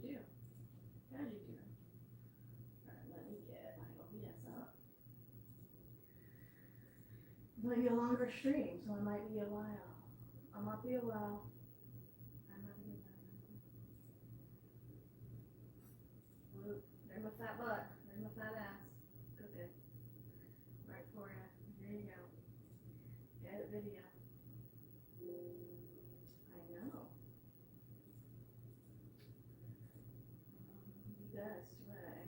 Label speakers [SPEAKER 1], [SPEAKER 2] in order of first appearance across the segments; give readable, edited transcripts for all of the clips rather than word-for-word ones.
[SPEAKER 1] do. How'd you do? Alright, let me get my OBS up. It might be a longer stream, so it might be a while. I might be a while. I might be a while. Whoop, there's my fat butt. There's my fat ass. Cooking. Right for you. Here you go. Edit video. I know. The best way.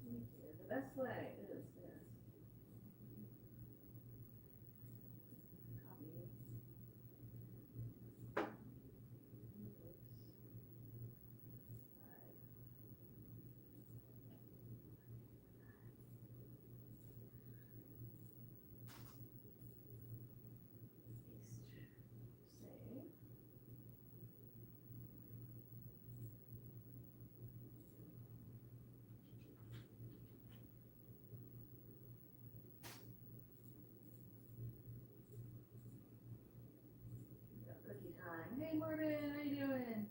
[SPEAKER 1] Thank you. The best way is this. Copy. Oops. Save. Cookie time. Hey Morgan, how you doing?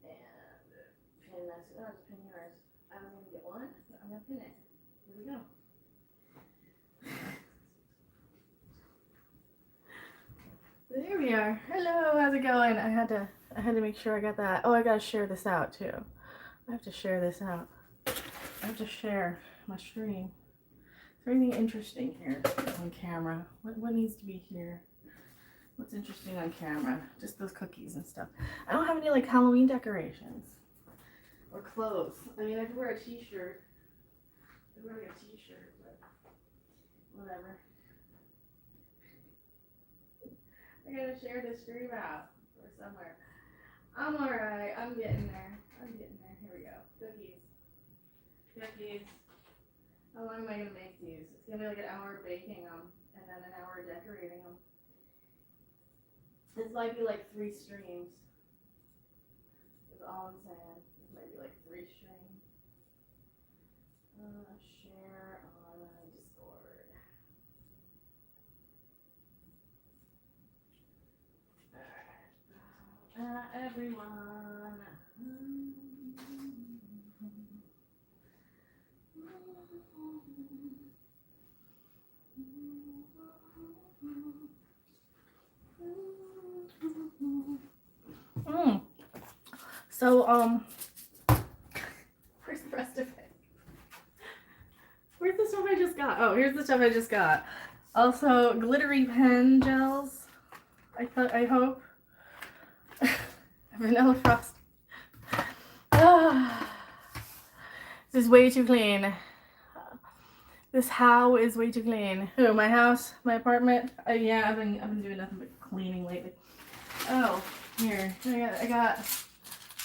[SPEAKER 1] And pin this. Oh, just pin yours. I was gonna get one, but I'm gonna pin it. Here we go. There we are. Hello, how's it going? I had to make sure I got that. Oh, I gotta share this out too. I have to share this out. I have to share my stream. Is there anything interesting here on camera? What needs to be here? What's interesting on camera? Just those cookies and stuff. I don't have any like Halloween decorations or clothes. I mean, I could wear a t-shirt. I could wear like a t-shirt, but whatever. I gotta share this stream out or somewhere. I'm alright. I'm getting there. Here we go. Cookies. Cookies. How long am I gonna make these? It's gonna be like an hour baking them and then an hour decorating them. This might be like 3 streams. Is all I'm saying. This might be like 3 streams. Share on Discord. Alright. Everyone. So, where's the rest of it? Where's the stuff I just got? Oh, here's the stuff I just got. Also, glittery pen gels. I hope. Vanilla frost. This is way too clean. This how is way too clean. Who? My house? My apartment? Yeah, I've been doing nothing but cleaning lately. Oh, here. I got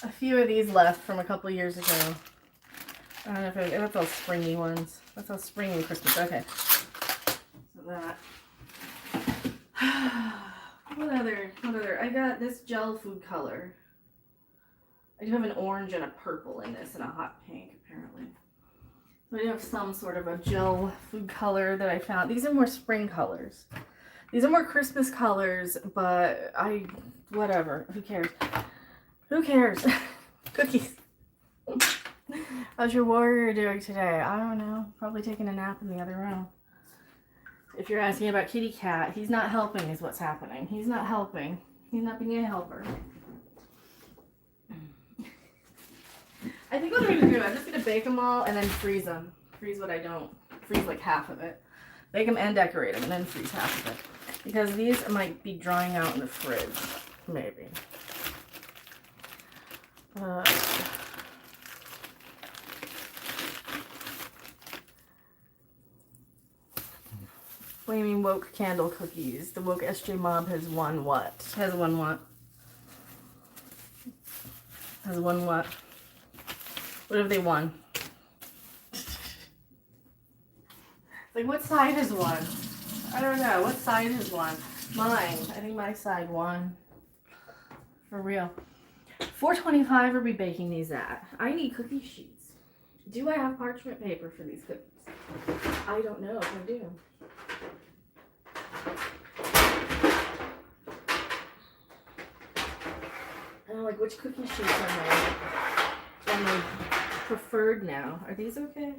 [SPEAKER 1] a few of these left from a couple years ago. I don't know if that's those springy ones. That's those springy Christmas. Okay. So that. What other? I got this gel food color. I do have an orange and a purple in this and a hot pink apparently. So I do have some sort of a gel food color that I found. These are more spring colors. These are more Christmas colors, but whatever. Who cares? Who cares? Cookies. How's your warrior doing today? I don't know. Probably taking a nap in the other room. If you're asking about Kitty Cat, he's not helping is what's happening. He's not helping. He's not being a helper. I think what I'm going to do, I'm just going to bake them all and then freeze them. Freeze what I don't. Freeze like half of it. Bake them and decorate them and then freeze half of it. Because these might be drying out in the fridge. Maybe. Flaming Woke candle cookies. The Woke SJ Mob has won what? Has won what? Has won what? What have they won? Like, what side has won? I don't know. What side has won? Mine. I think my side won. For real. $4.25 are we baking these at? I need cookie sheets. Do I have parchment paper for these cookies? I don't know if I do. know, like which cookie sheets are my preferred now. Are these okay?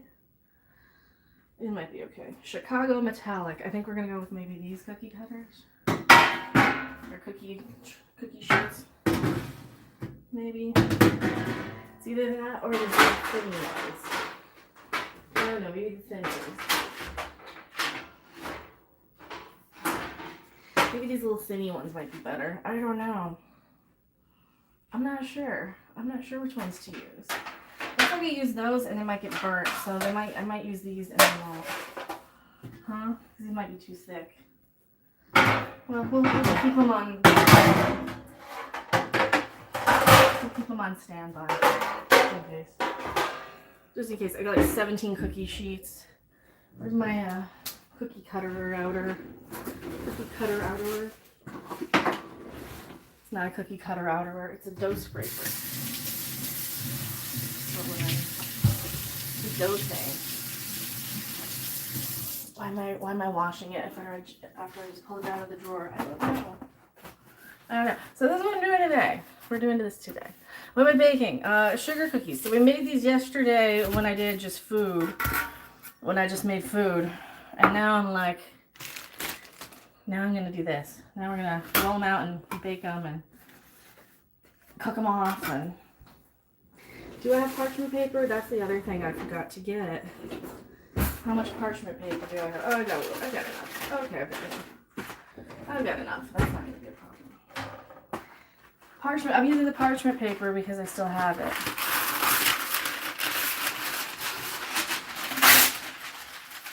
[SPEAKER 1] It might be okay. Chicago Metallic. I think we're gonna go with maybe these cookie cutters. Or cookie sheets. Maybe. It's either that or the thin ones. I don't know, maybe the thin ones. Maybe these little thinny ones might be better. I don't know. I'm not sure. I'm not sure which ones to use. If I could use those and they might get burnt, so I might use these and then won't. Huh? These might be too thick. Well, we'll keep them on. We'll keep them on standby. Just in case. Just in case. I got like 17 cookie sheets. Where's my cookie cutter outer? Cookie cutter outerwear. It's not a cookie cutter outerwear. It's a dough scraper. The dough thing. Why am I washing it after I just pull it out of the drawer? I don't know. So this is what I'm doing today. We're doing this today. What am I baking? Sugar cookies. So we made these yesterday when I did just food. When I just made food. And now I'm like, now I'm going to do this. Now we're going to roll them out and bake them and cook them off. And do I have parchment paper? That's the other thing I forgot to get. How much parchment paper do I have? Oh, I got enough. Okay, I've got enough. That's not going to be a problem. Parchment. I'm using the parchment paper because I still have it.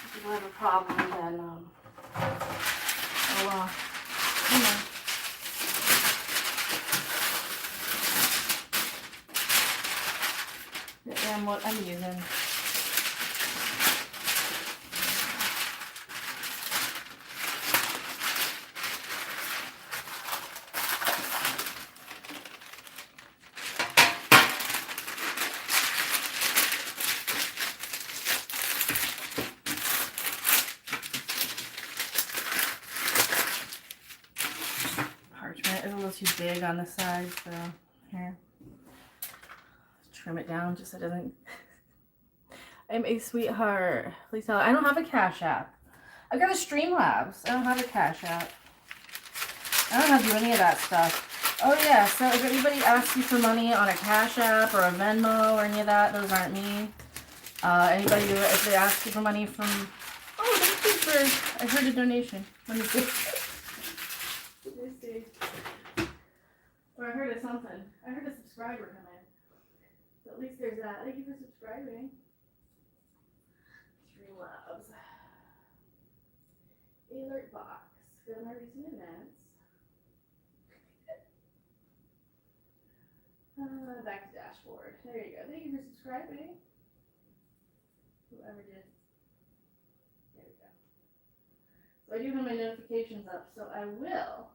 [SPEAKER 1] If you have a problem, then I'll you know. And what I'm using. Parchment is a little too big on the side, so here. Trim it down just so it doesn't. I'm a sweetheart. Please tell. I don't have a Cash App. I've got a Streamlabs. I don't have a Cash App. I don't have to do any of that stuff. Oh yeah, so if anybody asks you for money on a Cash App or a Venmo or any of that, those aren't me. Anybody who, if they ask you for money from, oh, thank you for, I heard a donation. Let me see. Let me see. Or I heard of something. I heard a subscriber come in. So at least there's that. Thank you for subscribing. Streamlabs. Alert box. Go to my recent events. Back to dashboard. There you go. Thank you for subscribing. Whoever did. There we go. So I do have my notifications up, so I will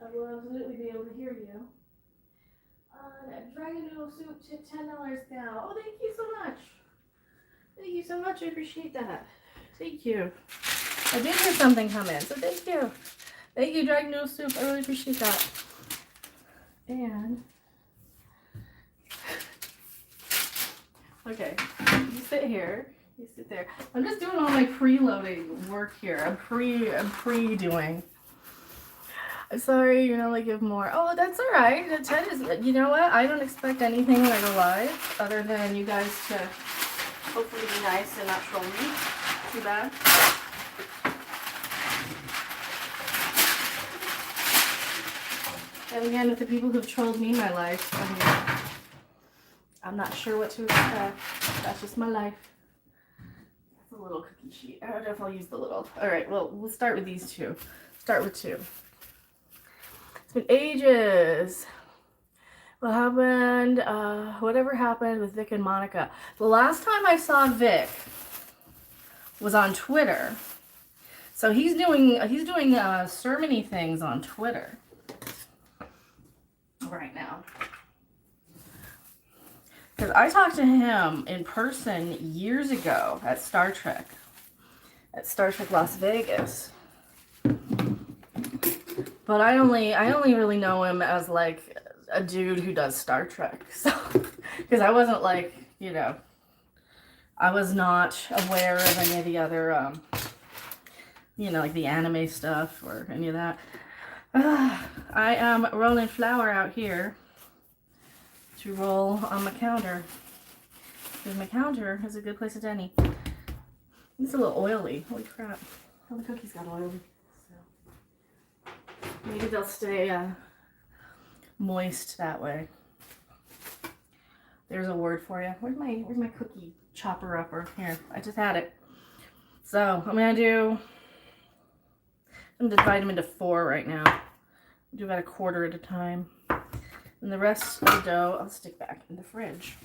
[SPEAKER 1] absolutely be able to hear you. Dragon noodle soup to $10 now. Oh, thank you so much. Thank you so much. I appreciate that. Thank you. I did hear something come in, so thank you. Thank you, Dragon noodle soup. I really appreciate that. And okay, you sit here. You sit there. I'm just doing all my preloading work here. I'm pre-doing. I'm sorry, you're not like give more. Oh, that's all right. The 10 is. You know what? I don't expect anything when I go live, other than you guys to hopefully be nice and not troll me. Too bad. And again, with the people who've trolled me my life, I'm not sure what to expect. That's just my life. That's a little cookie sheet. I don't know if I'll use the little. All right, well, we'll start with these two. Start with two. It's been ages. What happened? Whatever happened with Vic and Monica. The last time I saw Vic was on Twitter. So he's doing sermony things on Twitter right now. Because I talked to him in person years ago at Star Trek Las Vegas. But I only really know him as like a dude who does Star Trek. So, because I wasn't like, you know, I was not aware of any of the other, you know, like the anime stuff or any of that. I am rolling flour out here to roll on my counter. Because my counter is a good place at any. It's a little oily. Holy crap. All the cookies got oily. So maybe they'll stay moist that way. There's a word for you. Where's my cookie chopper upper? Here, I just had it. So I'm gonna divide them into 4 right now. Do about a quarter at a time. And the rest of the dough I'll stick back in the fridge.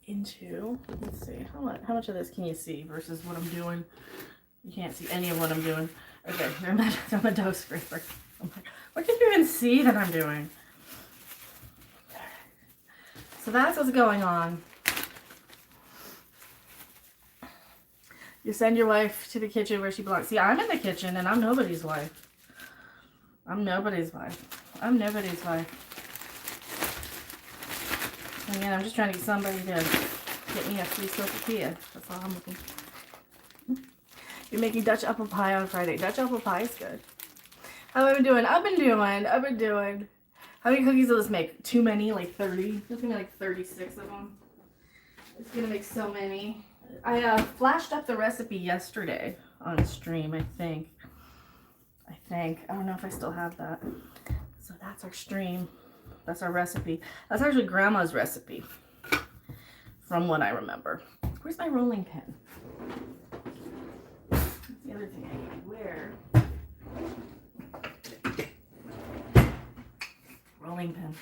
[SPEAKER 1] Let's see, how much of this can you see versus what I'm doing? You can't see any of what I'm doing. Okay, they're on the dough scraper. I'm like, what can you even see that I'm doing? So that's what's going on. You send your wife to the kitchen where she belongs. See, I'm in the kitchen and I'm nobody's wife. I'm nobody's wife. I'm nobody's wife. Again, I'm just trying to get somebody to get me a free Sophia. That's all I'm looking for. You're making Dutch apple pie on Friday. Dutch apple pie is good. How have I been doing? I've been doing. How many cookies will this make? Too many? Like 30? It's gonna be like 36 of them. It's gonna make so many. I flashed up the recipe yesterday on stream, I think. I don't know if I still have that. So that's our stream. That's our recipe. That's actually Grandma's recipe, from what I remember. Where's my rolling pin? That's the other thing I need. Where? Rolling pin.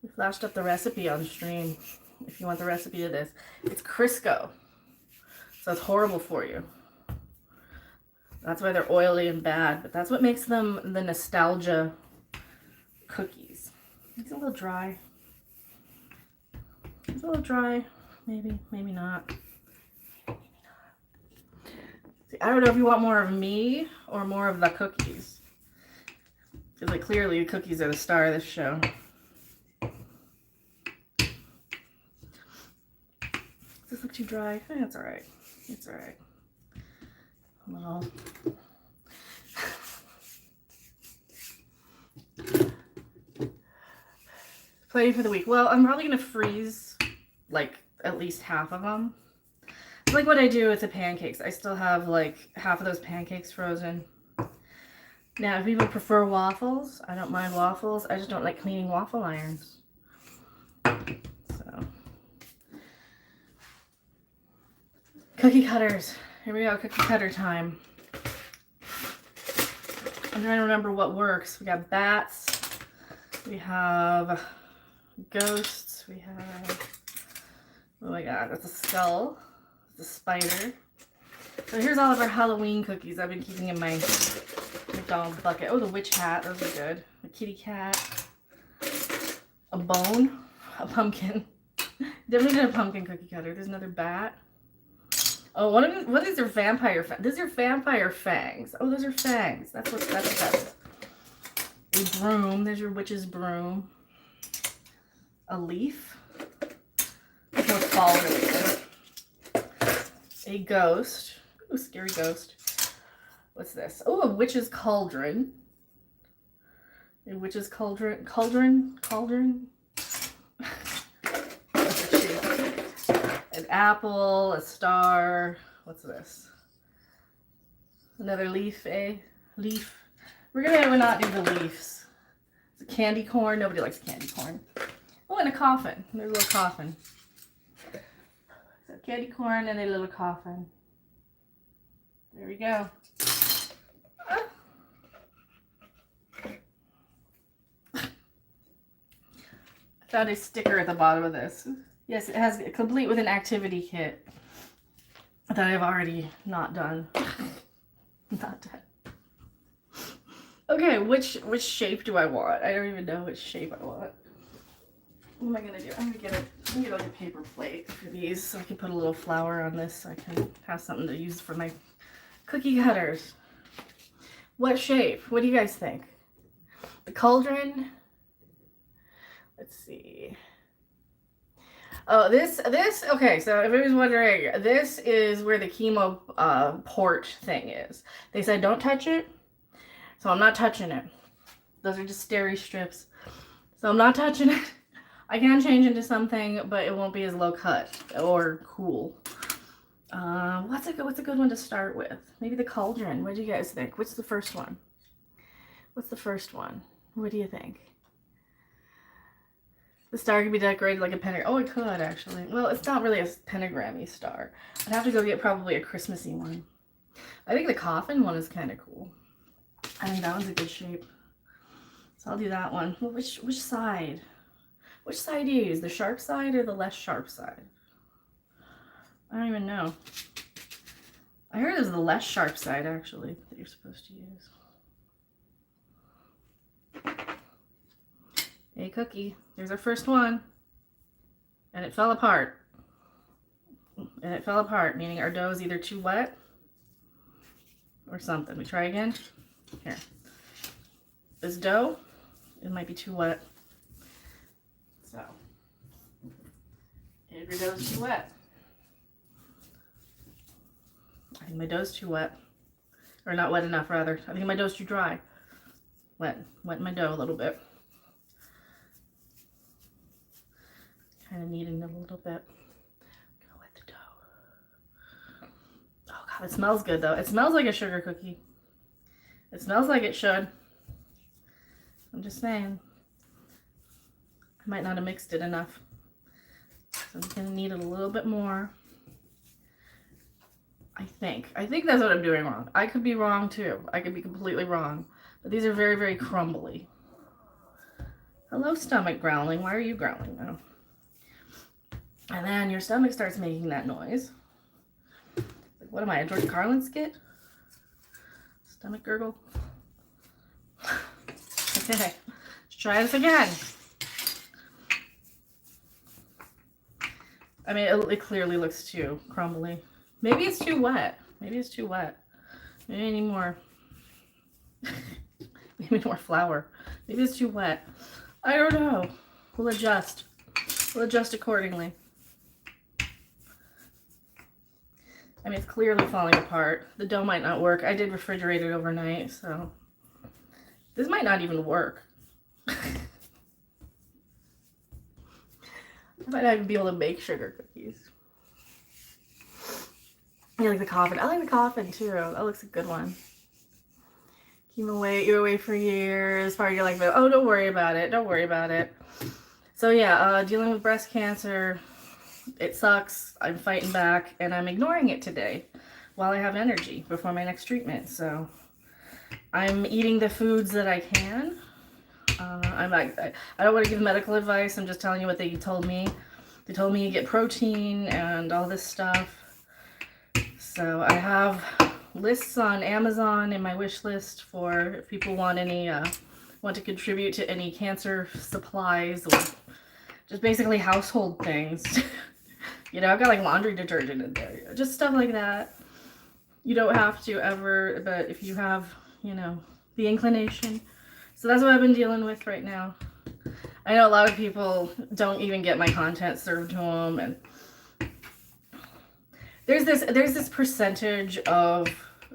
[SPEAKER 1] We flashed up the recipe on stream. If you want the recipe of this, it's Crisco, so it's horrible for you. That's why they're oily and bad, but that's what makes them the nostalgia cookies. It's a little dry. It's a little dry. Maybe not. See, I don't know if you want more of me or more of the cookies. Because like clearly the cookies are the star of this show. Does this look too dry? That's alright. It's alright. A little. Planning for the week. Well, I'm probably going to freeze like at least half of them. It's like what I do with the pancakes. I still have like half of those pancakes frozen. Now, if people prefer waffles, I don't mind waffles. I just don't like cleaning waffle irons. So, cookie cutters. Here we go, cookie cutter time. I'm trying to remember what works. We got bats. We have ghosts. We have, oh my god, that's a skull. It's a spider. So here's all of our Halloween cookies I've been keeping in my McDonald's bucket. Oh, the witch hat, those are good. The kitty cat. A bone. A pumpkin. Definitely did a pumpkin cookie cutter. There's another bat. Oh, what is their vampire fangs? Those are vampire fangs. Oh, those are fangs. That's what that is. A broom. There's your witch's broom. A leaf. That's what's falling away. A ghost. Ooh, scary ghost. What's this? Oh, a witch's cauldron. A witch's cauldron. Cauldron. An apple, a star. What's this? Another leaf, leaf. We're not do the leaves. It's a candy corn. Nobody likes candy corn. Oh, and a coffin. There's a little coffin. So candy corn and a little coffin. There we go. I found a sticker at the bottom of this. Yes, it has complete with an activity kit that I've already not done. Not done. Okay, which shape do I want? I don't even know which shape I want. What am I gonna do? I'm gonna get like a paper plate for these so I can put a little flour on this so I can have something to use for my cookie cutters. What shape? What do you guys think? The cauldron? Let's see. Oh, this, okay, so if anybody's wondering, this is where the chemo port thing is. They said don't touch it, so I'm not touching it. Those are just steri strips. So I'm not touching it. I can change into something, but it won't be as low cut or cool. What's a good one to start with? Maybe the cauldron. What do you guys think? What's the first one? What's the first one? What do you think? The star could be decorated like a pentagram. Oh, it could actually. Well, it's not really a pentagram-y star. I'd have to go get probably a Christmassy one. I think the coffin one is kind of cool. I think that one's a good shape. So I'll do that one. Well, which side? Which side do you use? The sharp side or the less sharp side? I don't even know. I heard it was the less sharp side, actually, that you're supposed to use. Hey, cookie. There's our first one. And it fell apart. And it fell apart, meaning our dough is either too wet or something. We try again. Here. This dough, it might be too wet. So, if your dough's too wet. I think my dough's too wet. Or not wet enough, rather. I think my dough's too dry. Wet my dough a little bit. Kind of kneading it a little bit. I'm gonna wet the dough. Oh god, it smells good though. It smells like a sugar cookie. It smells like it should. I'm just saying. I might not have mixed it enough. So I'm gonna knead it a little bit more. I think that's what I'm doing wrong. I could be wrong too. I could be completely wrong. But these are very, very crumbly. Hello, stomach growling. Why are you growling now? And then your stomach starts making that noise. Like, what am I, a George Carlin skit? Stomach gurgle. Okay, let's try this again. I mean, it clearly looks too crumbly. Maybe it's too wet. Maybe it's too wet. Maybe I need more. Maybe more flour. Maybe it's too wet. I don't know. We'll adjust. We'll adjust accordingly. I mean, it's clearly falling apart. The dough might not work. I did refrigerate it overnight, so this might not even work. I might not even be able to make sugar cookies. I like the coffin. I like the coffin too. That looks a good one. You're away for years. Part of your life. Oh, don't worry about it. Don't worry about it. So yeah, dealing with breast cancer. It sucks. I'm fighting back, and I'm ignoring it today while I have energy before my next treatment. So I'm eating the foods that I can. I don't want to give medical advice. I'm just telling you what they told me. They told me you get protein and all this stuff. So I have lists on Amazon in my wish list for if people want any want to contribute to any cancer supplies or just basically household things. You know, I've got like laundry detergent in there, just stuff like that. You don't have to ever, but if you have, you know, the inclination. So that's what I've been dealing with right now. I know a lot of people don't even get my content served to them, and there's this percentage of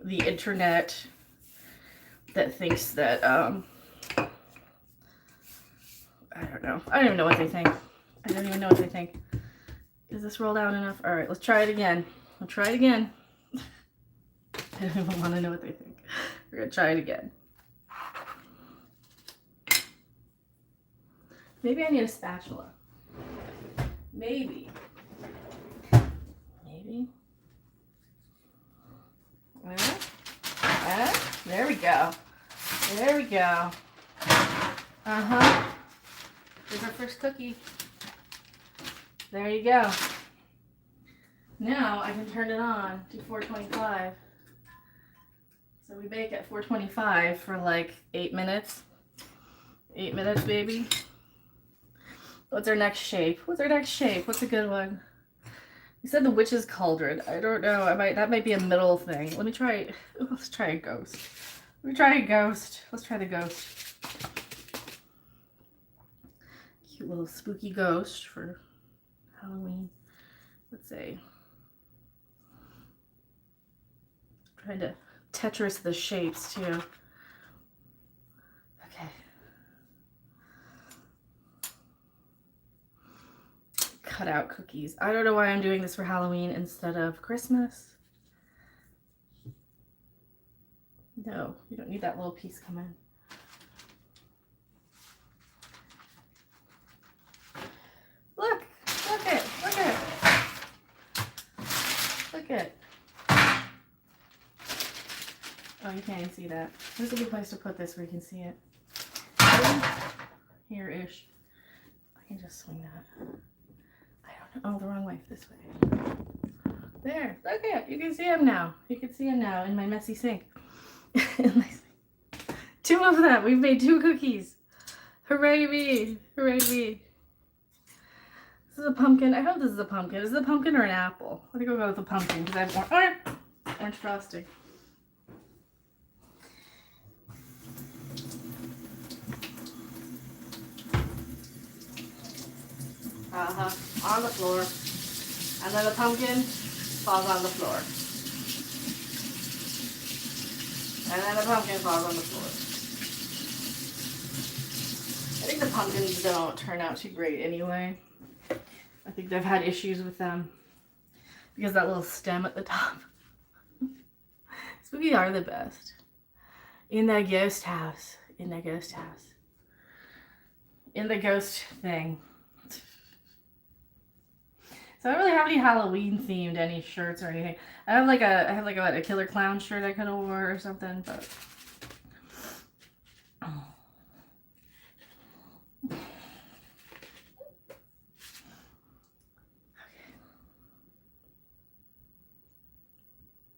[SPEAKER 1] the internet that thinks that I don't know. I don't even know what they think. I don't even know what they think. Is this rolled out enough? All right, let's try it again. We'll try it again. I don't even want to know what they think. We're gonna try it again. Maybe I need a spatula. Maybe. There we go. There we go. Here's our first cookie. There you go. Now I can turn it on to 425. So we bake at 425 for like 8 minutes. 8 minutes, baby. What's our next shape? What's our next shape? What's a good one? You said the witch's cauldron. I don't know. That might be a middle thing. Let me try. Ooh, let's try a ghost. We try a ghost. Let's try the ghost. Cute little spooky ghost for Halloween. Let's say. Trying to Tetris the shapes too. Okay. Cut out cookies. I don't know why I'm doing this for Halloween instead of Christmas. No, you don't need that little piece coming. Look it, look it. Look it. Oh, you can't even see that. There's a good place to put this where you can see it. Here-ish. I can just swing that. I don't know. Oh, the wrong way. This way. There. Look it. You can see him now. You can see him now in my messy sink. Two of them. We've made 2 cookies. Hooray me. Hooray me. This is a pumpkin. I hope this is a pumpkin. Is it a pumpkin or an apple? I think I'll go with a pumpkin because I have orange frosting. On the floor. And then the pumpkin falls on the floor. And then the pumpkin falls on the floor. I think the pumpkins don't turn out too great anyway. I think they've had issues with them because that little stem at the top. Spooky are the best. In the ghost house. In the ghost house. In the ghost thing. So I don't really have any Halloween themed any shirts or anything. I have like a killer clown shirt I could have wore or something, but okay.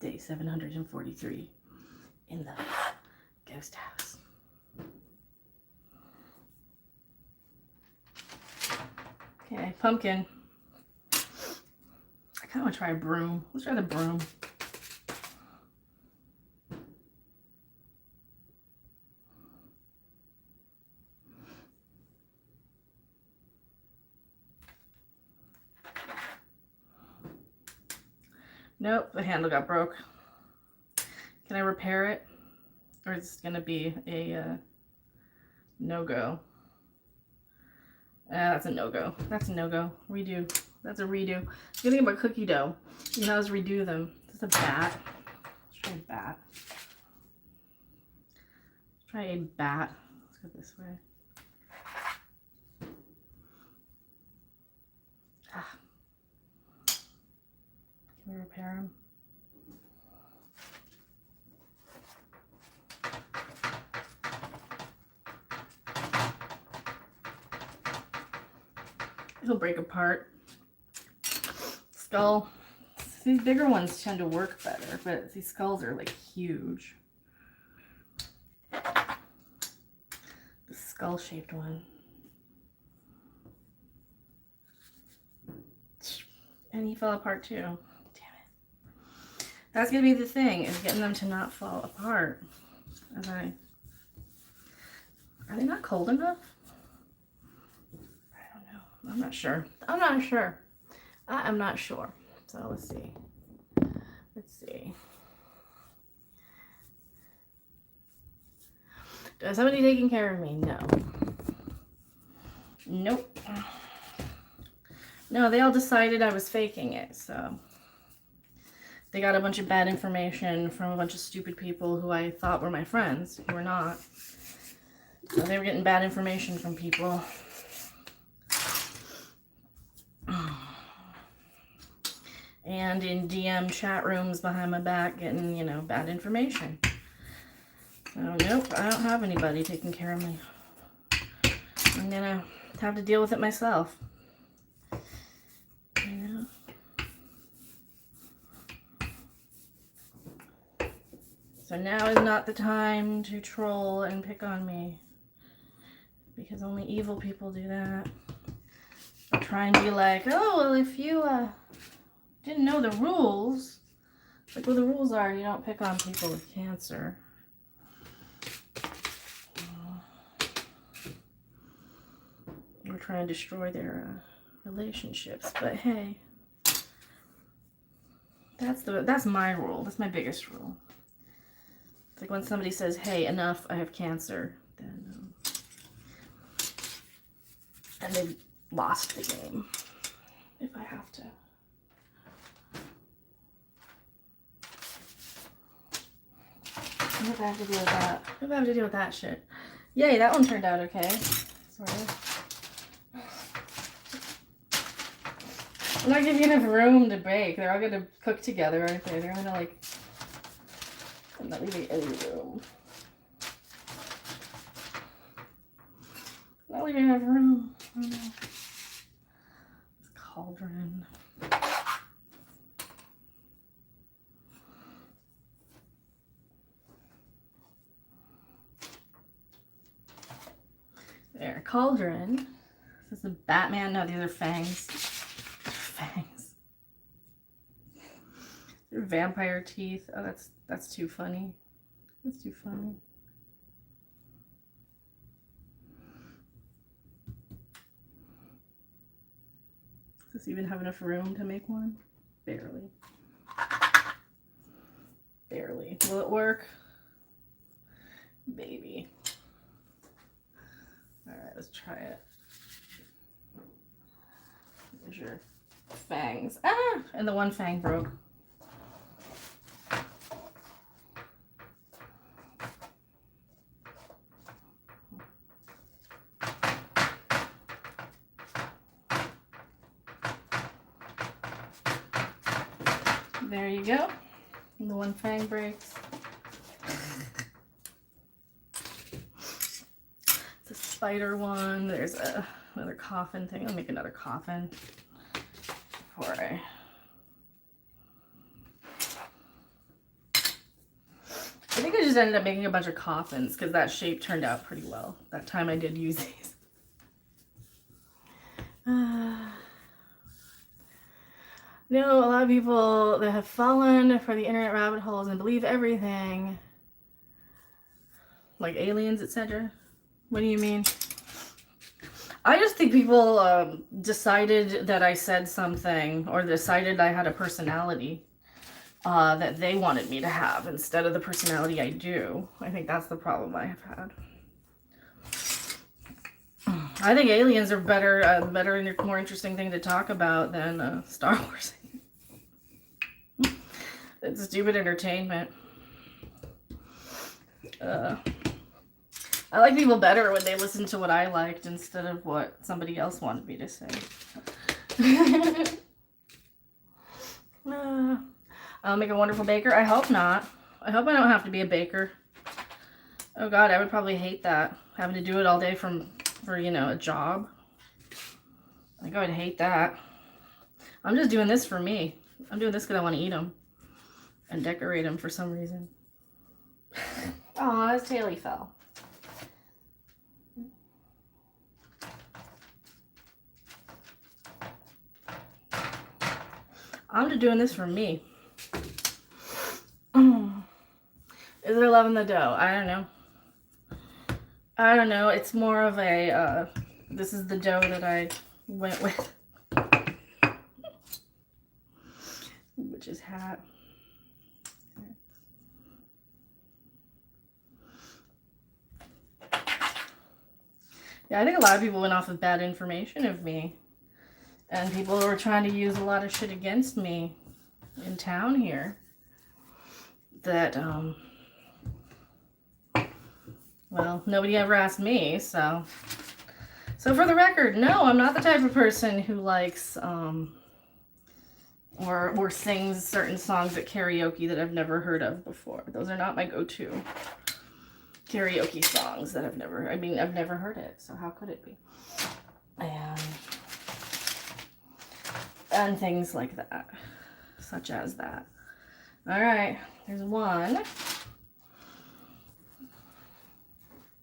[SPEAKER 1] Day 743 in the ghost house. Okay, pumpkin. I kind of want to try a broom. Let's try the broom. Nope, the handle got broke. Can I repair it? Or is this going to be a no-go? That's a no-go. That's a no-go. Redo. That's a redo. The good thing about cookie dough, you can always redo them. This is a bat. Let's try a bat. Let's try a bat. Let's go this way. Can we repair them? It'll break apart. Skull. These bigger ones tend to work better, but these skulls are like huge. The skull-shaped one. And he fell apart too. Damn it. That's gonna be the thing, is getting them to not fall apart. Are they not cold enough? I don't know. I'm not sure. I'm not sure. I'm not sure. So let's see. Let's see. Is somebody taking care of me? No. Nope. No, they all decided I was faking it, so. They got a bunch of bad information from a bunch of stupid people who I thought were my friends, who were not. So they were getting bad information from people. And in DM chat rooms behind my back getting, you know, bad information. So, nope, I don't have anybody taking care of me. I'm gonna have to deal with it myself. You know? So now is not the time to troll and pick on me. Because only evil people do that. Try and be like, oh, well, if you, didn't know the rules. Like, well, the rules are you don't pick on people with cancer. try and destroy their relationships. But hey, that's my rule. That's my biggest rule. It's like when somebody says, "Hey, enough! I have cancer," then and they've lost the game. If I have to. What do I have to deal with that? What do I have to deal with that shit? Yay, that one turned out okay. Sort of. I'm not giving you enough room to bake. They're all going to cook together, aren't they? They're going to like... I'm not leaving any room. Not leaving enough room. Oh no. This cauldron. There, cauldron. This is a Batman. No, these are fangs. Fangs. They're vampire teeth. Oh, that's too funny. That's too funny. Does this even have enough room to make one? Barely. Barely. Will it work? Maybe. Alright, let's try it. There's your fangs. Ah! And the one fang broke. There you go. And the one fang breaks. It's a spider one. There's another coffin thing. I'll make another coffin before I think I just ended up making a bunch of coffins because that shape turned out pretty well. That time I did use these. No, a lot of people that have fallen for the internet rabbit holes and believe everything. Like aliens, etc. What do you mean? I just think people decided that I said something or decided I had a personality that they wanted me to have instead of the personality I do. I think that's the problem I have had. I think aliens are better and more interesting thing to talk about than Star Wars. It's stupid entertainment. I like people better when they listen to what I liked instead of what somebody else wanted me to say. I'll make a wonderful baker. I hope not. I hope I don't have to be a baker. Oh God, I would probably hate that. Having to do it all day for you know, a job. I think I would hate that. I'm just doing this for me. I'm doing this because I want to eat them and decorate them for some reason. Aw, his tail fell. I'm just doing this for me. Is there love in the dough? I don't know. I don't know. It's more of a, this is the dough that I went with. Which is hat. Yeah, I think a lot of people went off of bad information of me. And people were trying to use a lot of shit against me in town here. That, well, nobody ever asked me, so. So for the record, no, I'm not the type of person who likes, or sings certain songs at karaoke that I've never heard of before. Those are not my go-to karaoke songs that I've never heard it, so how could it be? And things like that, such as that. All right, there's one.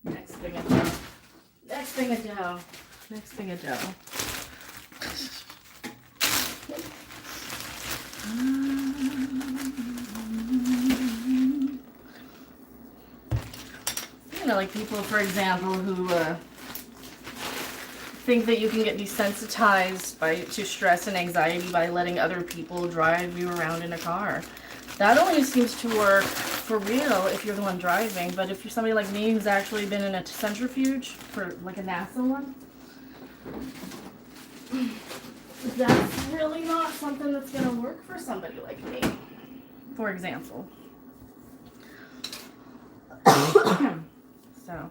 [SPEAKER 1] Next thing of dough. Next thing of dough. Next thing of dough. You know, like people, for example, who think that you can get desensitized to stress and anxiety by letting other people drive you around in a car. That only seems to work for real if you're the one driving, but if you're somebody like me who's actually been in a centrifuge, for like a NASA one, that's really not something that's going to work for somebody like me, for example. So,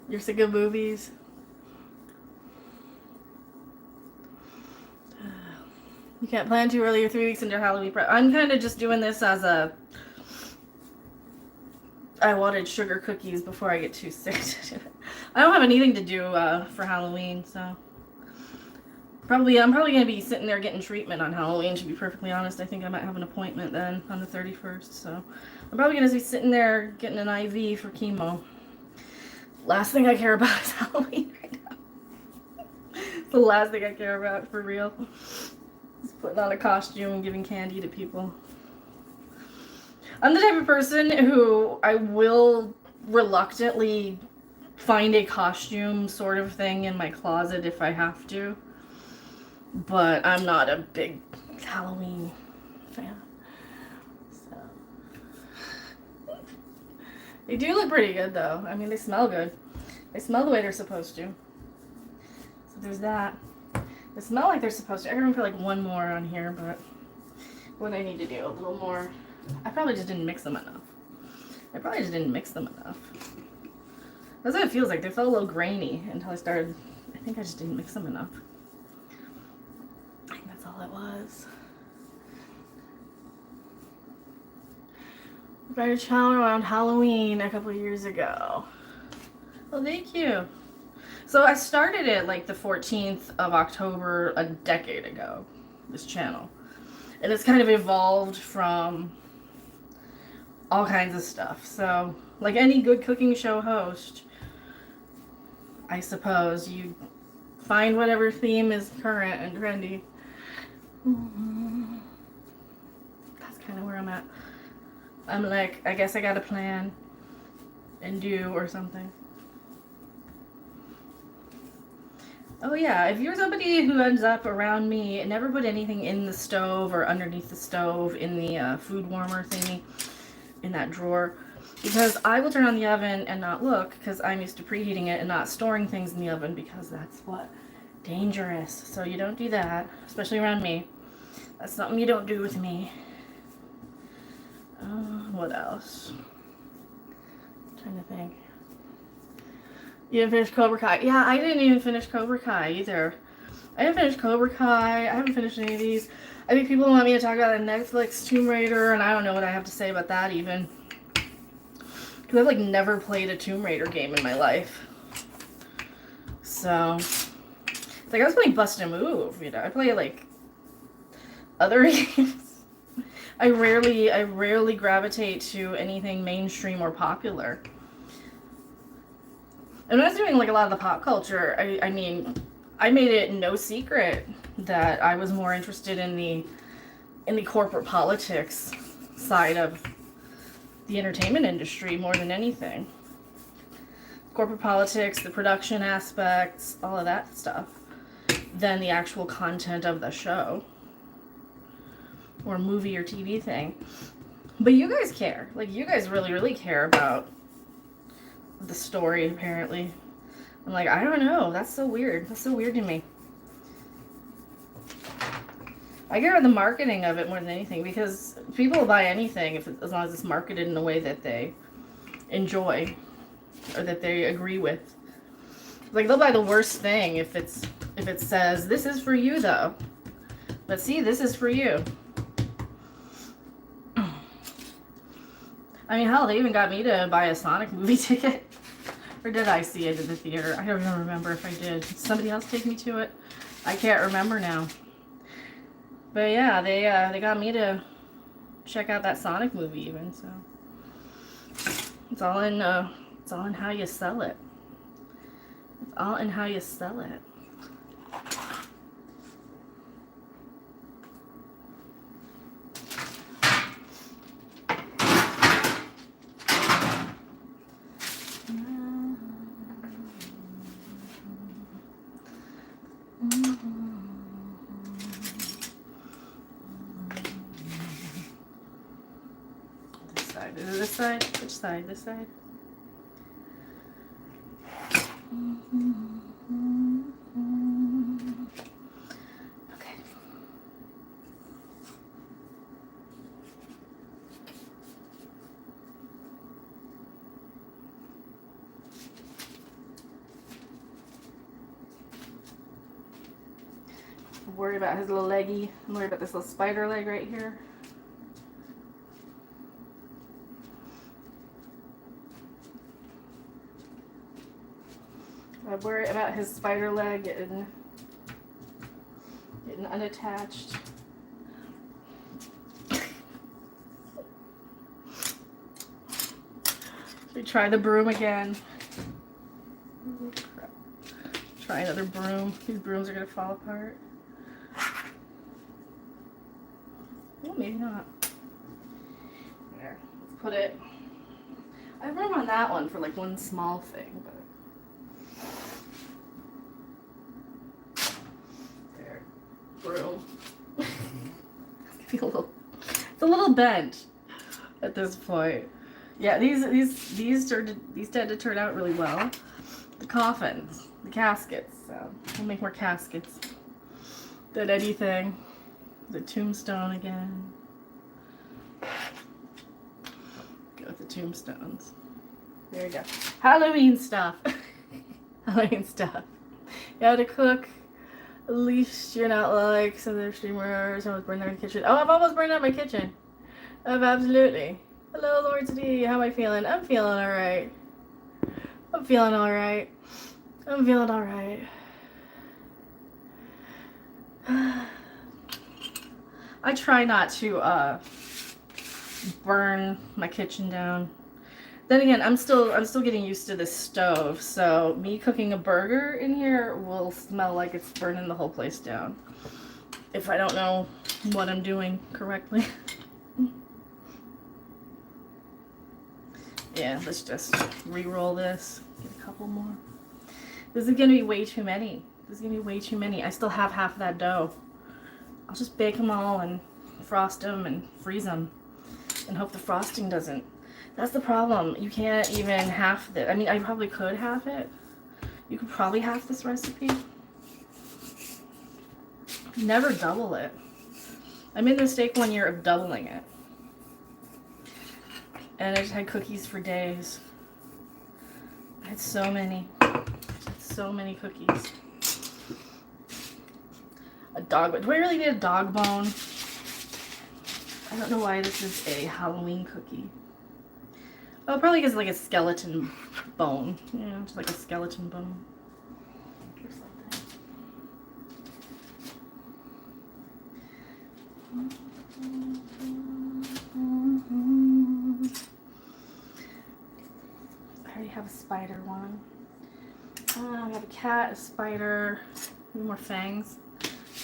[SPEAKER 1] you're sick of movies? You can't plan too early. You're 3 weeks into Halloween prep. I'm kind of just doing this as a... I wanted sugar cookies before I get too sick to do it. I don't have anything to do for Halloween, so... I'm probably going to be sitting there getting treatment on Halloween, to be perfectly honest. I think I might have an appointment then on the 31st, so... I'm probably going to be sitting there getting an IV for chemo. Last thing I care about is Halloween right now. It's the last thing I care about, for real. Just putting on a costume and giving candy to people. I'm the type of person who I will reluctantly find a costume sort of thing in my closet if I have to. But I'm not a big Halloween fan. So. They do look pretty good though. I mean, they smell good. They smell the way they're supposed to. So there's that. They smell like they're supposed to. I can put like one more on here, but what I need to do, a little more. I probably just didn't mix them enough. That's what it feels like. They felt a little grainy until I started. I think I just didn't mix them enough. I think that's all it was. I got a channel around Halloween a couple of years ago. Well, thank you. So I started it like the 14th of October a decade ago, this channel. And it's kind of evolved from all kinds of stuff. So, like any good cooking show host, I suppose you find whatever theme is current and trendy. That's kind of where I'm at. I'm like, I guess I gotta plan and do or something. Oh yeah, if you're somebody who ends up around me and never put anything in the stove or underneath the stove in the food warmer thingy, in that drawer, because I will turn on the oven and not look because I'm used to preheating it and not storing things in the oven because that's what? Dangerous. So you don't do that, especially around me. That's something you don't do with me. What else? I'm trying to think. You didn't finish Cobra Kai. Yeah, I didn't even finish Cobra Kai either. I didn't finish Cobra Kai. I haven't finished any of these. I think people want me to talk about the Netflix Tomb Raider, and I don't know what I have to say about that even. Because I've like never played a Tomb Raider game in my life. So, it's like I was playing Bust a Move, you know. I play like other games. I rarely gravitate to anything mainstream or popular. And when I was doing like a lot of the pop culture, I mean, I made it no secret that I was more interested in the corporate politics side of the entertainment industry more than anything. Corporate politics, the production aspects, all of that stuff, than the actual content of the show or movie or TV thing. But you guys care. Like, you guys really care about the story, apparently. I'm like, I don't know. That's so weird. That's so weird to me. I care about the marketing of it more than anything, because people will buy anything as long as it's marketed in a way that they enjoy or that they agree with. Like, they'll buy the worst thing if it says, this is for you, though. But see, this is for you. I mean, hell, they even got me to buy a Sonic movie ticket. Or did I see it at the theater? I don't even remember if I did. Did somebody else take me to it? I can't remember now. But yeah, they got me to check out that Sonic movie even, so. It's all in how you sell it. It's all in how you sell it. side? Is it this side? Which side? This side? Okay. I'm worried about his little leggy. I'm worried about this little spider leg right here. I worry about his spider leg getting unattached. Should we try the broom again? Try another broom. These brooms are gonna fall apart. Well, maybe not. There, let's put it. I have room on that one for like one small thing, but. Broom. It's a little bent at this point. Yeah, these tend to turn out really well. The coffins, the caskets. So we'll make more caskets than anything. The tombstone again. Go with the tombstones. There you go. Halloween stuff. Halloween stuff. You have to cook. At least you're not like some other streamers. Almost burned their kitchen. Oh, I've almost burned out my kitchen. Absolutely. Hello, Lord D. How am I feeling? I'm feeling alright. I'm feeling alright. I'm feeling alright. I try not to burn my kitchen down. Then again, I'm still getting used to this stove, so me cooking a burger in here will smell like it's burning the whole place down if I don't know what I'm doing correctly. Yeah, let's just re-roll this. Get a couple more. This is gonna be way too many. This is gonna be way too many. I still have half of that dough. I'll just bake them all and frost them and freeze them and hope the frosting doesn't. That's the problem. You can't even half it. I mean, I probably could half it. You could probably half this recipe. Never double it. I made the mistake one year of doubling it. And I just had cookies for days. I had so many. So many cookies. A dog bone. Do I really need a dog bone? I don't know why this is a Halloween cookie. Oh, probably because like a skeleton bone. You know, just like a skeleton bone. Or something. I already have a spider one. I have a cat, a spider, maybe more fangs.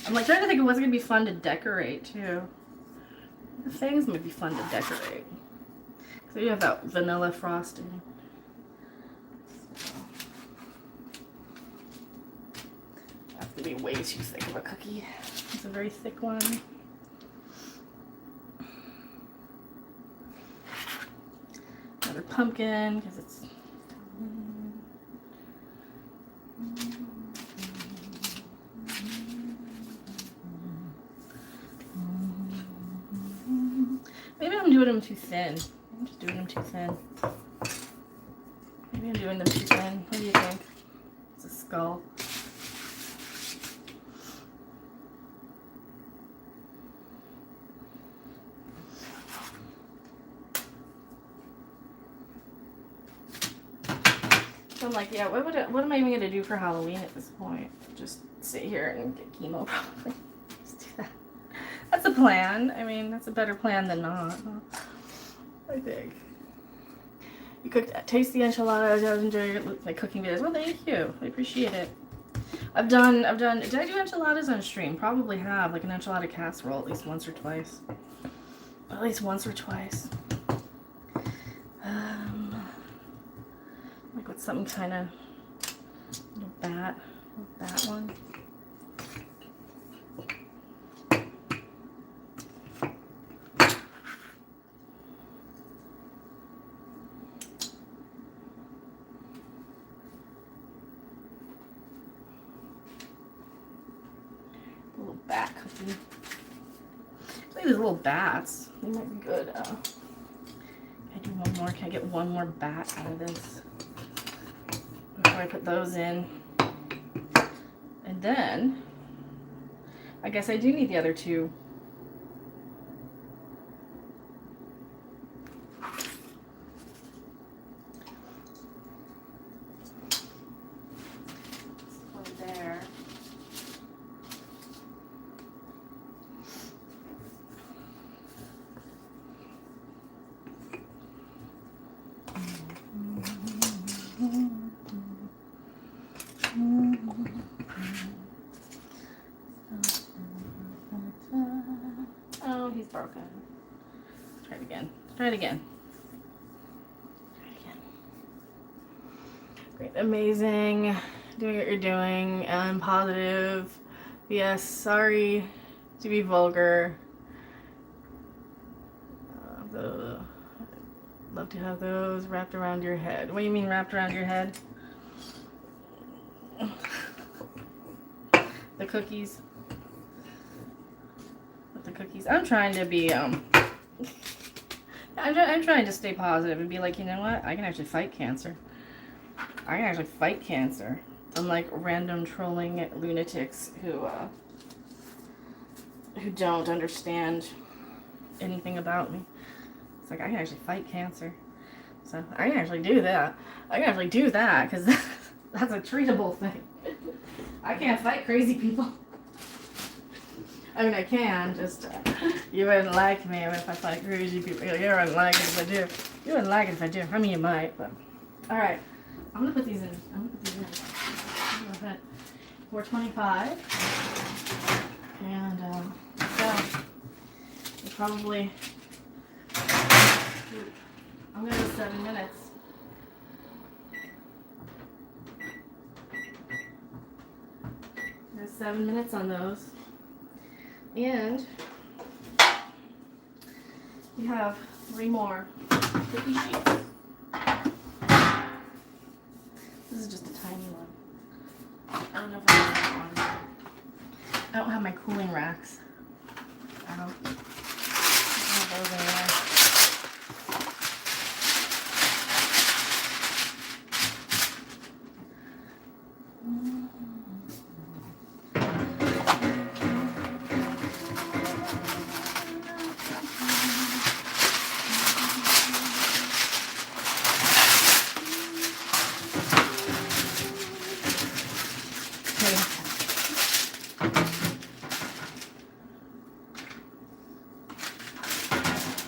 [SPEAKER 1] I'm like trying to think of what's gonna be fun to decorate too. The fangs might be fun to decorate. So you have that vanilla frosting. So, have to be way too thick of a cookie. It's a very thick one. Another pumpkin because it's. Maybe I'm doing them too thin. I'm just doing them too thin. Maybe I'm doing them too thin. What do you think? It's a skull. So I'm like, yeah, what am I even going to do for Halloween at this point? Just sit here and get chemo probably. Just do that. That's a plan. I mean, that's a better plan than not. I think. You cooked tasty enchiladas. I was enjoying my cooking videos. Well, thank you. I appreciate it. I've done. Did I do enchiladas on stream? Probably have. Like an enchilada casserole at least once or twice. At least once or twice. Like with something kind of little bat. That one. cookie. Look at these little bats. They might be good. Can I do one more? Can I get one more bat out of this before I put those in? And then, I guess I do need the other two. There. Oh, he's broken. Try it again. Try it again. Try it again. Great. Amazing. Doing what you're doing. I'm positive. Yes, sorry to be vulgar. Love to have those wrapped around your head. What do you mean wrapped around your head? The cookies. With the cookies. I'm trying to be I'm trying to stay positive and be like, you know what? I can actually fight cancer. I can actually fight cancer. Unlike random trolling lunatics who don't understand anything about me. It's like, I can actually fight cancer. So I can actually do that. I can actually do that because that's a treatable thing. I can't fight crazy people. I mean, I can, just you wouldn't like me if I fight crazy people. You wouldn't like it if I do. You wouldn't like it if I do. I mean, you might, but all right. I'm gonna put these in. I'm gonna put these in. Go ahead. 425, and so you probably. I'm gonna go 7 minutes. There's 7 minutes on those. And you have 3 more cookie sheets. This is just a tiny one. I don't know if I have that one. I don't have my cooling racks. I don't have those anywhere.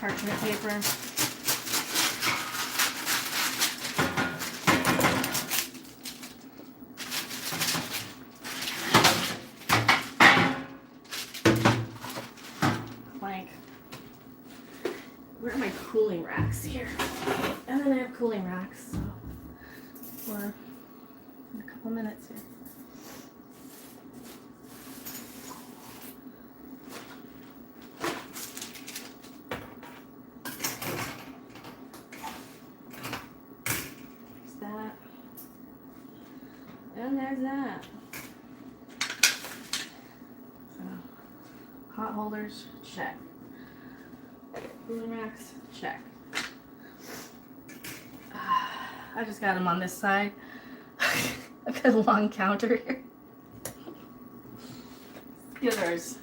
[SPEAKER 1] Parchment paper. Blank. Where are my cooling racks here? And then I have cooling racks, so for a couple minutes here. And there's that. So, hot holders, check. Cooling racks, check. I just got them on this side. I've got a long counter here. Skillers,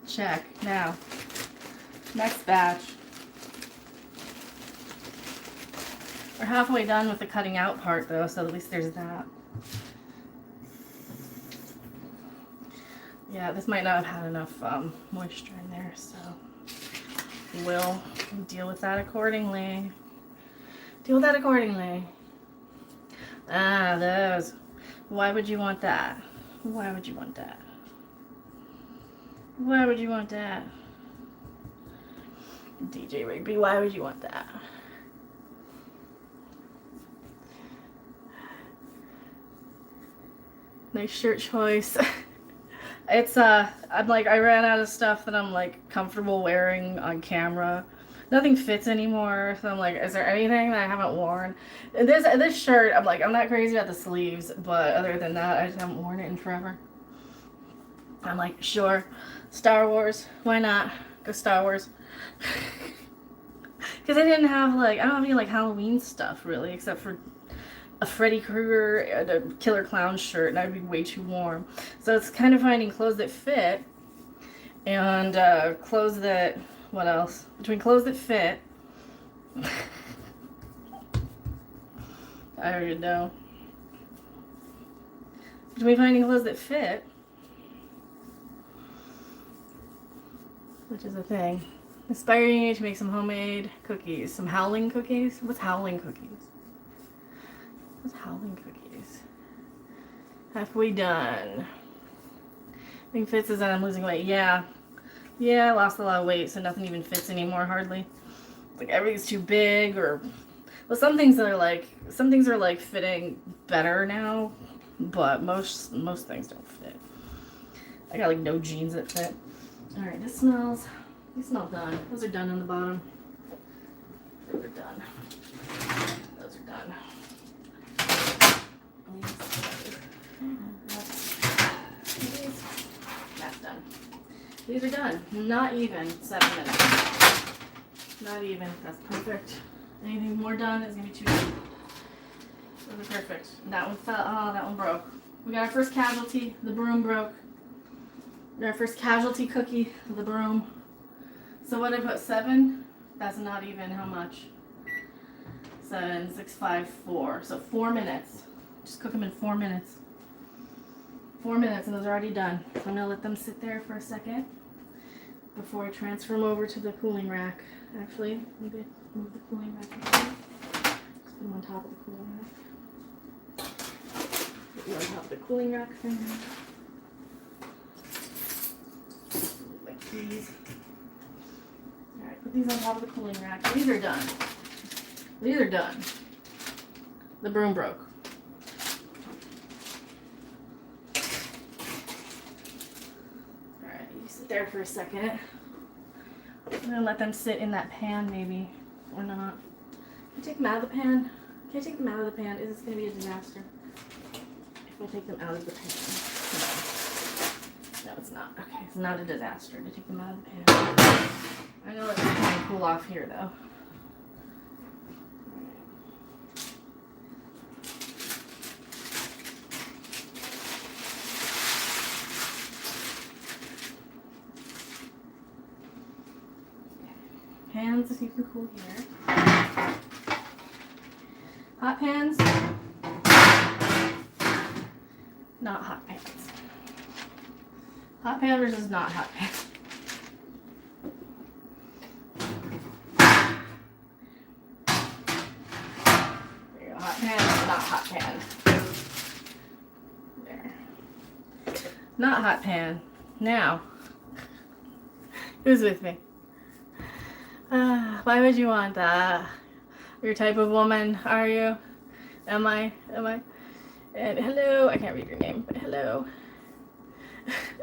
[SPEAKER 1] check. Now, next batch. We're halfway done with the cutting out part though, so at least there's that. Yeah, this might not have had enough moisture in there, so we'll deal with that accordingly. Deal with that accordingly. Ah, those. Why would you want that? Why would you want that? Why would you want that? DJ Rigby, why would you want that? Nice shirt choice. It's I'm like, I ran out of stuff that I'm like comfortable wearing on camera. Nothing fits anymore, so I'm like, is there anything that I haven't worn? And this shirt, I'm like, I'm not crazy about the sleeves, but other than that, I just haven't worn it in forever. I'm like, sure, Star Wars. Why not? Go Star Wars. Because I didn't have I don't have any Halloween stuff really, except for a Freddy Krueger and a Killer Clown shirt, and I'd be way too warm. So it's kind of finding clothes that fit, and clothes that, what else? Between clothes that fit, I don't even know. Between finding clothes that fit, which is a thing, inspiring you to make some homemade cookies. Some howling cookies? What's howling cookies? What's howling cookies? Halfway done. Thing fits is that I'm losing weight. Yeah. Yeah, I lost a lot of weight, so nothing even fits anymore, hardly. Like everything's too big, or well, some things are fitting better now, but most things don't fit. I got no jeans that fit. All right, these smell done. Those are done on the bottom. Those are done. Those are done. That's done. These are done. Not even 7 minutes. Not even. That's perfect. Anything more done is gonna be too deep. Those are perfect. That one fell. Oh, that one broke. We got our first casualty. The broom broke. We got our first casualty cookie. The broom. So what did I put? 7? That's not even how much. 7, 6, 5, 4. So 4 minutes. Just cook them in 4 minutes. 4 minutes, and those are already done. So I'm gonna let them sit there for a second before I transfer them over to the cooling rack. Actually, maybe move the cooling rack over. Just put them on top of the cooling rack. Put you on top of the cooling rack thing. Like these. Alright, put these on top of the cooling rack. These are done. These are done. The broom broke. Alright, you sit there for a second. I'm gonna let them sit in that pan, maybe, or not. Can I take them out of the pan? Can I take them out of the pan? Is this gonna be a disaster? If I take them out of the pan. No, it's not. Okay, it's not a disaster to take them out of the pan. I know it's going to cool off here, though. Pans, if you can cool here. Hot pans. Not hot pans. Hot pan versus not hot pan. There you go. Hot pan, not hot pan. There. Not hot pan. Now, who's with me? Why would you want that? Your type of woman, are you? Am I? And hello, I can't read your name, but hello.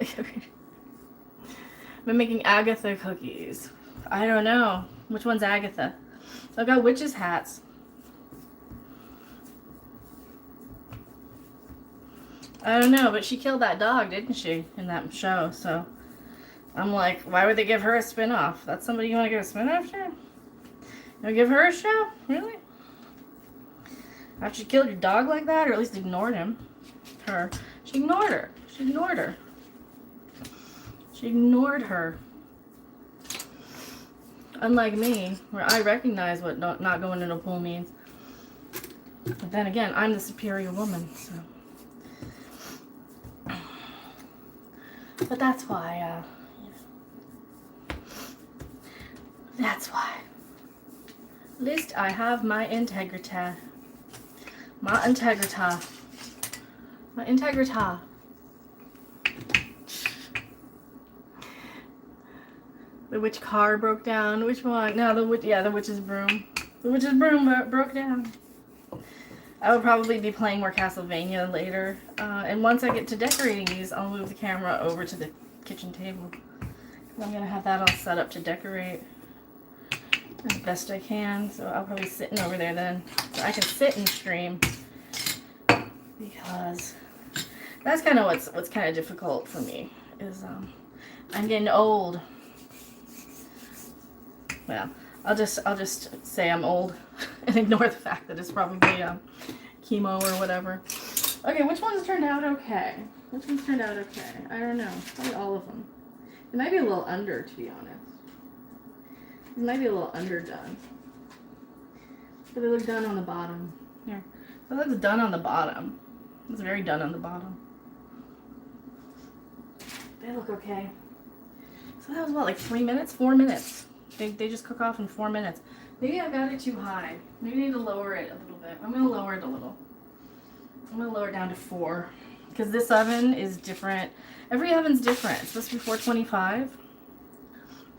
[SPEAKER 1] I've been making Agatha cookies. I don't know. Which one's Agatha? I've got witches' hats. I don't know, but she killed that dog, didn't she, in that show, so I'm like, why would they give her a spin-off? That's somebody you want to give a spin-off to? You give her a show? Really? After she killed your dog like that, or at least ignored him. Her. She ignored her. She ignored her. She ignored her. Unlike me, where I recognize what not going in a pool means. But then again, I'm the superior woman, so. But that's why, that's why. At least I have my integrity. My integrity. My integrity. The witch car broke down. Which one? No, the witch's broom. The witch's broom broke down. I would probably be playing more Castlevania later. And once I get to decorating these, I'll move the camera over to the kitchen table. I'm going to have that all set up to decorate as best I can. So I'll probably be sitting over there then. So I can sit and stream. Because that's kind of what's kind of difficult for me. Is I'm getting old. Well, I'll just say I'm old and ignore the fact that it's probably chemo or whatever. Okay, which ones turned out okay? Which ones turned out okay? I don't know. Probably all of them. It might be a little under, to be honest. It might be a little underdone. But they look done on the bottom. Here. It looks done on the bottom. It's very done on the bottom. They look okay. So that was what, like 3 minutes? 4 minutes. They just cook off in 4 minutes. Maybe I got it too high. Maybe I need to lower it a little bit. I'm going to lower it a little. I'm going to lower it down to 4. Because this oven is different. Every oven's different. It's supposed to be 425.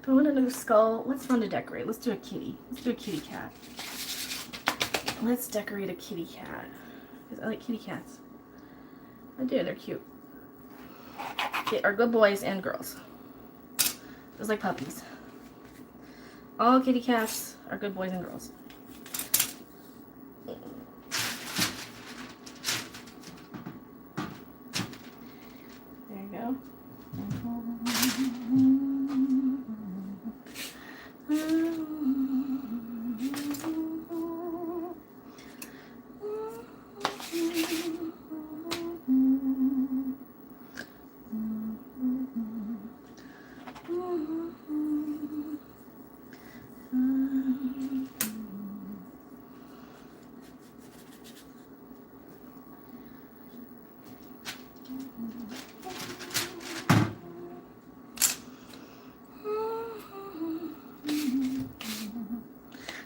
[SPEAKER 1] But I want a new skull. What's fun to decorate? Let's do a kitty. Let's do a kitty cat. Let's decorate a kitty cat. Because I like kitty cats. I do. They're cute. They are good boys and girls. Just like puppies. All kitty cats are good boys and girls. There you go.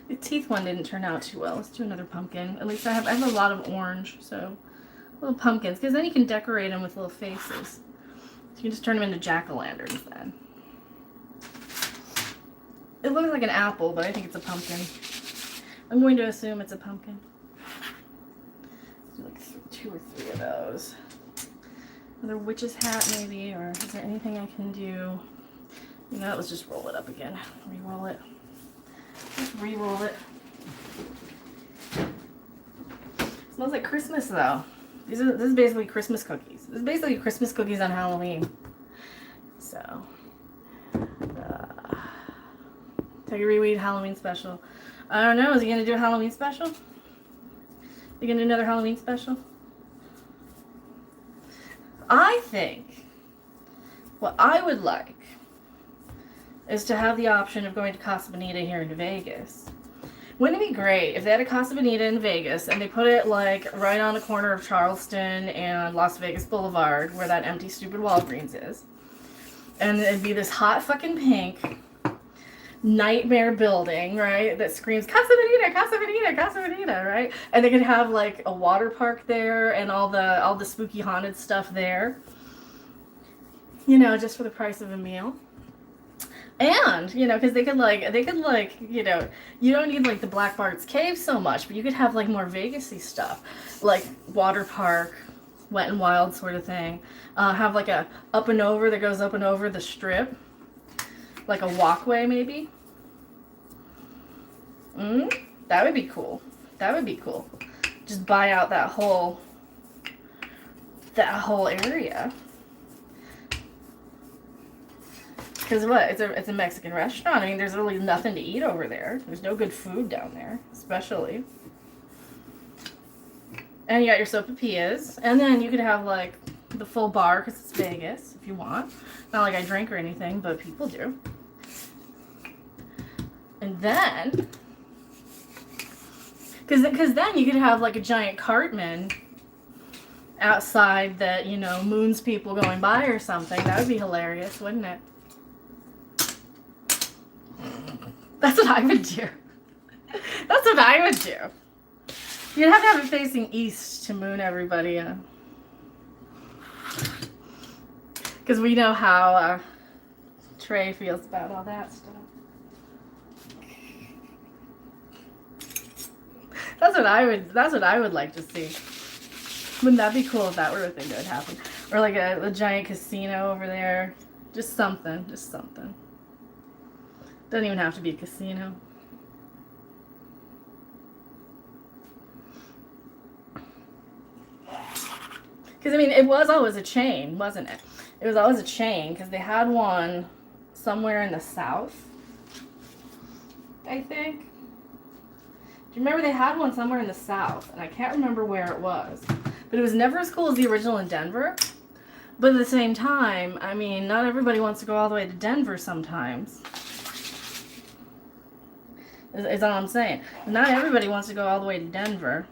[SPEAKER 1] The teeth one didn't turn out too well. Let's do another pumpkin. At least I have a lot of orange, so little pumpkins, because then you can decorate them with little faces. So you can just turn them into jack-o'-lanterns then. It looks like an apple, but I think it's a pumpkin. I'm going to assume it's a pumpkin. Do like 2 or 3 of those. Another witch's hat maybe, or is there anything I can do? You know, let's just roll it up again. Re-roll it. Just re-roll it. Smells like Christmas though. This is basically Christmas cookies. This is basically Christmas cookies on Halloween. So, take a reweed Halloween special. I don't know. Is he gonna do a Halloween special? You gonna do another Halloween special? I think what I would like is to have the option of going to Casa Bonita here in Vegas. Wouldn't it be great if they had a Casa Bonita in Vegas and they put it like right on the corner of Charleston and Las Vegas Boulevard where that empty stupid Walgreens is, and it'd be this hot fucking pink nightmare building, right, that screams Casa Bonita, Casa Bonita, Casa Bonita, right? And they could have like a water park there and all the spooky haunted stuff there, you know, just for the price of a meal. And, you know, because they could like, you know, you don't need like the Black Bart's Cave so much, but you could have like more Vegas-y stuff, like water park, Wet and Wild sort of thing. Have like a up and over that goes up and over the strip, like a walkway maybe. That would be cool. That would be cool. Just buy out that whole area. Because what? It's a Mexican restaurant. I mean, there's really nothing to eat over there. There's no good food down there, especially. And you got your sopapillas. And then you could have, like, the full bar, because it's Vegas, if you want. Not like I drink or anything, but people do. And then... Because then you could have, like, a giant Cartman outside that, you know, moons people going by or something. That would be hilarious, wouldn't it? That's what I would do. That's what I would do. You'd have to have it facing east to moon everybody. Because we know how Trey feels about all that stuff. That's what I would like to see. Wouldn't that be cool if that were a thing that would happen? Or like a giant casino over there. Just something. Just something. Doesn't even have to be a casino. Because, I mean, it was always a chain, wasn't it? It was always a chain because they had one somewhere in the South, I think. Do you remember they had one somewhere in the South? And I can't remember where it was. But it was never as cool as the original in Denver. But at the same time, I mean, not everybody wants to go all the way to Denver sometimes. Is all I'm saying. Not everybody wants to go all the way to Denver.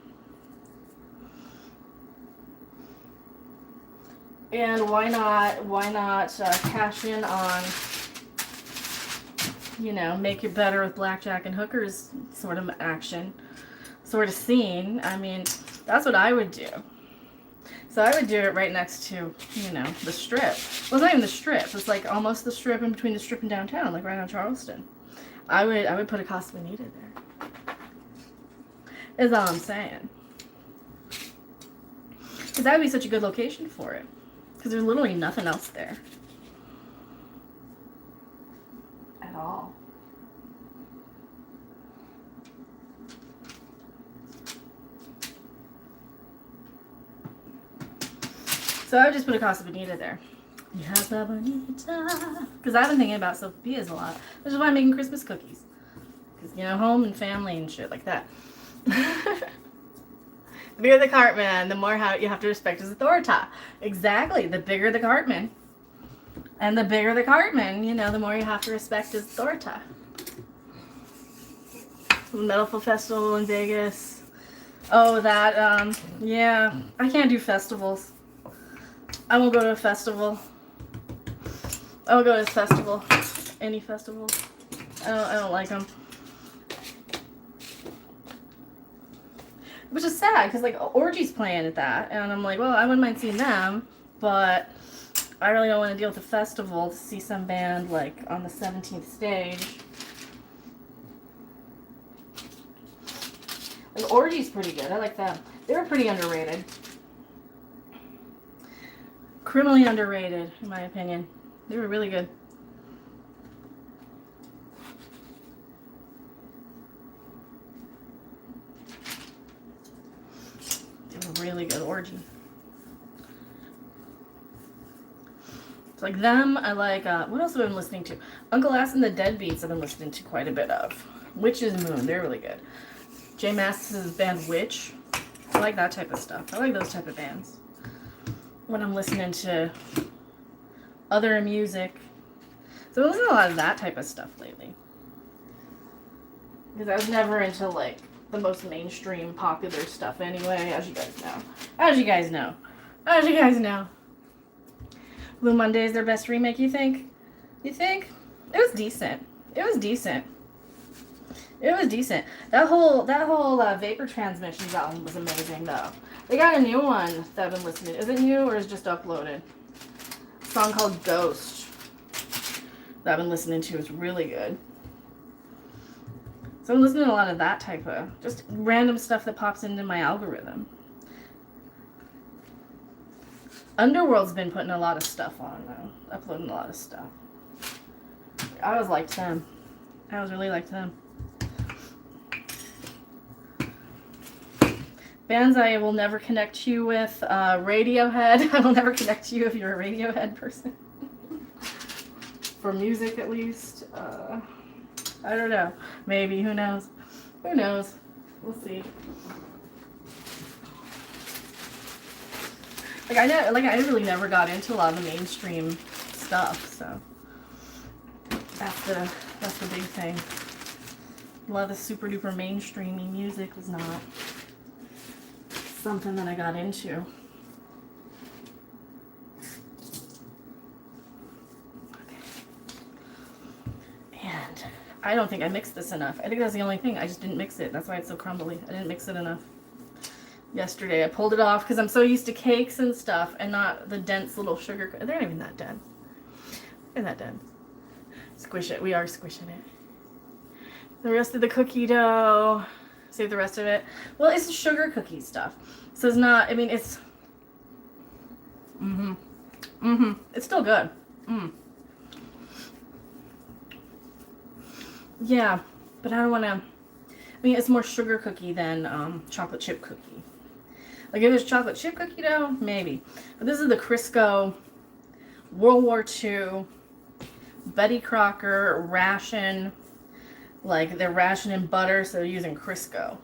[SPEAKER 1] And why not cash in on, you know, make it better with blackjack and hookers sort of action, sort of scene. I mean, that's what I would do. So I would do it right next to, you know, the Strip. Well, it's not even the Strip. It's like almost the Strip in between the Strip and downtown, like right on Charleston. I would put a Casa Bonita there. Is all I'm saying. Because that would be such a good location for it. Because there's literally nothing else there. At all. So I would just put a Casa Bonita there. Casa Bonita. Because I've been thinking about Sophia's a lot. Which is why I'm making Christmas cookies. Because, you know, home and family and shit like that. The bigger the cartman, the more you have to respect his authority. Exactly. The bigger the cartman. And the bigger the cartman, you know, the more you have to respect his authority. Metal Festival in Vegas. Oh, that, yeah. I can't do festivals. I won't go to a festival. I won't go to a festival. Any festival. I don't like them. Which is sad, because, like, Orgy's playing at that, and I'm like, well, I wouldn't mind seeing them, but I really don't want to deal with the festival to see some band, like, on the 17th stage. Like, Orgy's pretty good. I like them. They were pretty underrated. Criminally underrated, in my opinion. They were really good. Really good Orgy. It's like them. I like, what else have I been listening to? Uncle Ass and the Deadbeats I've been listening to quite a bit of. Witch's Moon, they're really good. J Mascis' band Witch. I like that type of stuff. I like those type of bands. When I'm listening to other music. So I listen to a lot of that type of stuff lately. Because I was never into, like, the most mainstream popular stuff anyway, as you guys know. As you guys know. As you guys know. Blue Monday is their best remake, you think? You think? It was decent. It was decent. It was decent. That whole Vapor Transmissions album was amazing, though. They got a new one that I've been listening to. Is it new or is it just uploaded? A song called Ghost that I've been listening to. It's really good. So I'm listening to a lot of that type of, just random stuff that pops into my algorithm. Underworld's been putting a lot of stuff on, though. Uploading a lot of stuff. I always liked them. I always really liked them. Bands I will never connect you with. Radiohead. I will never connect you if you're a Radiohead person. For music, at least. I don't know. Maybe. Who knows? Who knows? We'll see. I really never got into a lot of the mainstream stuff, so that's the big thing. A lot of the super duper mainstreamy music was not something that I got into. And I don't think I mixed this enough. I think that's the only thing. I just didn't mix it. That's why it's so crumbly. I didn't mix it enough. Yesterday I pulled it off because I'm so used to cakes and stuff and not the dense little sugar. They're not even that dense. They're not dense. Squish it. We are squishing it. The rest of the cookie dough. Save the rest of it. Well, it's sugar cookie stuff. So it's not, I mean, it's... It's still good. Yeah, but I don't want to... I mean, it's more sugar cookie than chocolate chip cookie. Like, if it's chocolate chip cookie dough, maybe. But this is the Crisco World War II, Betty Crocker ration, like they're rationing butter, so they're using Crisco.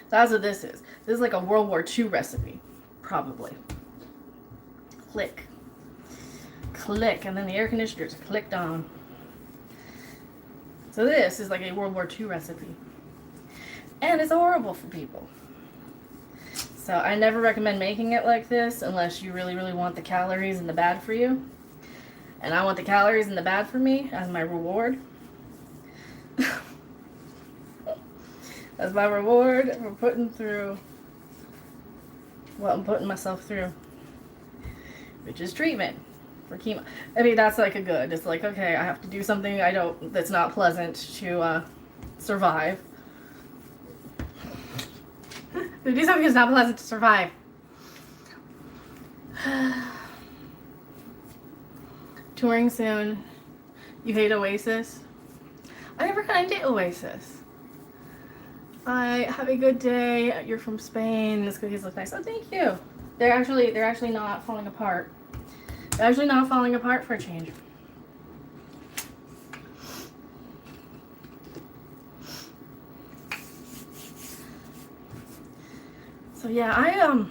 [SPEAKER 1] That's what this is. This is like a World War II recipe, probably. Click. Click, and then the air conditioner's clicked on. So this is like a World War II recipe. And it's horrible for people. So I never recommend making it like this unless you really, really want the calories and the bad for you. And I want the calories and the bad for me as my reward. As my reward for putting through what I'm putting myself through, which is treatment for chemo. I mean, that's like a good. It's like, okay, I have to do something that's not pleasant to survive. To do something that's not pleasant to survive. Touring soon. You hate Oasis? I never got into Oasis. I have a good day. You're from Spain. This cookies look nice. Oh, thank you. They're actually not falling apart. They're actually not falling apart for a change. So yeah,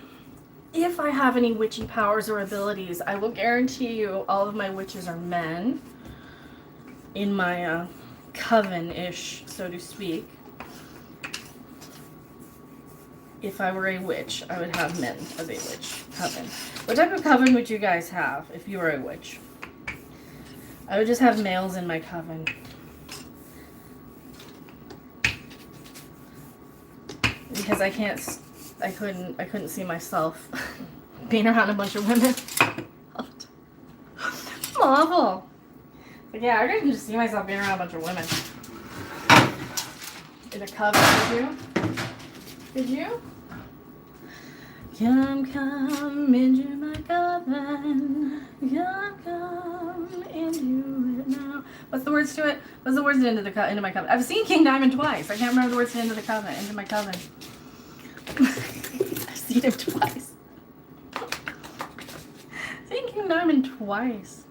[SPEAKER 1] if I have any witchy powers or abilities, I will guarantee you all of my witches are men. In my coven-ish, so to speak. If I were a witch, I would have men as a witch coven. What type of coven would you guys have if you were a witch? I would just have males in my coven. Because I couldn't see myself being around a bunch of women. It's awful. But yeah, I couldn't just see myself being around a bunch of women. In a coven, did you? Did you? Come into my coven. Come into it now. What's the words to it? What's the words to into my coven? I've seen King Diamond twice. I can't remember the words to into the coven. Into my coven. I've seen him twice. I've seen King Diamond twice.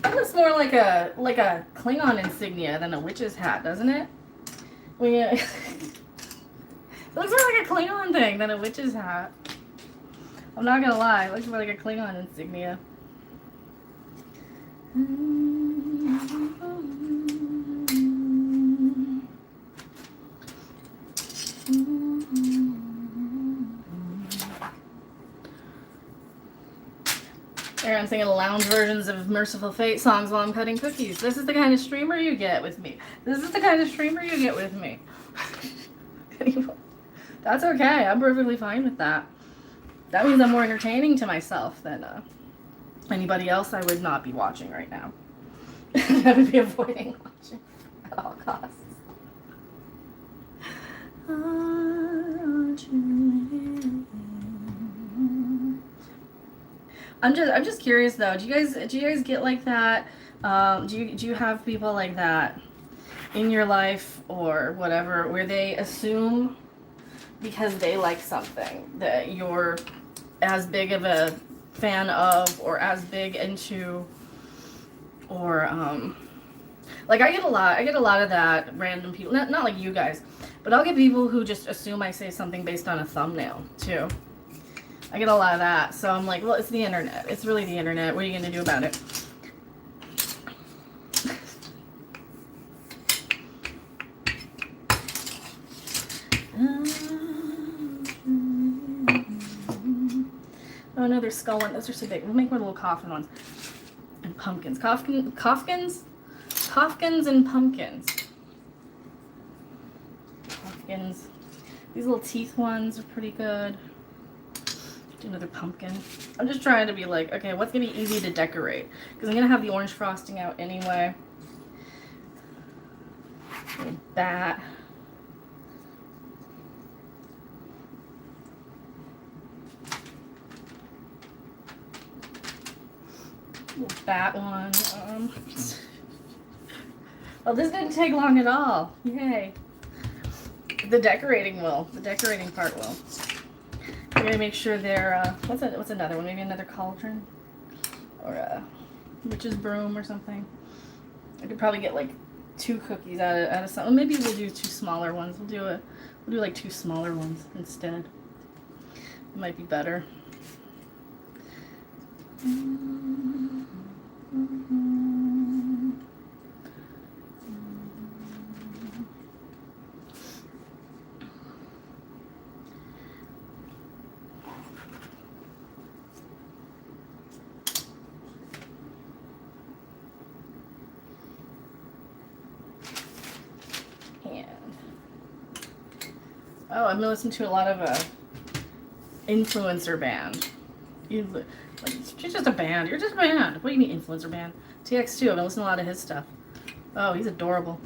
[SPEAKER 1] It looks more like a Klingon insignia than a witch's hat, doesn't it? It looks more like a Klingon thing than a witch's hat. I'm not gonna lie, it looks more like a Klingon insignia. I'm singing lounge versions of Merciful Fate songs while I'm cutting cookies. This is the kind of streamer you get with me. This is the kind of streamer you get with me. That's okay. I'm perfectly fine with that. That means I'm more entertaining to myself than anybody else I would not be watching right now. I would be avoiding watching at all costs. I'm just curious though. Do you guys get like that? Do you have people like that in your life or whatever where they assume because they like something that you're as big of a fan of or as big into, or like I get a lot of that, random people, not like you guys, but I'll get people who just assume I say something based on a thumbnail too. I get a lot of that, so I'm like, well, it's the internet. It's really the internet. What are you going to do about it? Oh, another skull one. Those are so big. We'll make more little coffin ones. And pumpkins. Kofkins and pumpkins. Pumpkins. These little teeth ones are pretty good. Do another pumpkin. I'm just trying to be like, okay, what's gonna be easy to decorate? Because I'm gonna have the orange frosting out anyway. A bat. That one. Oh, this didn't take long at all. Yay. The decorating will. The decorating part will. I'm gonna make sure they're what's another one? Maybe another cauldron, or a witch's broom or something. I could probably get like 2 cookies out of something. Maybe we'll do 2 smaller ones. We'll do like 2 smaller ones instead. It might be better. Oh, I've been listening to a lot of influencer band. You're just a band. You're just a band. What do you mean influencer band? TX2. I've been listening to a lot of his stuff. Oh, he's adorable.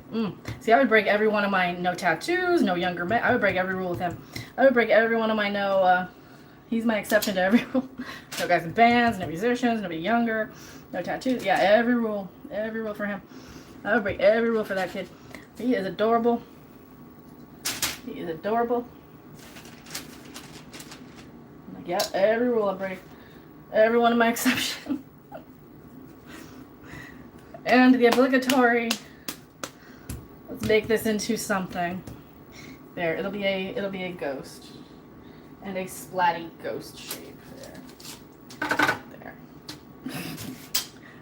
[SPEAKER 1] See, I would break every one of my no tattoos, no younger men. I would break every rule with him. I would break every one of my no. He's my exception to every rule. No guys in bands, no musicians, nobody younger, no tattoos. Yeah, every rule for him. I would break every rule for that kid. He is adorable. He is adorable. Like, yeah, every rule I break. Every one of my exceptions. And the obligatory, let's make this into something. There, it'll be a ghost. And a splatty ghost shape. There.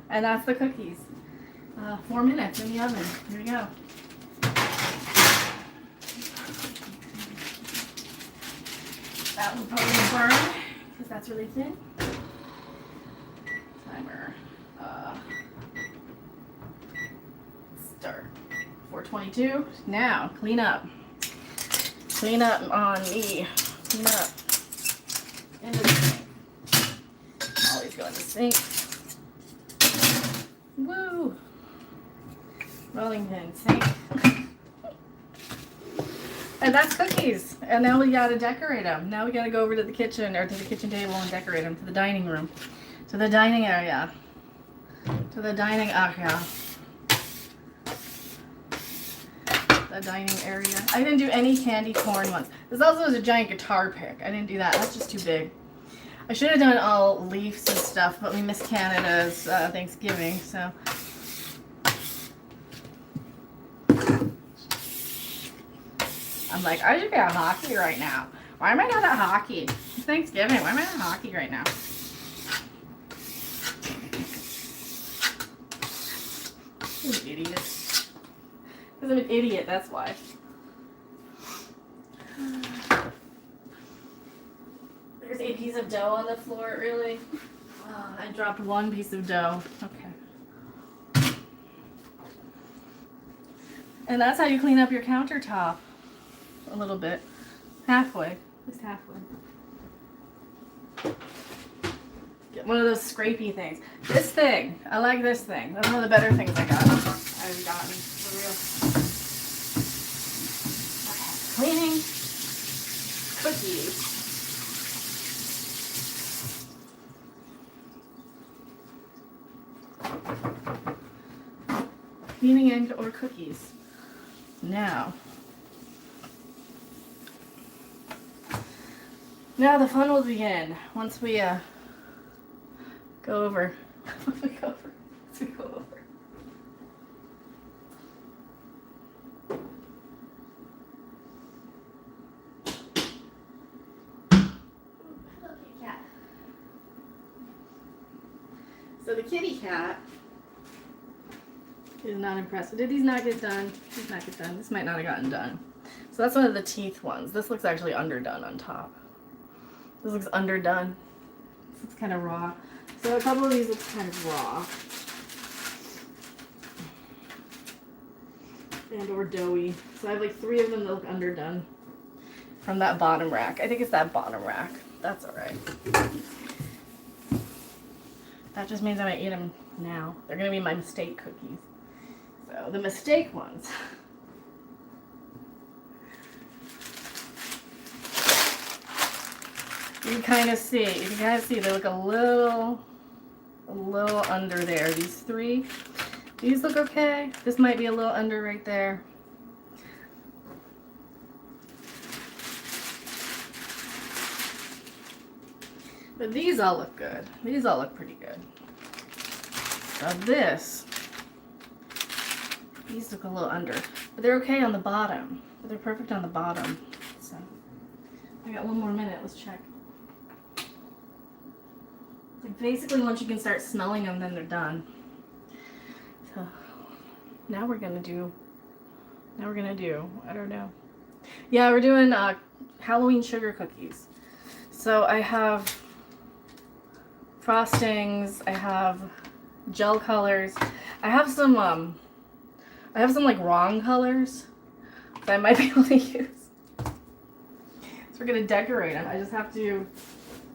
[SPEAKER 1] And that's the cookies. 4 minutes in the oven. Here we go. That will probably burn because that's really thin. Timer. Start. 4:22. Now clean up. Clean up on me. Clean up. Into the sink. Always go in the sink. Woo! Rolling pin sink. And that's cookies. And now we gotta decorate them. Now we gotta go over to the kitchen or to the kitchen table and decorate them, to the dining room, to the dining area, to the dining area. The dining area. I didn't do any candy corn ones. This also is a giant guitar pick. I didn't do that. That's just too big. I should have done all leaves and stuff, but we missed Canada's Thanksgiving, so. I'm like, I should be at hockey right now. Why am I not at hockey? It's Thanksgiving. Why am I not at hockey right now? I'm an idiot. Because I'm an idiot, that's why. There's a piece of dough on the floor, really? Oh, I dropped 1 piece of dough. Okay. And that's how you clean up your countertop. A little bit. Halfway. Just halfway. Get one of those scrapey things. This thing. I like this thing. That's one of the better things I've gotten. For real. Okay. Cleaning. Cookies. Cleaning and or cookies. Now the fun will begin once we go over. Once we go over. Cat. So the kitty cat is not impressed. Did these not get done? These not get done. This might not have gotten done. So that's one of the teeth ones. This looks actually underdone on top. This looks underdone. This looks kind of raw. So a couple of these look kind of raw. And or doughy. So I have like 3 of them that look underdone from that bottom rack. I think it's that bottom rack. That's all right. That just means I'm gonna eat them now. They're gonna be my mistake cookies. So the mistake ones. You can kind of see they look a little under there. These three, these look okay. This might be a little under right there. But these all look good. These all look pretty good. Now these look a little under, but they're okay on the bottom. But they're perfect on the bottom. So I got one more minute. Let's check. Like basically, once you can start smelling them, then they're done. So now we're gonna do. I don't know. Yeah, we're doing Halloween sugar cookies. So I have frostings. I have gel colors. I have some like wrong colors that I might be able to use. So we're gonna decorate them. I just have to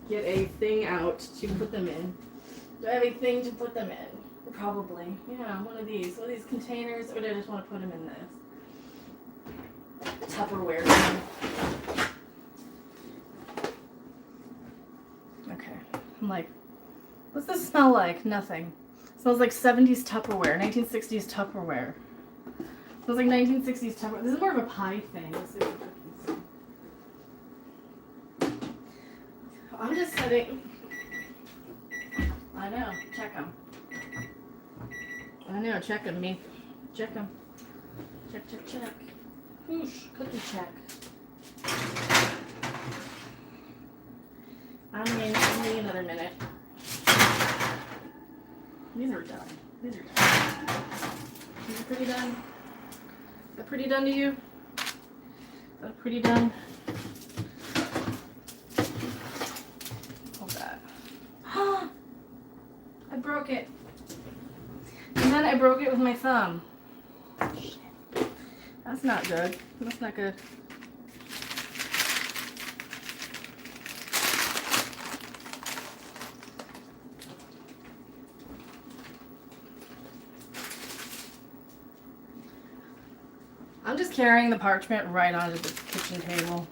[SPEAKER 1] get a thing out to put them in. Do I have a thing to put them in? Probably. Yeah, one of these containers, or do I just want to put them in this Tupperware thing? Okay. I'm like, what's this smell like? Nothing. It smells like 70s Tupperware, 1960s Tupperware. It smells like 1960s Tupperware. This is more of a pie thing. Let's see what cookies. I'm just setting. I know. Check them. I know. Check them. Me. Check them. Check. Whoosh. Cookie check. I'm going another minute. These are done. These are pretty done. Is that pretty done to you? Is that pretty done? Hold that. I broke it. And then I broke it with my thumb. Shit. That's not good. That's not good. I'm just carrying the parchment right onto the kitchen table.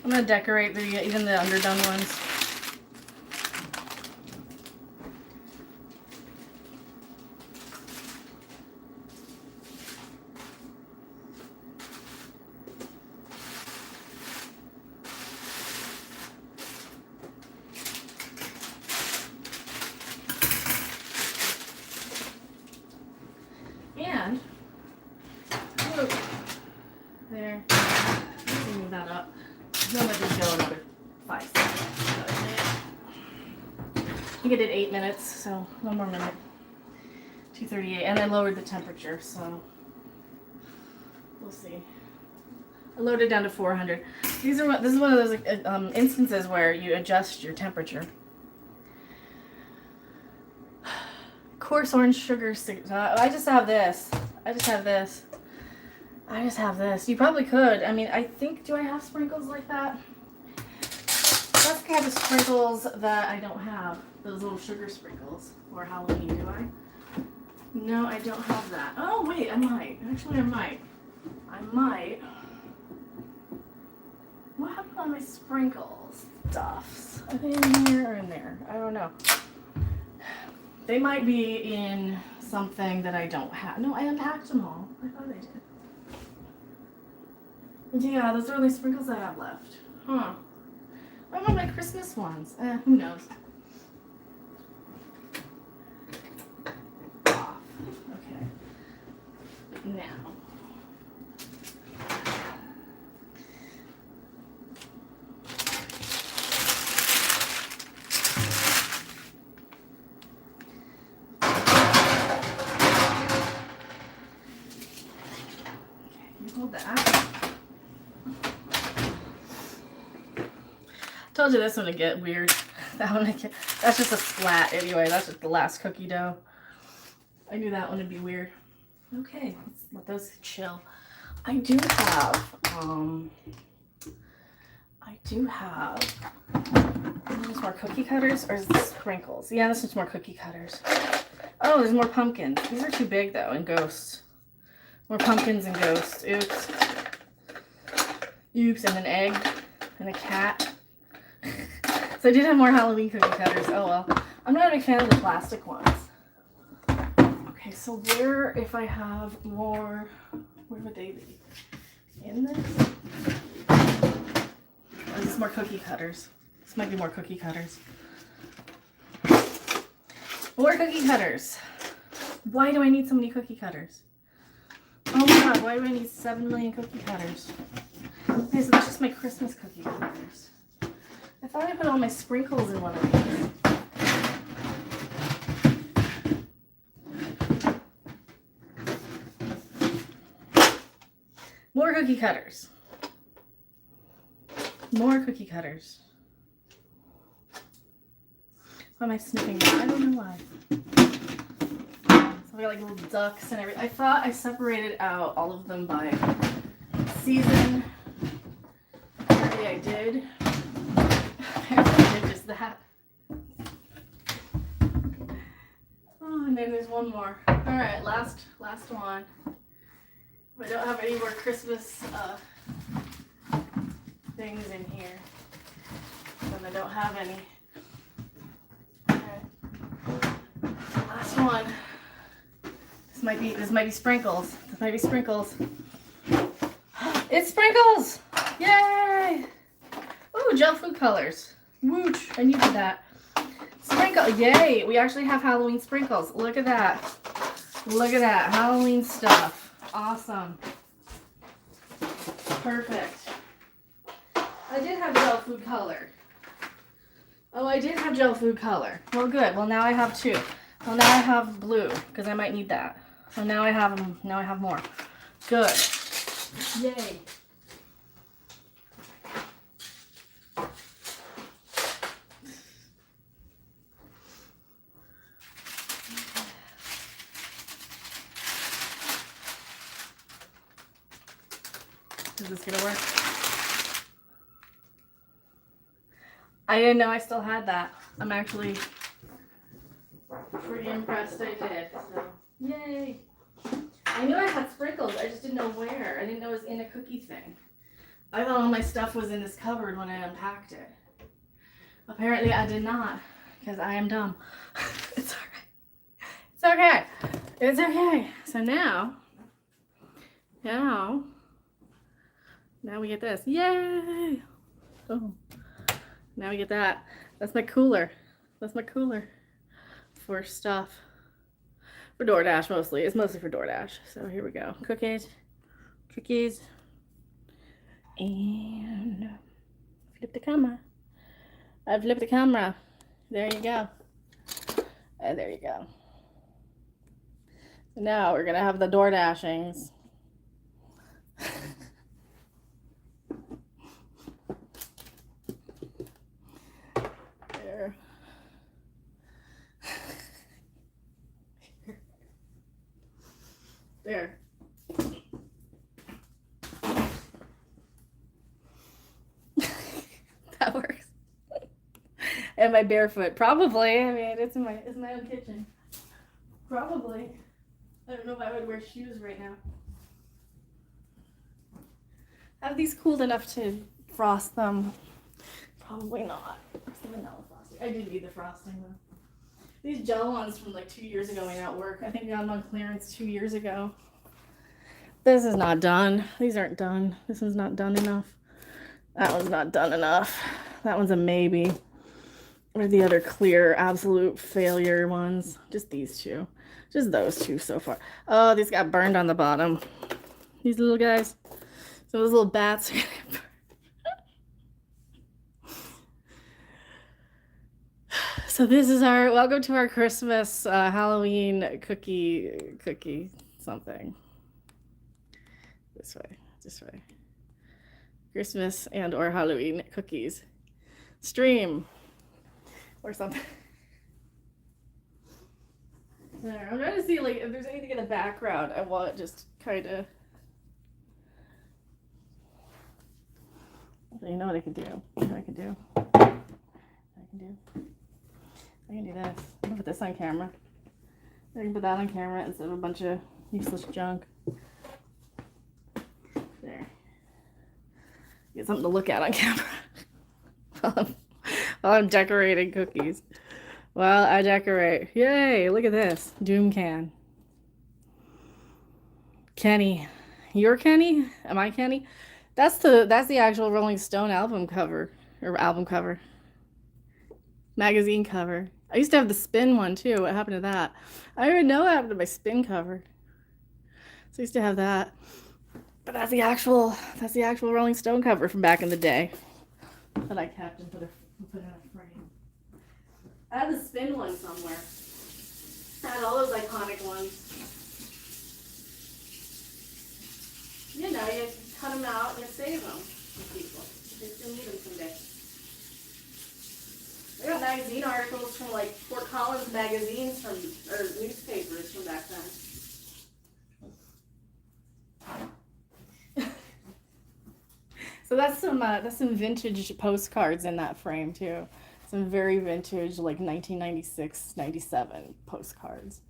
[SPEAKER 1] I'm going to decorate even the underdone ones. And there. Let me move that up. I'm gonna just go another 5 seconds. I think I did 8 minutes, so one more minute. 238, and I lowered the temperature, so we'll see. I lowered it down to 400. This is one of those instances where you adjust your temperature. Coarse orange sugar. I just have this. You probably could. I mean, I think, do I have sprinkles like that? That's the kind of sprinkles that I don't have. Those little sugar sprinkles for Halloween, do I? No, I don't have that. Oh, wait, I might. Actually, I might. What happened on my sprinkles stuffs? Are they in here or in there? I don't know. They might be in something that I don't have. No, I unpacked them all. I thought I did. Yeah, those are the only sprinkles I have left. Huh. What about my Christmas ones? Who knows? Off. Okay. Now. Hold that. Told you this one would get weird. That's just a splat anyway. That's just the last cookie dough. I knew that one would be weird. Okay, let's let those chill. I do have I do have, there's more cookie cutters, or is this sprinkles? Yeah, this is more cookie cutters. Oh, there's more pumpkins. These are too big though, and ghosts. More pumpkins and ghosts. Oops. Oops, and an egg, and a cat. So I did have more Halloween cookie cutters. Oh well. I'm not a big fan of the plastic ones. Okay, so where, if I have more, where would they be? In this? Or is this more cookie cutters? This might be more cookie cutters. More cookie cutters. Why do I need so many cookie cutters? Oh my god, why do I need 7 million cookie cutters? Okay, so that's just my Christmas cookie cutters. I thought I put all my sprinkles in one of these. More cookie cutters. More cookie cutters. Why am I sniffing that? I don't know why. So we got like little ducks and everything. I thought I separated out all of them by season. Apparently I did. Apparently I did just that. Oh, and then there's one more. Alright, last one. I don't have any more Christmas things in here. And I don't have any. Okay. Last one. This might be sprinkles. This might be sprinkles. It's sprinkles! Yay! Ooh, gel food colors. Wooch! I needed that. Sprinkle! Yay! We actually have Halloween sprinkles. Look at that. Look at that. Halloween stuff. Awesome. Perfect. I did have gel food color. Oh, I did have gel food color. Well, good. Well, now I have two. Well, now I have blue because I might need that. So now I have them. Now I have more. Good. Yay. Is this gonna work? I didn't know I still had that. I'm actually pretty impressed I did. So, yay! I knew I had sprinkles. I just didn't know where. I didn't know it was in a cookie thing. I thought all my stuff was in this cupboard when I unpacked it. Apparently I did not, because I am dumb. It's alright. It's okay. It's okay. So now we get this. Yay! Oh. Now we get that. That's my cooler. That's my cooler for stuff. For DoorDash mostly. It's mostly for DoorDash. So here we go. Cookies. Cookies. And flip the camera. I flipped the camera. There you go. And there you go. Now we're gonna have the DoorDashings. There. There. That works. And my barefoot, probably. I mean, it's my own kitchen. Probably. I don't know if I would wear shoes right now. Have these cooled enough to frost them? Probably not. Where's the vanilla frosting? I did need the frosting though. These gel ones from like 2 years ago may not work. I think I got them on clearance 2 years ago. This is not done. These aren't done. This one's not done enough. That one's not done enough. That one's a maybe. Or the other clear, absolute failure ones. Just these two. Just those two so far. Oh, these got burned on the bottom. These little guys. So those little bats. So this is our, welcome to our Christmas Halloween cookie something. This way. Christmas and or Halloween cookies. Stream. Or something. There, I'm trying to see like if there's anything in the background I want just kind of So you know what I could do? You know what I could do? I can do this. I'm gonna put this on camera. I can put that on camera instead of a bunch of useless junk. There. Get something to look at on camera. While I'm decorating cookies. While I decorate. Yay! Look at this. Doom can. Kenny. You're Kenny? Am I Kenny? That's the actual Rolling Stone album cover. Or album cover. Magazine cover. I used to have the spin one too. What happened to that? I don't even know what happened to my spin cover. So I used to have that. But that's the actual Rolling Stone cover from back in the day. That I kept and put in a frame. I have the spin one somewhere. I had all those iconic ones. You know, you cut them out and you save them for people. They still need them someday. I got magazine articles from like Fort Collins magazines or newspapers from back then. So that's some vintage postcards in that frame too. Some very vintage, like 1996, 97 postcards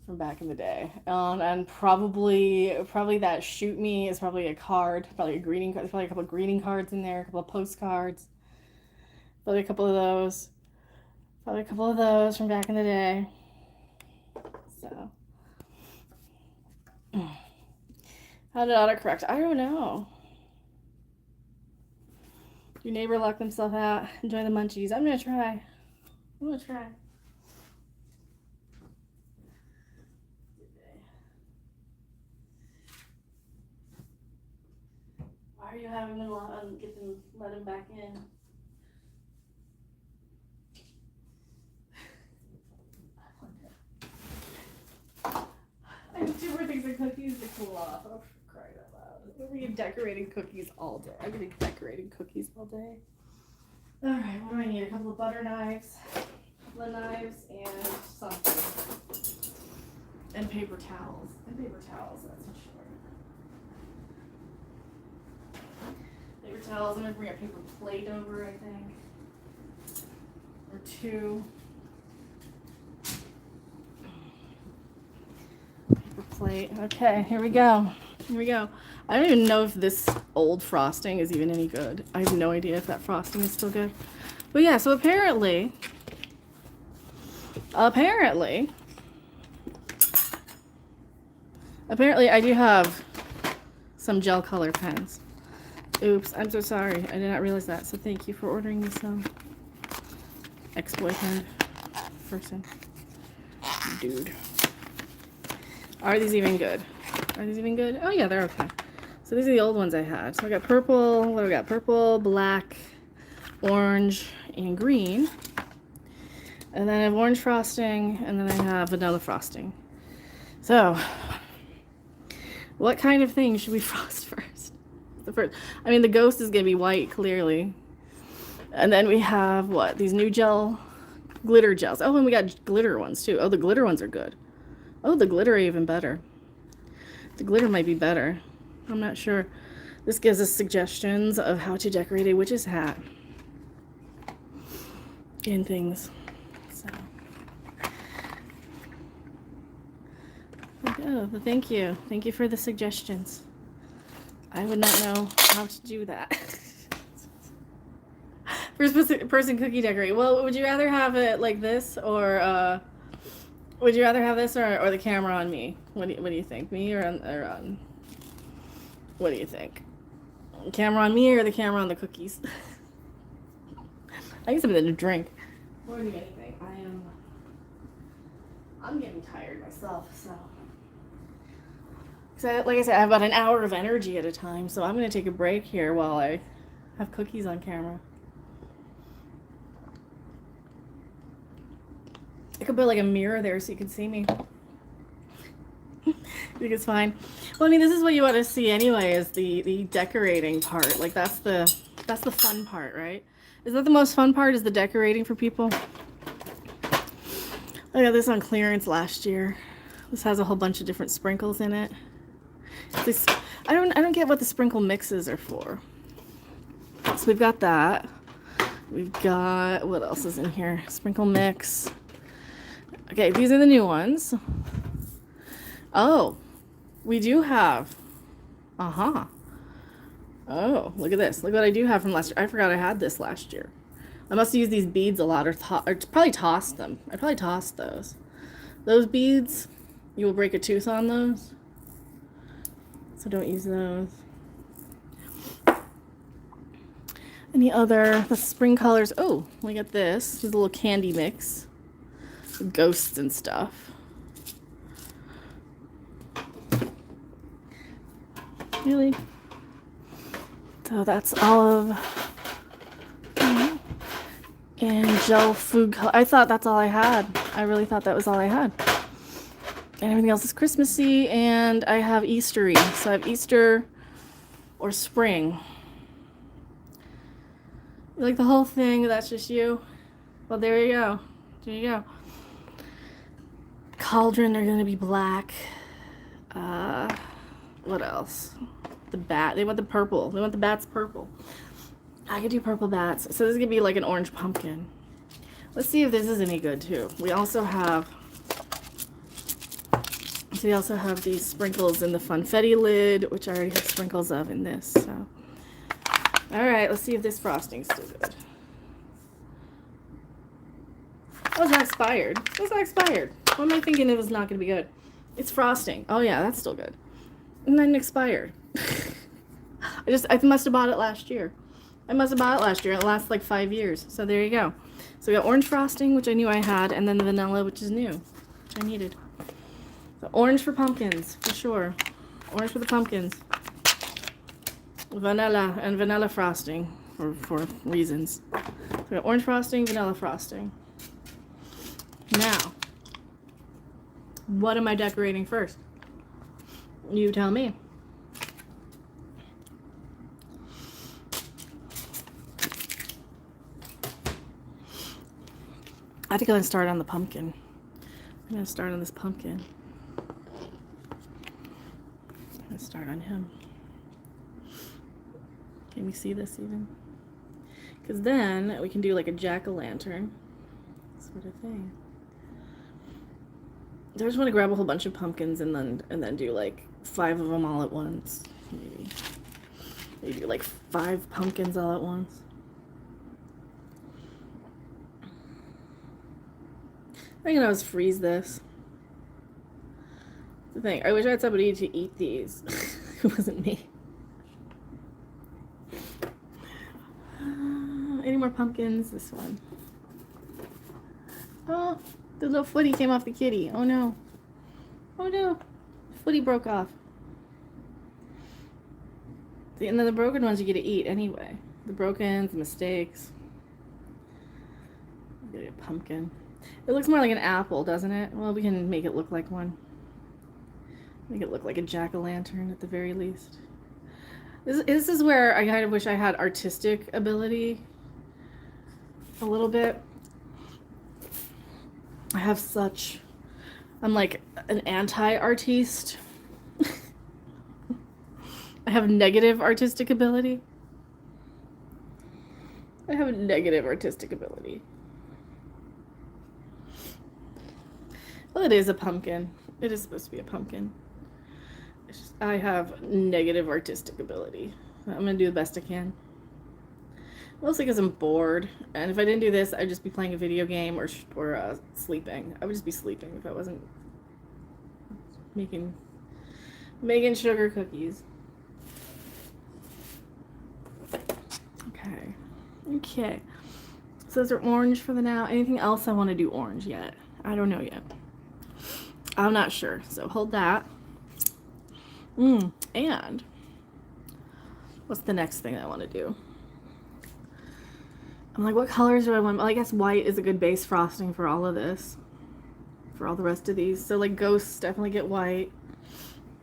[SPEAKER 1] from back in the day. And probably that shoot me is probably a card, probably a greeting card. There's probably a couple of greeting cards in there, a couple of postcards. Probably a couple of those. Probably a couple of those from back in the day. So. How did autocorrect? I don't know. Your neighbor locked himself out. Enjoy the munchies. I'm gonna try. Why are you having them let him back in? I have 2 more things of cookies to cool off. Oh, for crying out loud. I'm gonna be decorating cookies all day. I'm gonna be decorating cookies all day. Alright, what do I need? A couple of butter knives, and something. And paper towels. That's for sure. Paper towels. I'm gonna bring a paper plate over, I think. Or 2. Plate. Okay, here we go. I don't even know if this old frosting is even any good. I have no idea if that frosting is still good. But yeah, so apparently I do have some gel color pens. Oops, I'm so sorry. I did not realize that. So thank you for ordering me some. Ex-boyfriend person. Dude. Are these even good? Oh yeah, they're okay. So these are the old ones I had. So I got purple, what do we got? Purple, black, orange, and green. And then I have orange frosting, and then I have vanilla frosting. So, what kind of thing should we frost first? The ghost is gonna be white, clearly. And then we have, what? These new glitter gels. Oh, and we got glitter ones too. Oh, the glitter ones are good. Oh, the glitter are even better. The glitter might be better. I'm not sure. This gives us suggestions of how to decorate a witch's hat. And things. So. Oh, thank you. Thank you for the suggestions. I would not know how to do that. First person cookie decorate. Well, would you rather have it like this or would you rather have this or the camera on me? What do you think? Me or on what do you think? The camera on me or the camera on the cookies? I need something to drink. More than anything. I'm getting tired myself, so. Like I said, I have about an hour of energy at a time, so I'm gonna take a break here while I have cookies on camera. I could put like a mirror there so you can see me. I think it's fine. Well, this is what you want to see anyway, is the decorating part. Like that's the fun part, right? Is that the most fun part, is the decorating for people? I got this on clearance last year. This has a whole bunch of different sprinkles in it. I don't get what the sprinkle mixes are for. So we've got that. We've got, what else is in here? Sprinkle mix. Okay, these are the new ones. Oh, we do have. Uh-huh. Oh, look at this. Look what I do have from last year. I forgot I had this last year. I must have used these beads a lot or probably tossed them. I probably tossed those. Those beads, you will break a tooth on those. So don't use those. Any other, the spring colors. Oh, we got this. This is a little candy mix. Ghosts and stuff. Really? So that's all of, and gel food color. I thought that's all I had. I really thought that was all I had. And everything else is Christmassy, and I have Eastery. So I have Easter or spring. You like the whole thing? That's just you? Well, there you go. There you go. Cauldron are going to be black. What else? The bat. They want the purple. They want the bats purple. I could do purple bats. So this is going to be like an orange pumpkin. Let's see if this is any good too. We also have these sprinkles in the funfetti lid, which I already have sprinkles of in this. So, all right, let's see if this frosting's still good. Oh, it's not expired. It's not expired. What am I thinking it was not going to be good? It's frosting. Oh yeah, that's still good. And then expired. I must have bought it last year. I must have bought it last year. It lasts like 5 years. So there you go. So we got orange frosting, which I knew I had, and then the vanilla, which is new, which I needed. So orange for pumpkins, for sure. Orange for the pumpkins. Vanilla and vanilla frosting for reasons. So we got orange frosting, vanilla frosting. Now, what am I decorating first? You tell me. I think I'm going to start on the pumpkin. I'm going to start on this pumpkin. I'm going to start on him. Can you see this even? Because then we can do like a jack-o'-lantern sort of thing. I just want to grab a whole bunch of pumpkins and then do like 5 of them all at once. Maybe do like 5 pumpkins all at once. I can always freeze this. The thing, I wish I had somebody to eat these. It wasn't me. Any more pumpkins? This one. Oh, the little footy came off the kitty. Oh no. Oh no. Footy broke off. See, and then the broken ones you get to eat anyway. The brokens, the mistakes. Get a pumpkin. It looks more like an apple, doesn't it? Well, we can make it look like one. Make it look like a jack-o'-lantern at the very least. This is where I kind of wish I had artistic ability a little bit. I'm like an anti-artiste. I have negative artistic ability. I have a negative artistic ability. Well, it is a pumpkin. It is supposed to be a pumpkin. It's just, I have negative artistic ability. I'm going to do the best I can. Mostly because I'm bored. And if I didn't do this, I'd just be playing a video game or sleeping. I would just be sleeping if I wasn't making sugar cookies. Okay. So those are orange for the now. Anything else I want to do orange yet? I don't know yet. I'm not sure. So hold that. And what's the next thing I want to do? I'm like, what colors do I want? Well, I guess white is a good base frosting for all of this. For all the rest of these. So like ghosts definitely get white.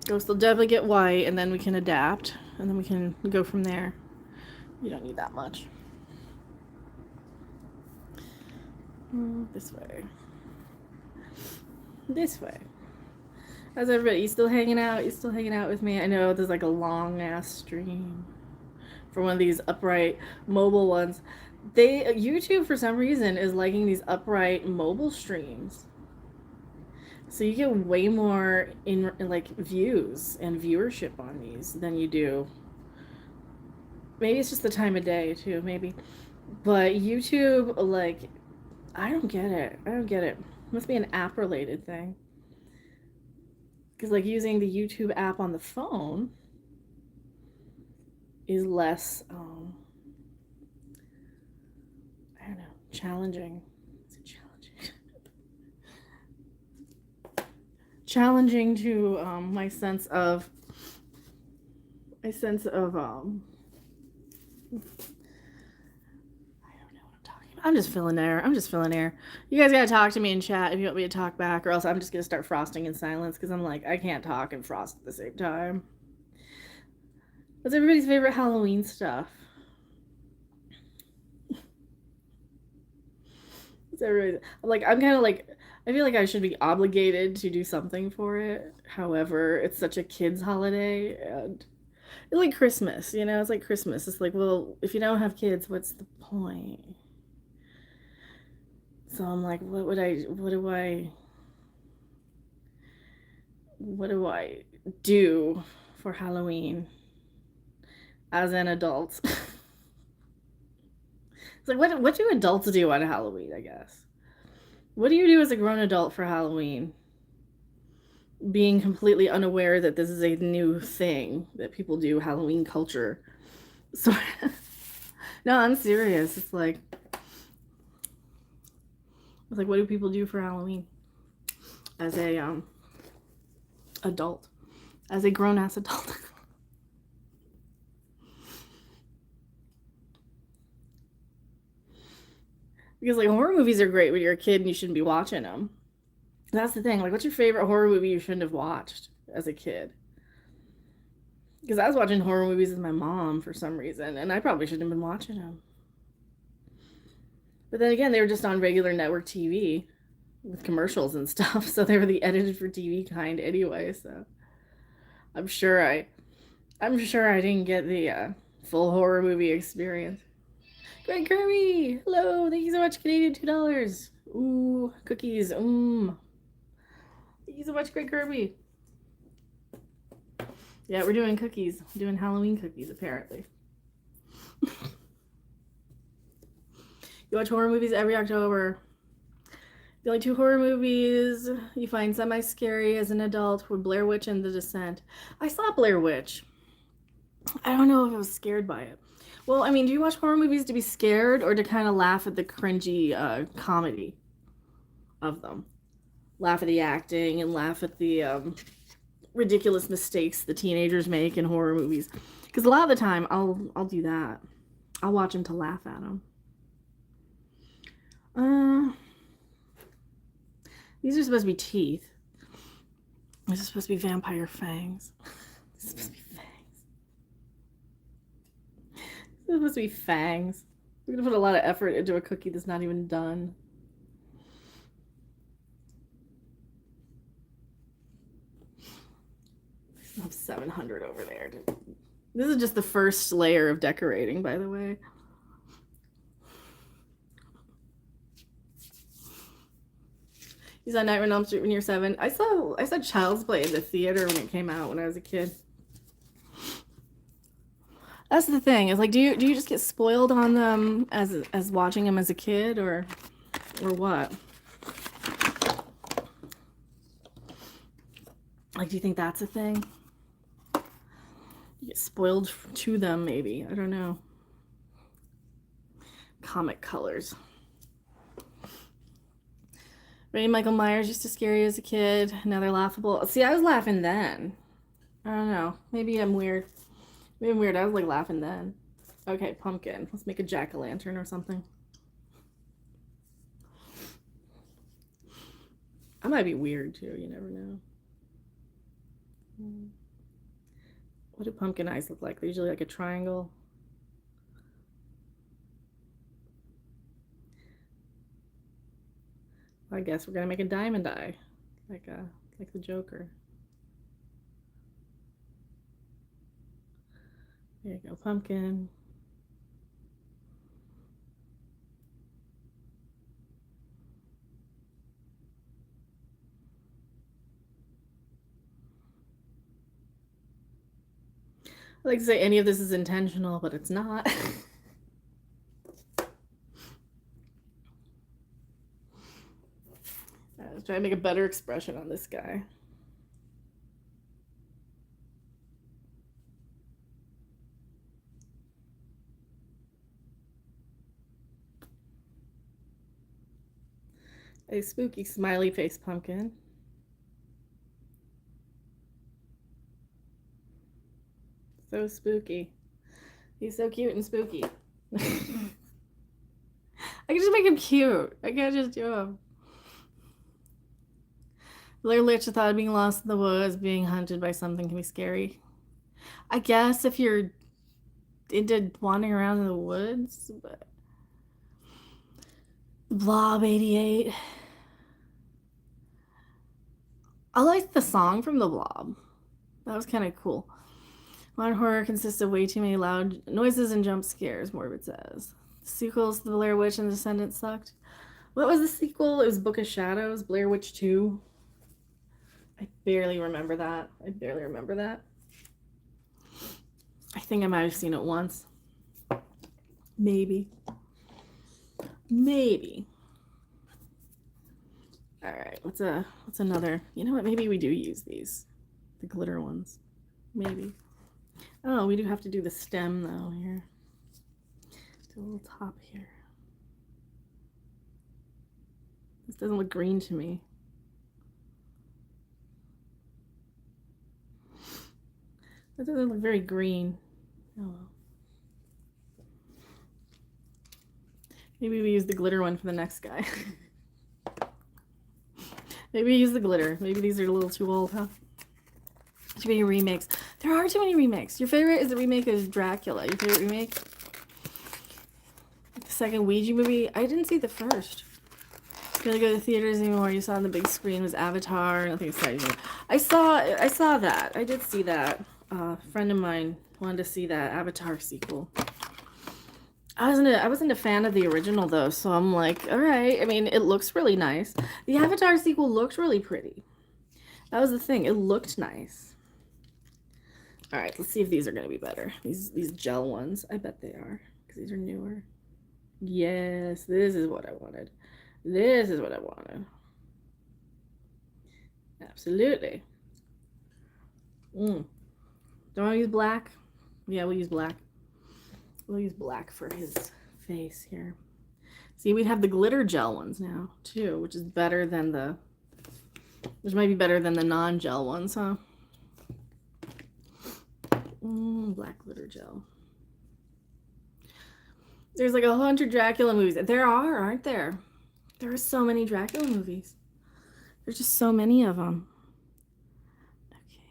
[SPEAKER 1] Ghosts will definitely get white, and then we can adapt. And then we can go from there. You don't need that much. This way. This way. How's everybody? You still hanging out? You still hanging out with me? I know there's like a long ass stream for one of these upright mobile ones. YouTube for some reason is liking these upright mobile streams. So you get way more in like views and viewership on these than you do. Maybe it's just the time of day too, maybe. But YouTube, like, I don't get it. I don't get it. It must be an app related thing. Because like using the YouTube app on the phone is less I don't know, challenging. Is it challenging? Challenging to my sense of I don't know what I'm talking about. I'm just filling air. You guys gotta talk to me in chat if you want me to talk back, or else I'm just gonna start frosting in silence because I'm like, I can't talk and frost at the same time. What's everybody's favorite Halloween stuff? Like, I'm kind of like, I feel like I should be obligated to do something for it. However, it's such a kid's holiday, and it's like Christmas, you know? It's like Christmas. It's like, well, if you don't have kids, what's the point? So I'm like, what do I do for Halloween as an adult? It's like, what do adults do on Halloween, I guess? What do you do as a grown adult for Halloween? Being completely unaware that this is a new thing that people do, Halloween culture. So, no, I'm serious. It's like, what do people do for Halloween as a adult, as a grown ass adult? Because like horror movies are great when you're a kid and you shouldn't be watching them. That's the thing. Like, what's your favorite horror movie you shouldn't have watched as a kid? Because I was watching horror movies with my mom for some reason, and I probably shouldn't have been watching them. But then again, they were just on regular network TV with commercials and stuff, so they were the edited for TV kind anyway. So I'm sure I didn't get the full horror movie experience. Greg Kirby, hello, thank you so much, Canadian $2. Ooh, cookies, Thank you so much, Greg Kirby. Yeah, we're doing cookies. We're doing Halloween cookies, apparently. You watch horror movies every October. The only 2 horror movies you find semi-scary as an adult were Blair Witch and The Descent. I saw Blair Witch. I don't know if I was scared by it. Well, I mean, do you watch horror movies to be scared or to kind of laugh at the cringy comedy of them? Laugh at the acting and laugh at the ridiculous mistakes the teenagers make in horror movies. Because a lot of the time, I'll do that. I'll watch them to laugh at them. These are supposed to be teeth. These are supposed to be vampire fangs. These are supposed to be fangs. These are supposed to be fangs. We're gonna put a lot of effort into a cookie that's not even done. I have 700 over there. This is just the first layer of decorating, by the way. You saw Nightmare on Elm Street when you were 7. I saw Child's Play in the theater when it came out when I was a kid. That's the thing. Is like, do you just get spoiled on them as watching them as a kid, or what? Like, do you think that's a thing? You get spoiled to them, maybe. I don't know. Comic colors. Ray Michael Myers used to scare you as a kid. Now they're laughable. See, I was laughing then. I don't know. Maybe I'm weird. Maybe I'm weird. I was like laughing then. Okay, pumpkin. Let's make a jack-o'-lantern or something. I might be weird too. You never know. What do pumpkin eyes look like? They're usually like a triangle. I guess we're gonna make a diamond eye, like the Joker. There you go, pumpkin. like to say any of this is intentional, but it's not. I was trying to make a better expression on this guy. A spooky smiley face pumpkin. So spooky. He's so cute and spooky. I can just make him cute. I can't just do him. Blair Witch, the thought of being lost in the woods, being hunted by something can be scary. I guess if you're into wandering around in the woods, but Blob 88. I liked the song from the Blob. That was kind of cool. Modern horror consists of way too many loud noises and jump scares, Morbid says. The sequels to The Blair Witch and The Descendants sucked. What was the sequel? It was Book of Shadows, Blair Witch 2. I barely remember that. I think I might have seen it once. Maybe. All right, what's another? You know what? Maybe we do use these, the glitter ones. Maybe. Oh, we do have to do the stem though here. Do a little top here. This doesn't look green to me. That doesn't look very green. Oh well. Maybe we use the glitter one for the next guy. Maybe we use the glitter. Maybe these are a little too old, huh? Too many remakes. There are too many remakes. Your favorite is the remake of Dracula. Your favorite remake? The second Ouija movie? I didn't see the first. Gonna go to the theaters anymore. You saw on the big screen was Avatar. Nothing exciting. I saw that. I did see that. A friend of mine wanted to see that Avatar sequel. I wasn't a fan of the original though, so I'm like, all right. I mean, it looks really nice. The Avatar sequel looks really pretty. That was the thing. It looked nice. All right, let's see if these are gonna be better. These gel ones, I bet they are, because these are newer. Yes, this is what I wanted. Absolutely. Don't want to use black? Yeah, we'll use black. We'll use black for his face here. See, we'd have the glitter gel ones now, too, which might be better than the non-gel ones, huh? Black glitter gel. There's like 100 Dracula movies. There are, aren't there? There are so many Dracula movies. There's just so many of them. Okay.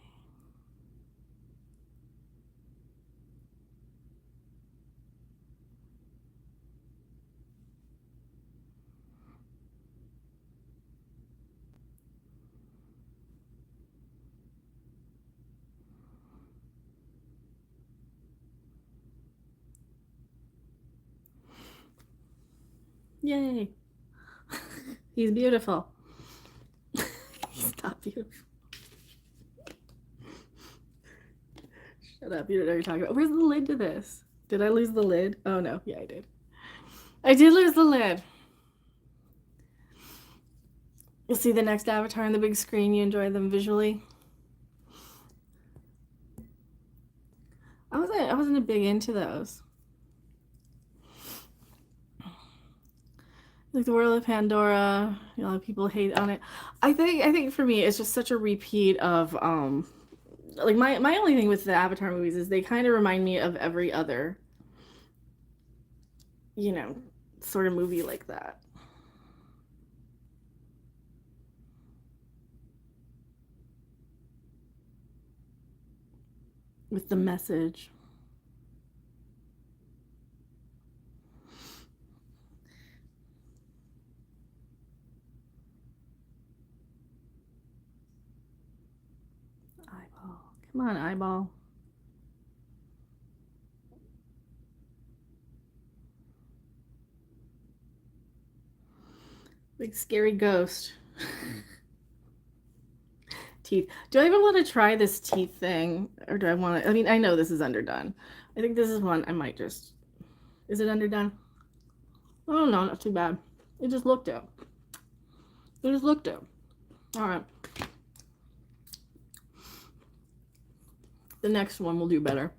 [SPEAKER 1] Yay. He's beautiful. He's not beautiful. Shut up. You don't know what you're talking about. Where's the lid to this? Did I lose the lid? Oh, no. Yeah, I did. I did lose the lid. You'll see the next Avatar on the big screen. You enjoy them visually. I wasn't a big into those. Like the World of Pandora, a lot of people hate on it. I think for me it's just such a repeat of like my only thing with the Avatar movies is they kind of remind me of every other, you know, sort of movie like that. With the message. Eyeball. Come on, eyeball. Big scary ghost. teeth. Do I even want to try this teeth thing? Or do I want to... I mean, I know this is underdone. I think this is one I might just... Is it underdone? Oh, no, not too bad. It just looked it. It just looked it. All right. The next one will do better.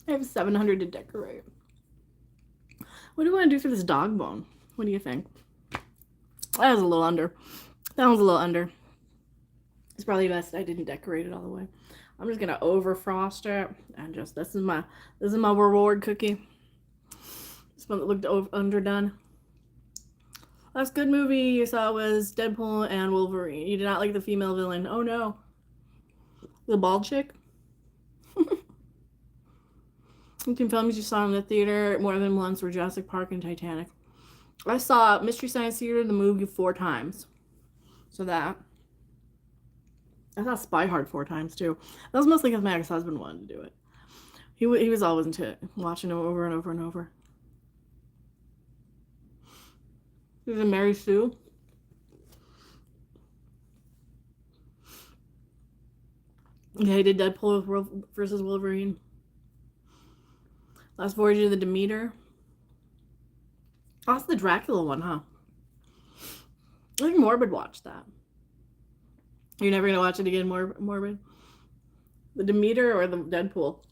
[SPEAKER 1] I have 700 to decorate. What do I want to do for this dog bone? What do you think? That was a little under. That one's a little under. It's probably best I didn't decorate it all the way. I'm just gonna over frost it and just this is my reward cookie. This one that looked underdone. Last good movie you saw was Deadpool and Wolverine. You did not like the female villain. Oh no. The bald chick? Some films you saw in the theater more than once were Jurassic Park and Titanic. I saw Mystery Science Theater the movie 4 times. So that. I saw Spy Hard 4 times too. That was mostly because my ex-husband wanted to do it. He was always into it, watching it over and over and over. There's a Mary Sue. Yeah, he did Deadpool versus Wolverine. Last Voyage of the Demeter. Oh, that's the Dracula one, huh? I think Morbid watched that. You're never gonna watch it again, Morbid? The Demeter or the Deadpool?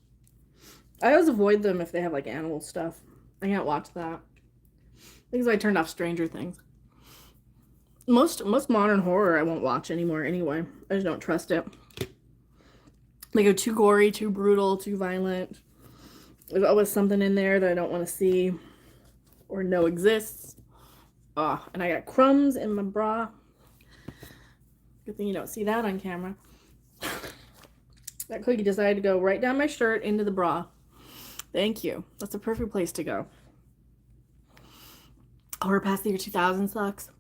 [SPEAKER 1] I always avoid them if they have like animal stuff. I can't watch that. I think it's why I turned off Stranger Things. Most modern horror I won't watch anymore anyway. I just don't trust it. They go too gory, too brutal, too violent. There's always something in there that I don't want to see or know exists. Oh, and I got crumbs in my bra. Good thing you don't see that on camera. That cookie decided to go right down my shirt into the bra. Thank you. That's a perfect place to go. Horror past the year 2000 sucks.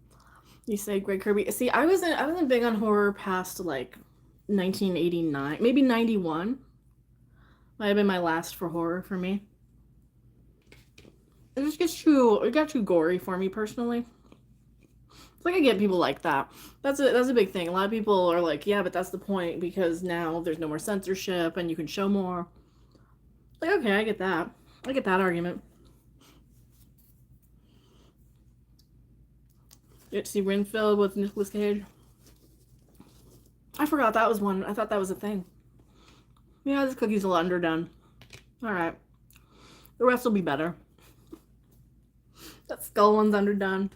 [SPEAKER 1] You say Greg Kirby. See, I wasn't big on horror past like 1989, maybe 91. Might have been my last for horror for me. It got too gory for me personally. It's like I get people like that. That's a big thing. A lot of people are like, yeah, but that's the point because now there's no more censorship and you can show more. Like, okay, I get that. I get that argument. You get to see Renfield with Nicolas Cage. I forgot that was one. I thought that was a thing. Yeah, this cookie's a little underdone. Alright. The rest will be better. That skull one's underdone.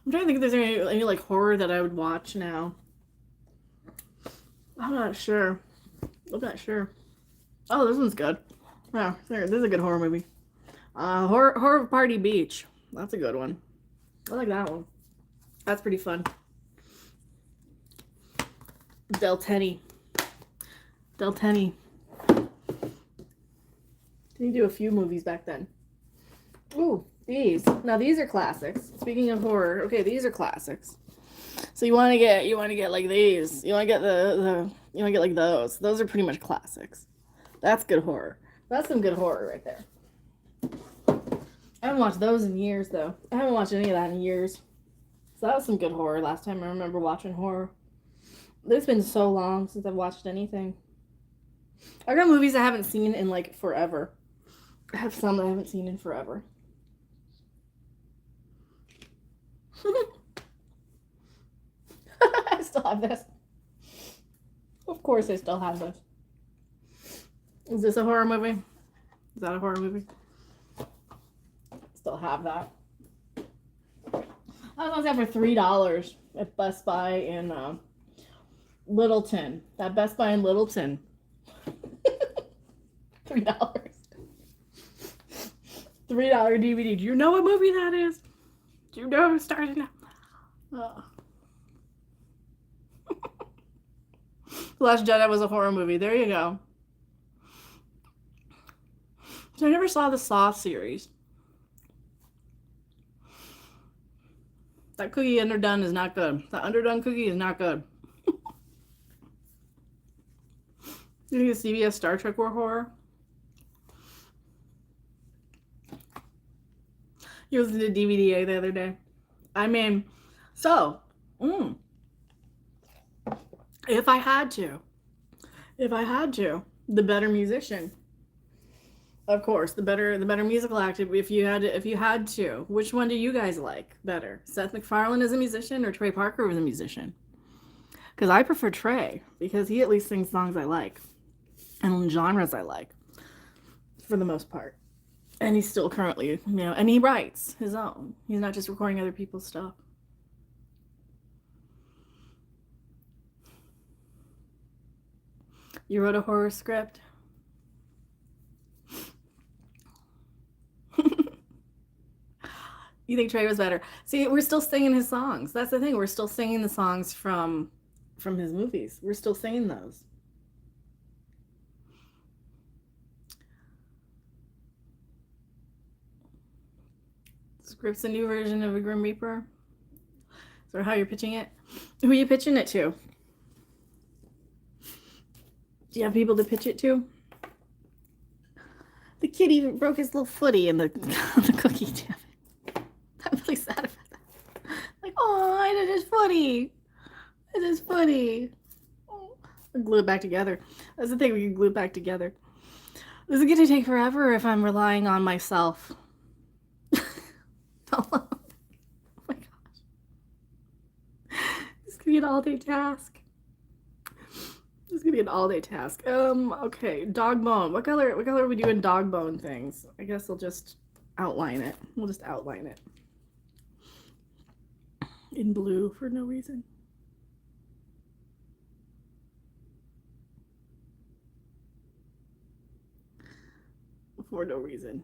[SPEAKER 1] I'm trying to think if there's any like horror that I would watch now. I'm not sure. Oh, this one's good. Yeah, this is a good horror movie. Horror Party Beach. That's a good one. I like that one. That's pretty fun. Del Tenny. Didn't do a few movies back then. Ooh, these. Now these are classics. Speaking of horror, okay, these are classics. So you want to get like these. You want to get like those. Those are pretty much classics. That's good horror. That's some good horror right there. I haven't watched those in years though. I haven't watched any of that in years. So that was some good horror last time I remember watching horror. It's been so long since I've watched anything. I got movies I haven't seen in like forever. I have some that I haven't seen in forever. I still have this. Of course I still have this. Is this a horror movie? Is that a horror movie? Still have that. I was that for $3 at Best Buy in Littleton. That Best Buy in Littleton. $3. $3 DVD. Do you know what movie that is? Do you know who started now? The Last Jedi was a horror movie. There you go. So I never saw the Saw series. That cookie underdone is not good. That underdone cookie is not good. You think the CBS Star Trek were horror? He was in the DVD the other day. I mean, so, If I had to, the better musician. Of course, the better musical actor. If you had to, which one do you guys like better? Seth MacFarlane as a musician or Trey Parker as a musician? Because I prefer Trey because he at least sings songs I like and genres I like for the most part. And he's still currently, and he writes his own. He's not just recording other people's stuff. You wrote a horror script? You think Trey was better? See, we're still singing his songs. That's the thing. We're still singing the songs from his movies. We're still singing those. Script's a new version of a Grim Reaper. So how you're pitching it? Who are you pitching it to? Do you have people to pitch it to? The kitty broke his little footy in the cookie. Damn it. I'm really sad about that. Like, oh, I did his footy. I did his footy. Oh. I'll glue it back together. That's the thing, we can glue it back together. This is going to take forever if I'm relying on myself. Oh my gosh. This is going to be an all-day task. This is gonna be an all-day task. Okay, dog bone. What color are we doing dog bone things? I guess I'll just outline it. We'll just outline it. In blue for no reason. For no reason.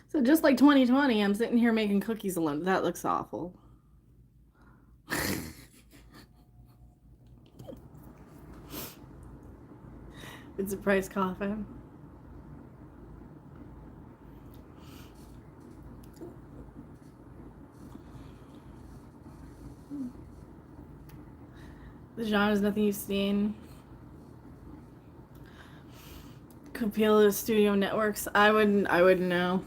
[SPEAKER 1] So just like 2020, I'm sitting here making cookies alone. That looks awful. It's a price coffin. The genre is nothing you've seen. Could appeal to studio networks. I wouldn't know.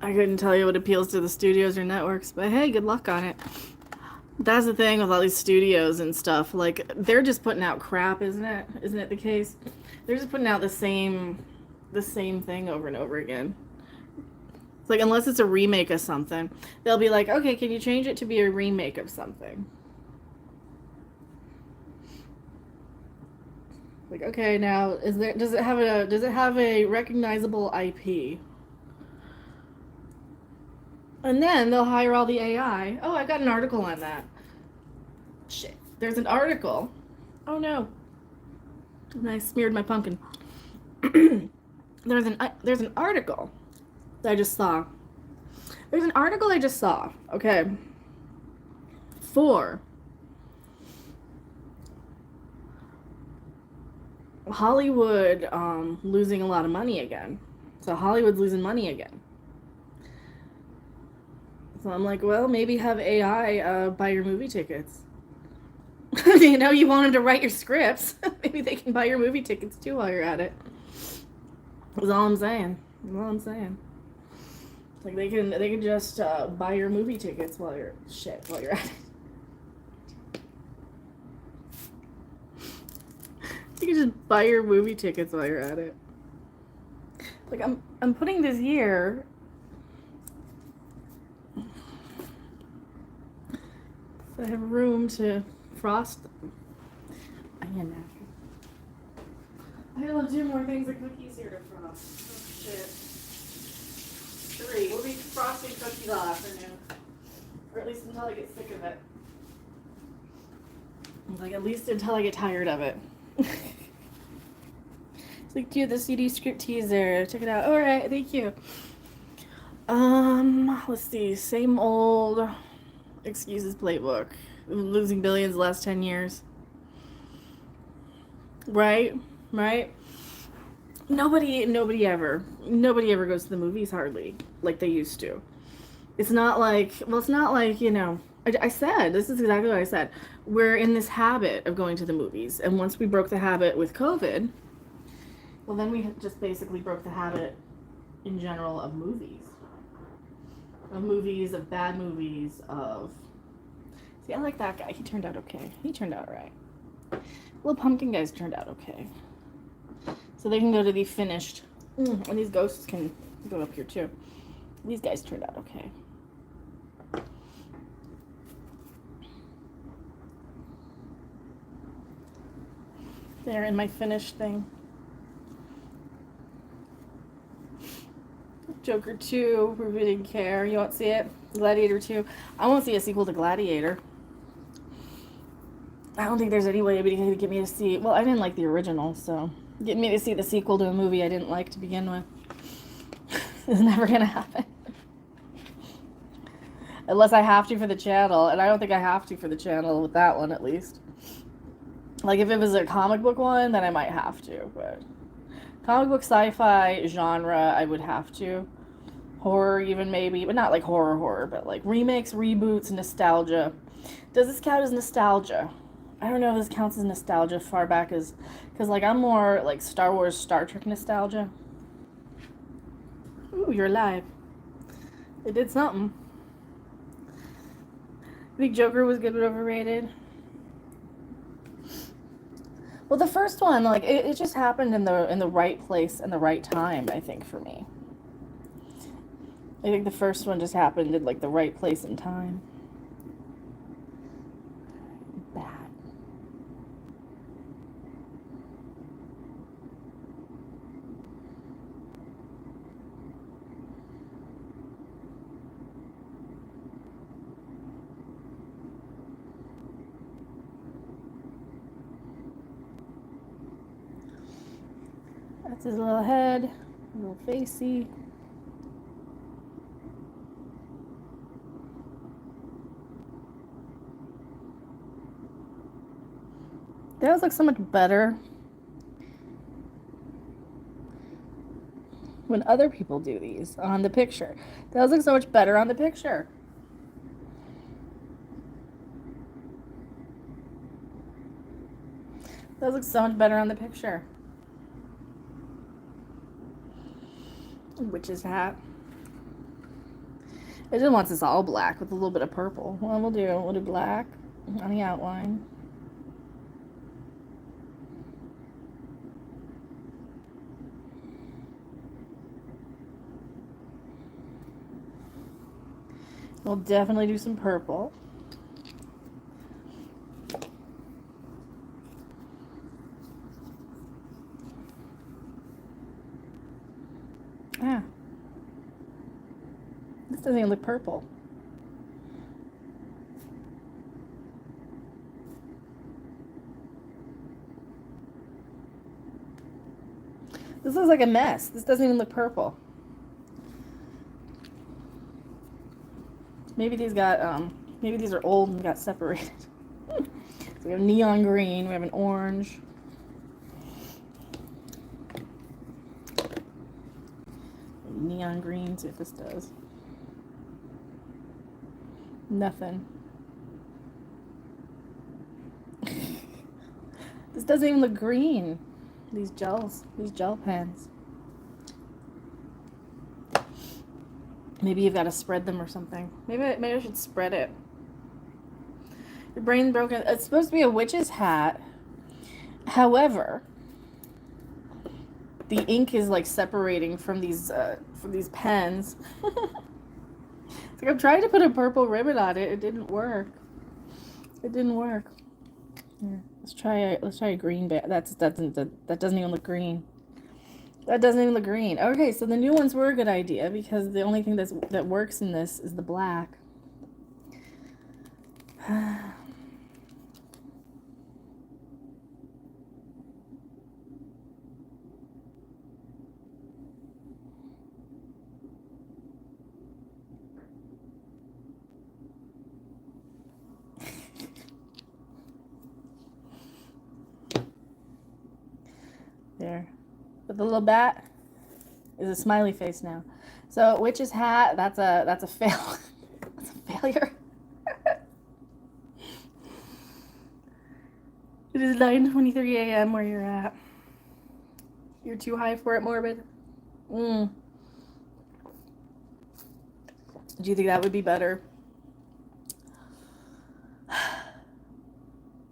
[SPEAKER 1] I couldn't tell you what appeals to the studios or networks, but hey, good luck on it. That's the thing with all these studios and stuff. Like, they're just putting out crap, isn't it? Isn't it the case? They're just putting out the same thing over and over again. It's like, unless it's a remake of something, they'll be like, okay, can you change it to be a remake of something? Like, okay, now does it have a recognizable IP? And then they'll hire all the AI. Oh, I got an article on that. Shit. There's an article. Oh no. And I smeared my pumpkin. There's an article that I just saw. There's an article I just saw. Okay. For Hollywood losing a lot of money again. So Hollywood's losing money again. So I'm like, well, maybe have AI buy your movie tickets. You know, you want them to write your scripts. Maybe they can buy your movie tickets too while you're at it. That's all I'm saying. That's all I'm saying. Like they can just buy your movie tickets while you're at it. You can just buy your movie tickets while you're at it. Like I'm putting this here. So I have room to frost them. I have 2 more things of cookies here to frost. Oh shit. 3. We'll be frosting cookies all afternoon. Or at least until I get sick of it. Like, at least until I get tired of it. It's like, dude, the CD script teaser. Check it out. Alright, thank you. Let's see. Same old excuses playbook. Losing billions the last 10 years. Right? Nobody ever goes to the movies hardly like they used to. It's not like, you know, I said, this is exactly what I said. We're in this habit of going to the movies. And once we broke the habit with COVID, well, then we just basically broke the habit in general of movies. Of movies, of bad movies, of... See, I like that guy. He turned out okay. He turned out right. Little pumpkin guys turned out okay. So they can go to the finished... and these ghosts can go up here too. These guys turned out okay. There in my finished thing. Joker 2, Ruby didn't care. You won't see it? Gladiator 2. I won't see a sequel to Gladiator. I don't think there's any way anybody can get me to see... Well, I didn't like the original, so... Getting me to see the sequel to a movie I didn't like to begin with. It's never gonna happen. Unless I have to for the channel, and I don't think I have to for the channel with that one, at least. Like, if it was a comic book one, then I might have to, but... Comic book sci-fi genre, I would have to. Horror even, maybe, but not like horror, but like remakes, reboots, nostalgia. Does this count as nostalgia? I don't know if this counts as nostalgia far back as... Because, like, I'm more, like, Star Wars, Star Trek nostalgia. Ooh, you're alive. It did something. I think Joker was good but overrated. Well, the first one, like, it just happened in the right place and the right time, I think, for me. I think the first one just happened in, like, the right place and time. Bad. That's his little head, little facey. Those look so much better when other people do these on the picture. Those look so much better on the picture. Those look so much better on the picture. Witch's hat. It just wants us all black with a little bit of purple. Well, we'll do black on the outline. We'll definitely do some purple. Ah. This doesn't even look purple. This looks like a mess. This doesn't even look purple. Maybe these got, maybe these are old and got separated. So we have neon green, we have an orange. Neon green, see if this does. Nothing. This doesn't even look green. These gel pens. Maybe you've got to spread them or something. Maybe I should spread it. Your brain broken. It's supposed to be a witch's hat. However, the ink is like separating from these pens. It's like I'm trying to put a purple ribbon on it. It didn't work. It didn't work. Here, let's try a green bit. That doesn't even look green. That doesn't even look green. Okay, so the new ones were a good idea because the only thing that works in this is the black. There. But the little bat is a smiley face now. So witch's hat, that's a fail. That's a failure. It is 9:23 a.m. where you're at. You're too high for it, Morbid? Do you think that would be better?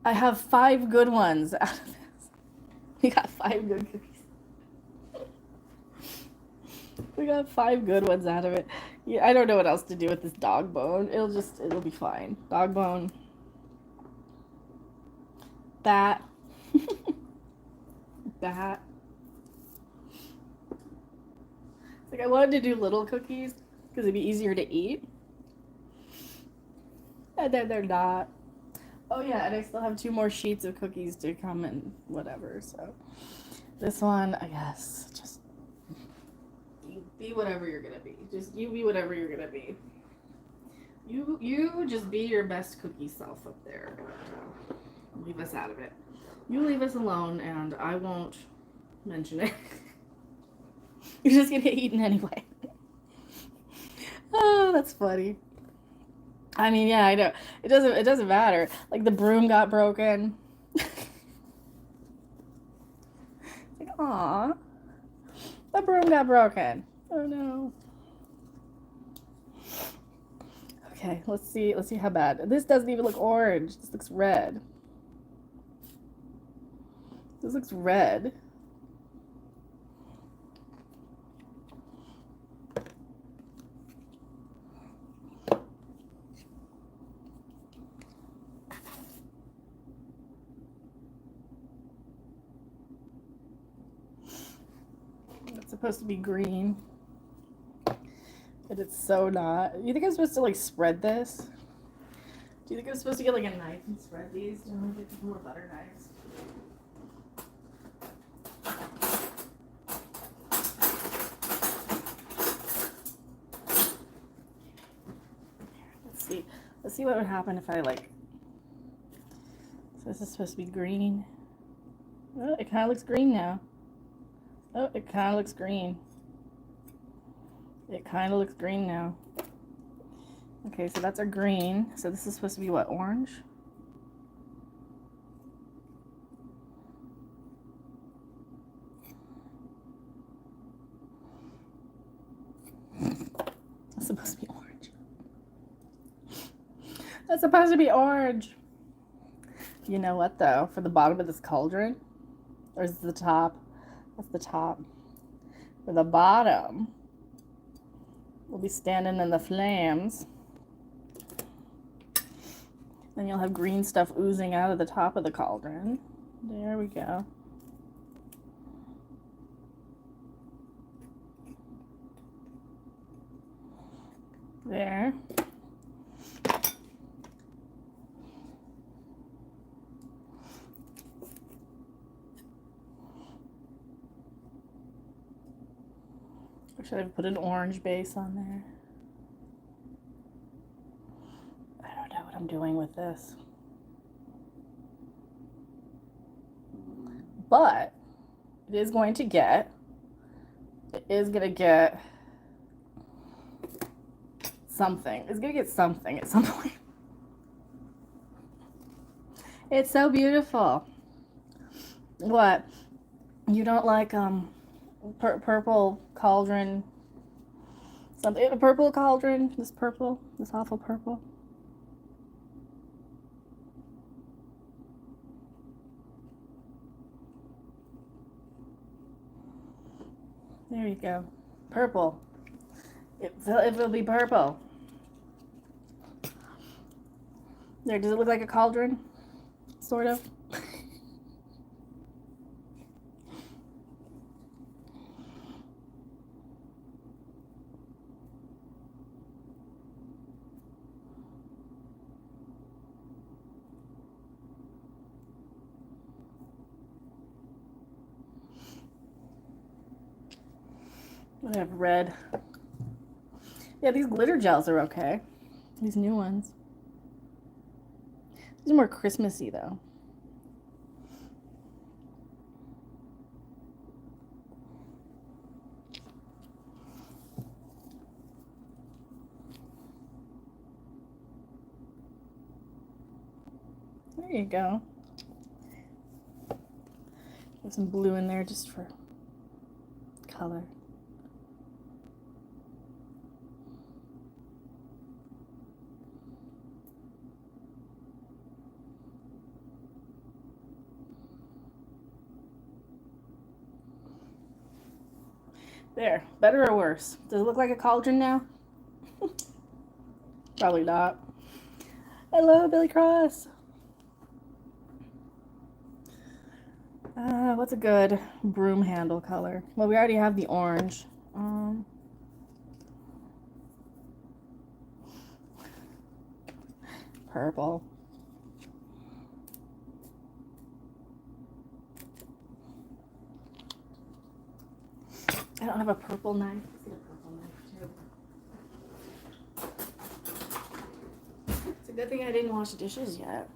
[SPEAKER 1] I have 5 good ones out of this. We got 5 good cookies. We got 5 good ones out of it. Yeah, I don't know what else to do with this dog bone. It'll be fine. Dog bone. Bat. Bat. It's like I wanted to do little cookies because it'd be easier to eat. And then they're not. Oh yeah, and I still have 2 more sheets of cookies to come and whatever, so. This one, I guess, just be whatever you're gonna be. Just you be whatever you're gonna be. You just be your best cookie self up there. Leave us out of it. You leave us alone and I won't mention it. You're just gonna get eaten anyway. Oh, that's funny. I mean, yeah, I know. It doesn't matter. Like the broom got broken. Like, aw. The broom got broken. Oh no. Okay, let's see how bad. This doesn't even look orange. This looks red. This looks red. It's supposed to be green. But it's so not. You think I'm supposed to like spread this? Do you think I'm supposed to get like a knife and spread these? Do you want to get some more butter knives? Let's see what would happen if I like. So this is supposed to be green. Oh, it kind of looks green now. Oh, it kind of looks green. It kind of looks green now. Okay, so that's our green. So this is supposed to be what, orange? That's supposed to be orange. That's supposed to be orange. You know what though? For the bottom of this cauldron, or is it the top? That's the top. For the bottom, we'll be standing in the flames. Then you'll have green stuff oozing out of the top of the cauldron. There we go. There. Or should I put an orange base on there? I don't know what I'm doing with this. But it is going to get something. It's going to get something at some point. It's so beautiful. What? You don't like purple cauldron? Something, a purple cauldron? This awful purple. There you go. Purple. It will be purple. There, does it look like a cauldron? Sort of. I have red. Yeah, these glitter gels are okay. These new ones. These are more Christmassy though. There you go. Put some blue in there just for color. There, better or worse? Does it look like a cauldron now? Probably not. Hello, Billy Cross. What's a good broom handle color? Well, we already have the orange. Purple. I don't have a purple knife. Let's get a purple knife too. It's a good thing I didn't wash the dishes yet.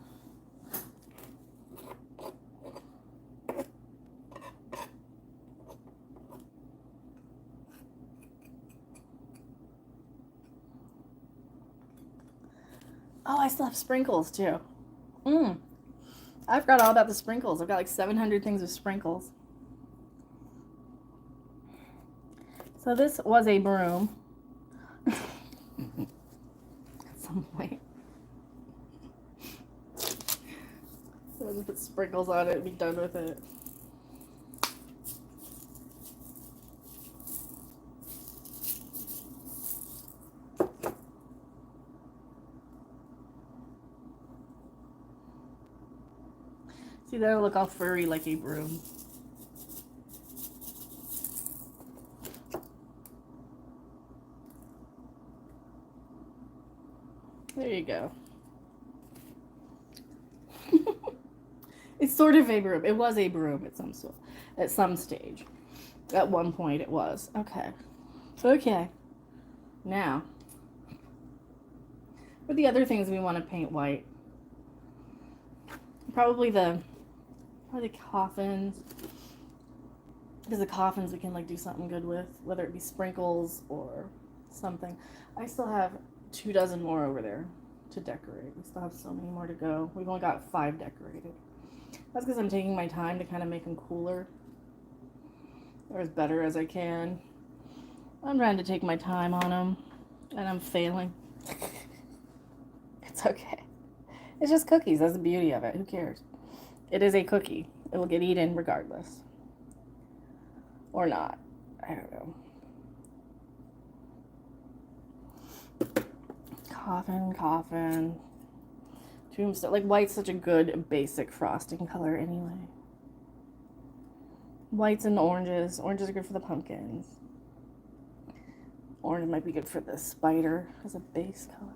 [SPEAKER 1] Oh, I still have sprinkles too. I forgot all about the sprinkles. I've got like 700 things with sprinkles. So this was a broom at some point. So I'll just put sprinkles on it and be done with it. See, that'll look all furry like a broom. There you go. It's sort of a broom. It was a broom at some stage. At one point it was. Okay. Okay. Now, for the other things we want to paint white, probably the coffins. Because the coffins we can like do something good with, whether it be sprinkles or something. I still have 24 more over there to decorate. We still have so many more to go. We've only got 5 decorated. That's because I'm taking my time to kind of make them cooler or as better as I can. I'm trying to take my time on them, and I'm failing. It's okay. It's just cookies. That's the beauty of it. Who cares? It is a cookie. It will get eaten regardless. Or not. I don't know. Coffin. Tombstone. Like, white's such a good basic frosting color anyway. Whites and oranges. Oranges are good for the pumpkins. Orange might be good for the spider as a base color.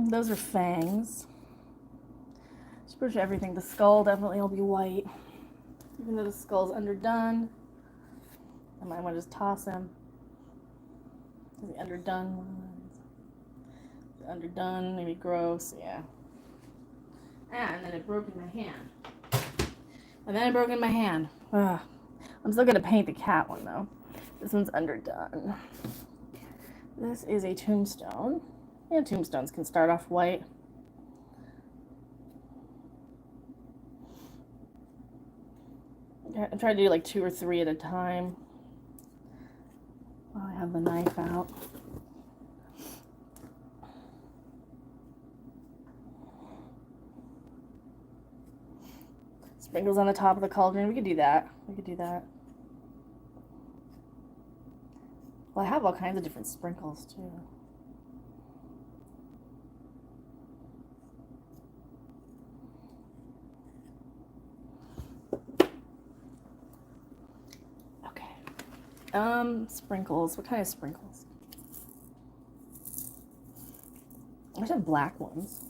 [SPEAKER 1] Those are fangs. Just pretty much everything. The skull definitely will be white. Even though the skull's underdone, I might want to just toss him. The underdone ones. The underdone, maybe gross, yeah. And then it broke in my hand. Ugh. I'm still gonna paint the cat one though. This one's underdone. This is a tombstone. Yeah, tombstones can start off white. I'm trying to do like 2 or 3 at a time while I have the knife out. Sprinkles on the top of the cauldron. We could do that. Well, I have all kinds of different sprinkles too. Sprinkles. What kind of sprinkles? I should have black ones.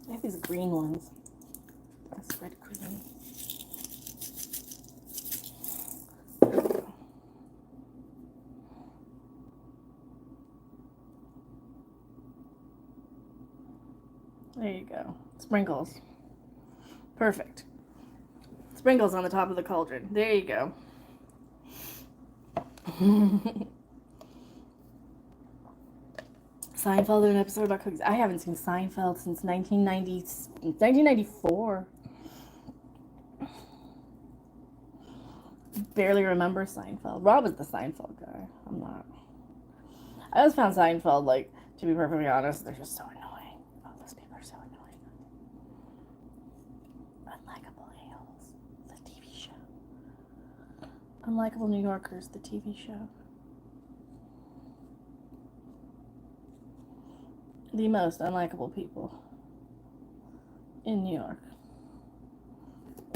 [SPEAKER 1] I have these green ones. That's red green. There you go. Sprinkles. Perfect. Sprinkles on the top of the cauldron. There you go. Seinfeld did an episode about cookies. I haven't seen Seinfeld since 1994. barely remember Seinfeld. Rob is the Seinfeld guy. I'm not. I always found Seinfeld, like, to be perfectly honest, they're just so annoying. Oh, those people are so annoying. Unlikable A-holes, the TV show. Unlikable New Yorkers, the TV show. The most unlikable people in New York.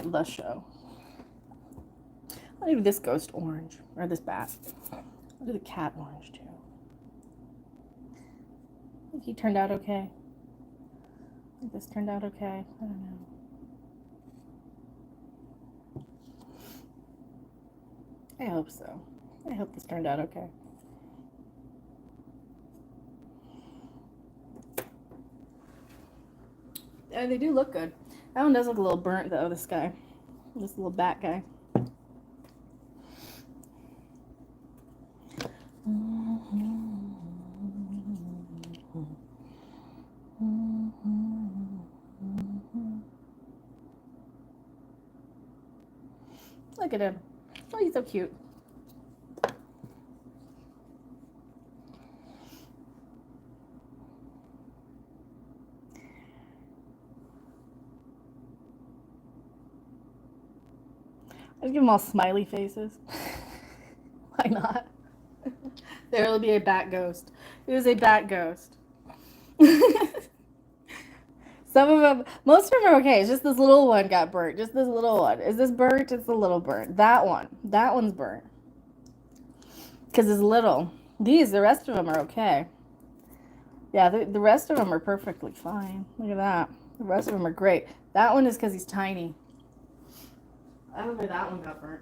[SPEAKER 1] The show. I'll do this ghost orange, or this bat. I'll do the cat orange too. I think he turned out okay. I think this turned out okay. I don't know. I hope so. I hope this turned out okay. Yeah, they do look good. That one does look a little burnt though, this guy. This little bat guy. Look at him. Oh, he's so cute. I'd give them all smiley faces. Why not? There will be a bat ghost. It is a bat ghost. Some of them, most of them are okay. It's just this little one got burnt. Just this little one. Is this burnt? It's a little burnt. That one's burnt. Because it's little. The rest of them are okay. Yeah, the rest of them are perfectly fine. Look at that. The rest of them are great. That one is because he's tiny. I don't know where that one got burnt.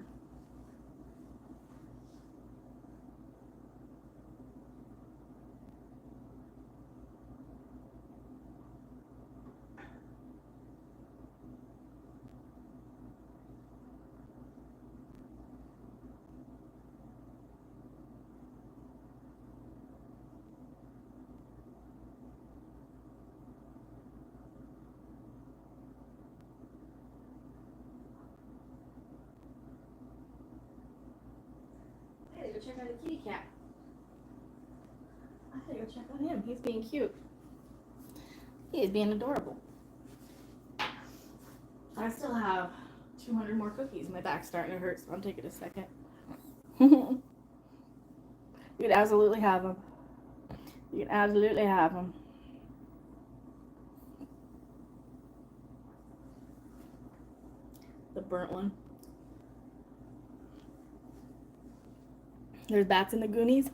[SPEAKER 1] Go check out the kitty cat. I gotta go check on him. He's being cute. He is being adorable. I still have 200 more cookies. My back's starting to hurt, so I'm taking a second. You can absolutely have them. You can absolutely have them. The burnt one. There's bats in the Goonies.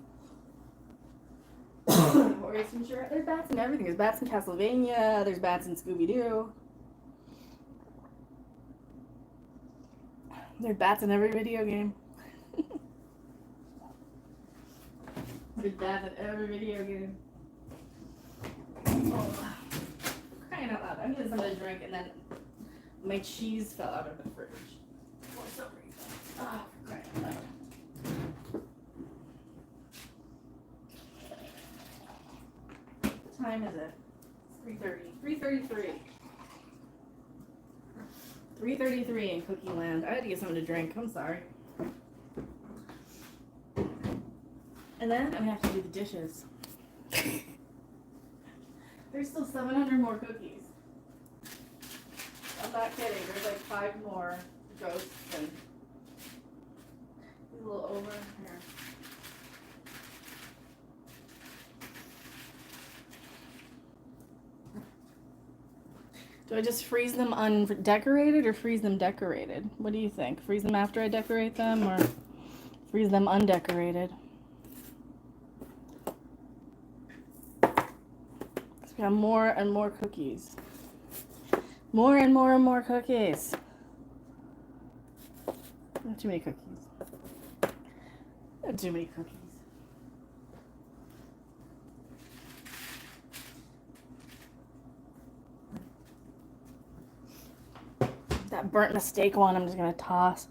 [SPEAKER 1] There's bats in everything. There's bats in Castlevania. There's bats in Scooby-Doo. There's bats in every video game. There's bats in every video game. Oh, crying out loud. I needed something to drink, and then my cheese fell out of the fridge for some reason. Oh, crying out loud. What time is it? 3:30. 3:33. 3:33 in Cookie Land. I had to get something to drink. I'm sorry. And then I'm gonna have to do the dishes. There's still 700 more cookies. I'm not kidding. There's like 5 more ghosts and a little over here. Do I just freeze them undecorated or freeze them decorated? What do you think? Freeze them after I decorate them or freeze them undecorated? Because we have more and more cookies. More and more and more cookies. Not too many cookies. Not too many cookies. That burnt mistake one, I'm just gonna toss.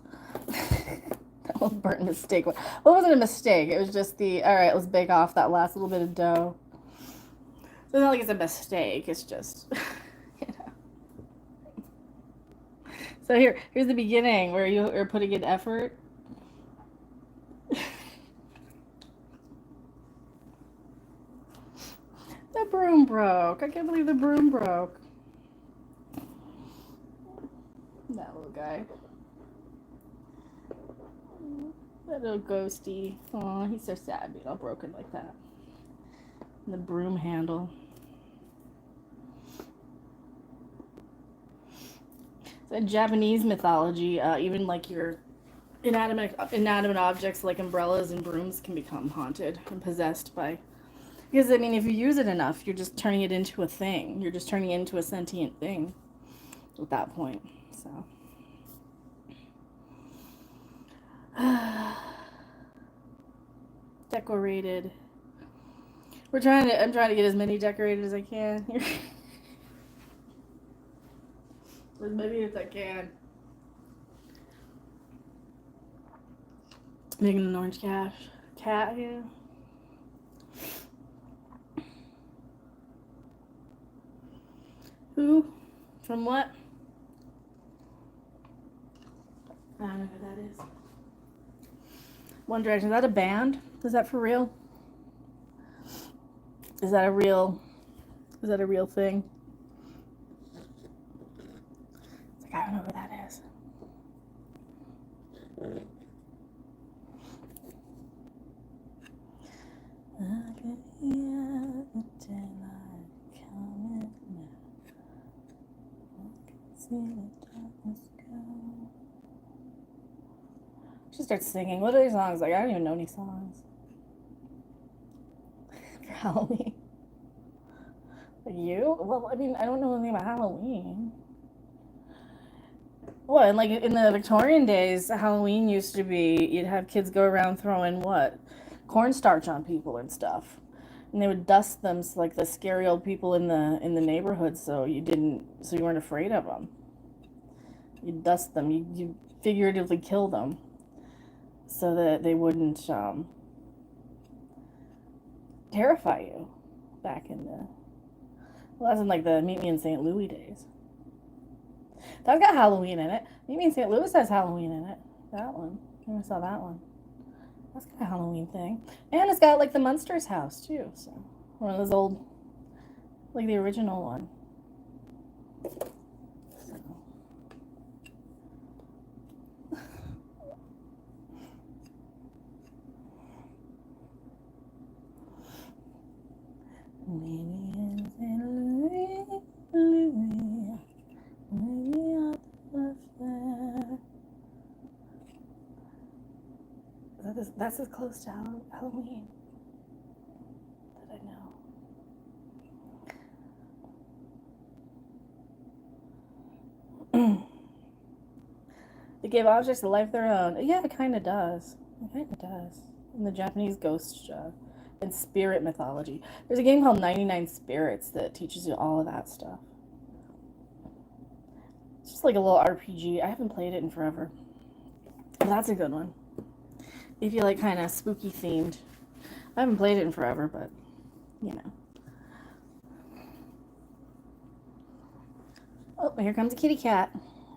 [SPEAKER 1] That little burnt mistake one. Well, it wasn't a mistake. It was just the, all right, let's bake off that last little bit of dough. So it's not like it's a mistake. It's just, you know. So here's the beginning where you are putting in effort. broom broke. I can't believe the broom broke. That little guy. That little ghosty. Aw, he's so sad being all broken like that. And the broom handle. So in Japanese mythology, even like your inanimate objects like umbrellas and brooms can become haunted and possessed by... Because, I mean, if you use it enough, you're just turning it into a thing. You're just turning it into a sentient thing at that point. So... decorated. I'm trying to get as many decorated as I can here. As many as I can. Making an orange cat here. Who? From what? I don't know who that is. One Direction. Is that a band? Is that for real? Is that a real thing? It's like, I don't know who that is. I can hear the daylight coming now. I can see the darkness go. She starts singing. What are these songs like? I don't even know any songs. For Halloween. Like you? Well, I mean, I don't know anything about Halloween. What, and like in the Victorian days, Halloween used to be, you'd have kids go around throwing what? Cornstarch on people and stuff. And they would dust them, so like the scary old people in the neighborhood, so you weren't afraid of them. You'd dust them, you figuratively kill them, so that they wouldn't terrify you back in the... Well, that's in like the Meet Me in St. Louis days. That's got Halloween in it. Meet Me in St. Louis has Halloween in it. That one. I never saw that one. That's got a Halloween thing. And it's got like the Munsters house too. So one of those old, like the original one. So. Maybe in St. Louis, Louis, maybe out the fair. That's as close to Halloween that I know. They give objects a life of their own. Yeah, it kind of does. It kind of does. In the Japanese ghost and spirit mythology. There's a game called 99 Spirits that teaches you all of that stuff. It's just like a little RPG. I haven't played it in forever. But that's a good one. If you like kind of spooky themed. I haven't played it in forever, but you know. Oh, here comes a kitty cat.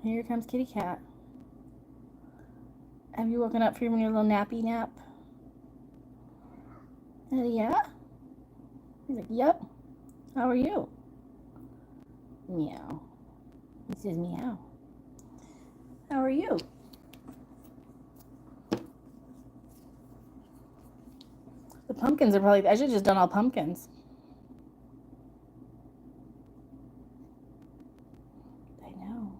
[SPEAKER 1] Here comes kitty cat. Have you woken up from your little nappy nap? Yeah? He's like, yep. How are you? Meow. He says meow. How are you? The pumpkins are probably... I should have just done all pumpkins. I know.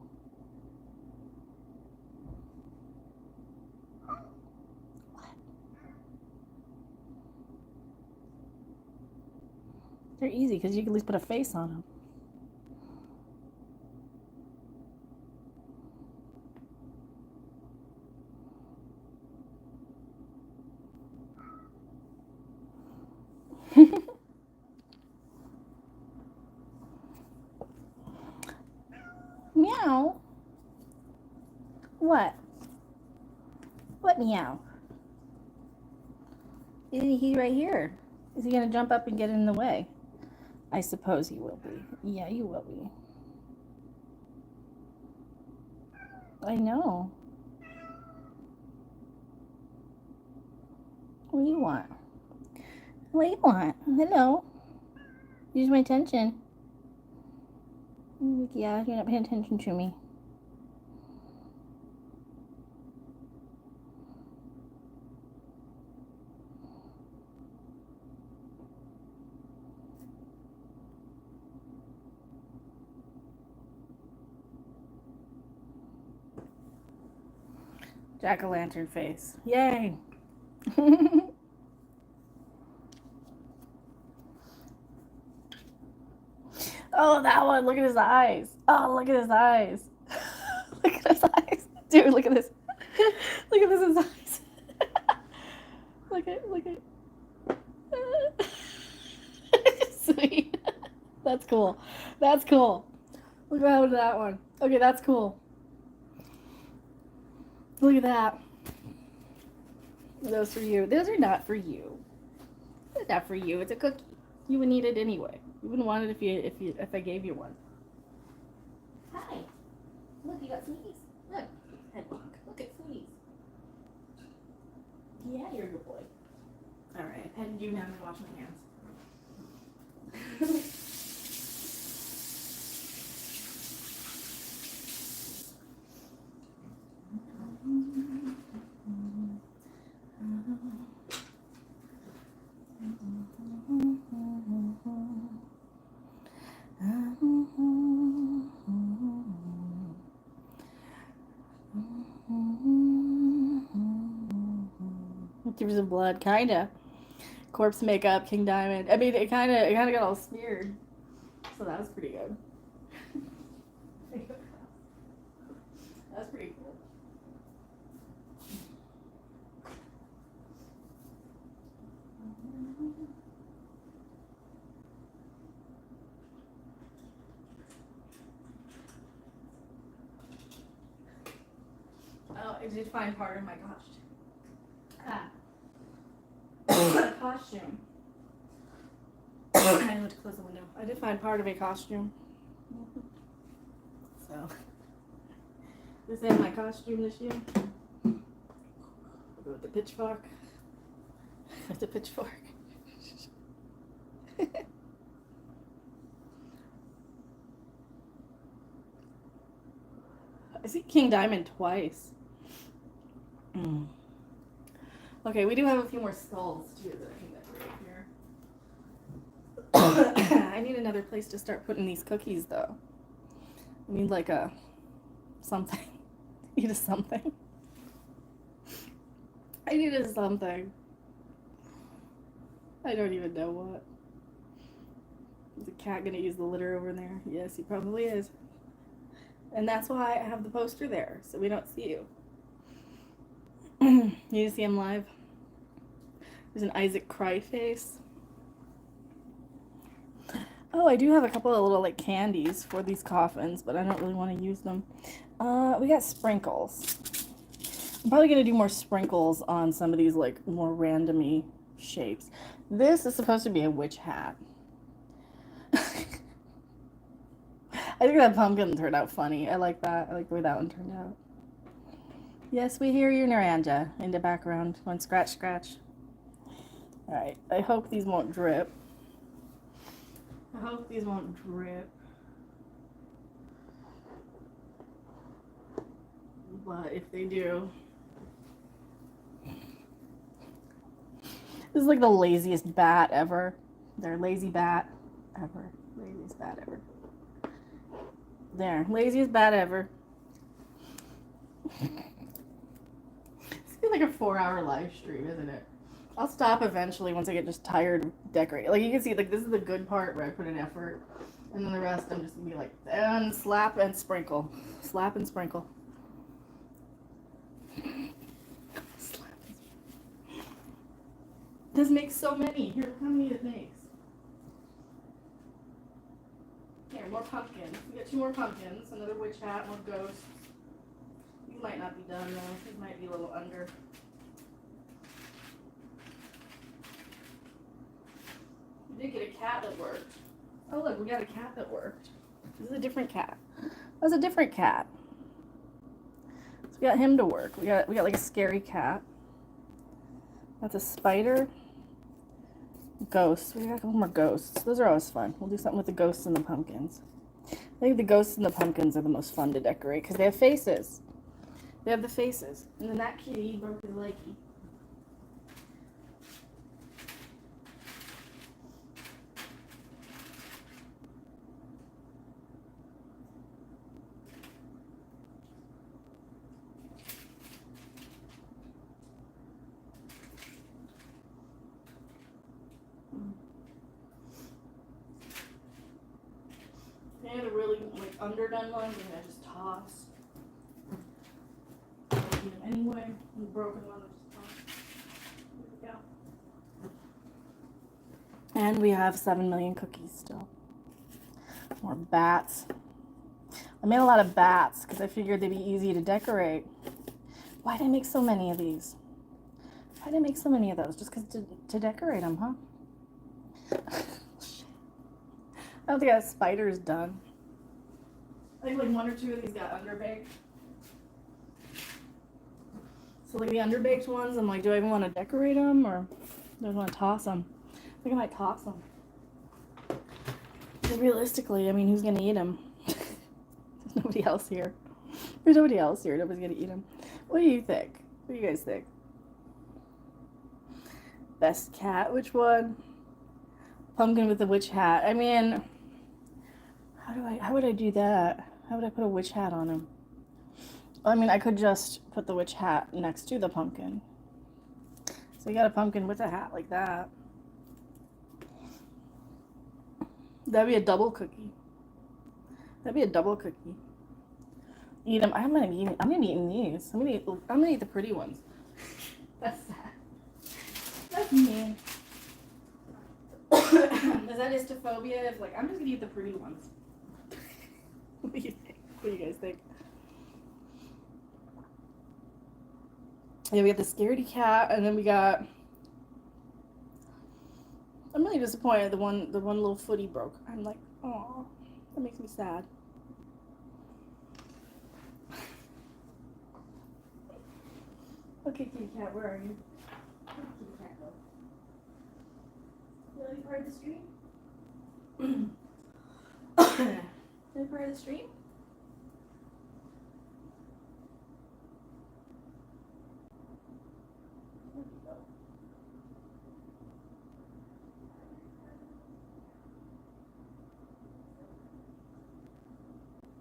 [SPEAKER 1] What? They're easy because you can at least put a face on them. Meow. What? What meow? Isn't he right here? Is he going to jump up and get in the way? I suppose he will be. Yeah, you will be. I know. What do you want? What do you want? Hello. Use my attention. Yeah, you're not paying attention to me. Jack-o'-lantern face. Yay! Oh, that one. Look at his eyes. Oh, look at his eyes. Look at his eyes. Dude, look at this. Look at this, his eyes. Look at. Sweet. That's cool. That's cool. Look at that one. Okay, that's cool. Look at that. Those for you. Those are not for you. They're not for you. It's a cookie. You would need it anyway. You wouldn't want it if I gave you one. Hi. Look, you got sneeze. Look. Head walk. Look at sneeze. Yeah, you're a good boy. All right. And you now to wash my hands. Tears of blood, kinda. Corpse makeup, King Diamond. I mean, it kinda got all smeared, so that was pretty good. That was pretty cool. Oh, I did find part of my costume. Costume. I had to close the window. I did find part of a costume. So, this is my costume this year. With the pitchfork. With the pitchfork. I see King Diamond twice. Okay, we do have a few more skulls too that I can decorate here. I need another place to start putting these cookies though. I need like a something. I need a something. I need a something. I don't even know what. Is the cat gonna use the litter over there? Yes, he probably is. And that's why I have the poster there, so we don't see you. You need to see him live? There's an Isaac Cry face. Oh, I do have a couple of little like candies for these coffins, but I don't really want to use them. We got sprinkles. I'm probably gonna do more sprinkles on some of these like more randomy shapes. This is supposed to be a witch hat. I think that pumpkin turned out funny. I like that. I like the way that one turned out. Yes, we hear you, Naranja, in the background. One scratch, scratch. Alright, I hope these won't drip. I hope these won't drip. But if they do... This is like the laziest bat ever. They're lazy bat ever. Laziest bat ever. There, laziest bat ever. It's been like a 4-hour live stream, isn't it? I'll stop eventually once I get just tired of decorating. Like you can see, like this is the good part where I put in effort, and then the rest I'm just gonna be like, and slap and sprinkle, slap and sprinkle. Slap and sprinkle. This makes so many. Here, how many it makes? Here, more pumpkins. We got 2 more pumpkins, another witch hat, more ghosts. These might not be done though. These might be a little under. We did get a cat that worked. Oh look, we got a cat that worked. This is a different cat. That's a different cat. So we got him to work. We got like a scary cat. That's a spider. ghosts. We got a couple more ghosts. Those are always fun. We'll do something with the ghosts and the pumpkins. I think the ghosts and the pumpkins are the most fun to decorate because they have faces. They have the faces. And then that kitty broke his leggy. Any of the really like underdone ones, I'm gonna just toss. Anyway, the broken one, just toss. There we go. And we have 7 million cookies still. More bats. I made a lot of bats because I figured they'd be easy to decorate. Why did I make so many of these? Why did I make so many of those? Just because to decorate them, huh? I don't think I have spiders done. I think like 1 or 2 of these got underbaked. So like the underbaked ones, I'm like, do I even want to decorate them or do I want to toss them? I think I might toss them. Because realistically, I mean, who's going to eat them? There's nobody else here. There's nobody else here. Nobody's going to eat them. What do you think? What do you guys think? Best cat, which one? Pumpkin with the witch hat. I mean, how would I do that? How would I put a witch hat on him? I mean, I could just put the witch hat next to the pumpkin. So you got a pumpkin with a hat like that. That'd be a double cookie. That'd be a double cookie. Eat them. I'm gonna be eating these. I'm gonna eat the pretty ones. That's sad. That's mean. Is that histophobia? If like I'm just gonna eat the pretty ones. What do you think? What do you guys think? Yeah, we got the scaredy cat, and then we got. I'm really disappointed. The one little footy broke. I'm like, oh, that makes me sad. Okay, kitty cat, where are you? Where did kitty cat go? The other part of the stream? The other part of the stream? Where'd you go?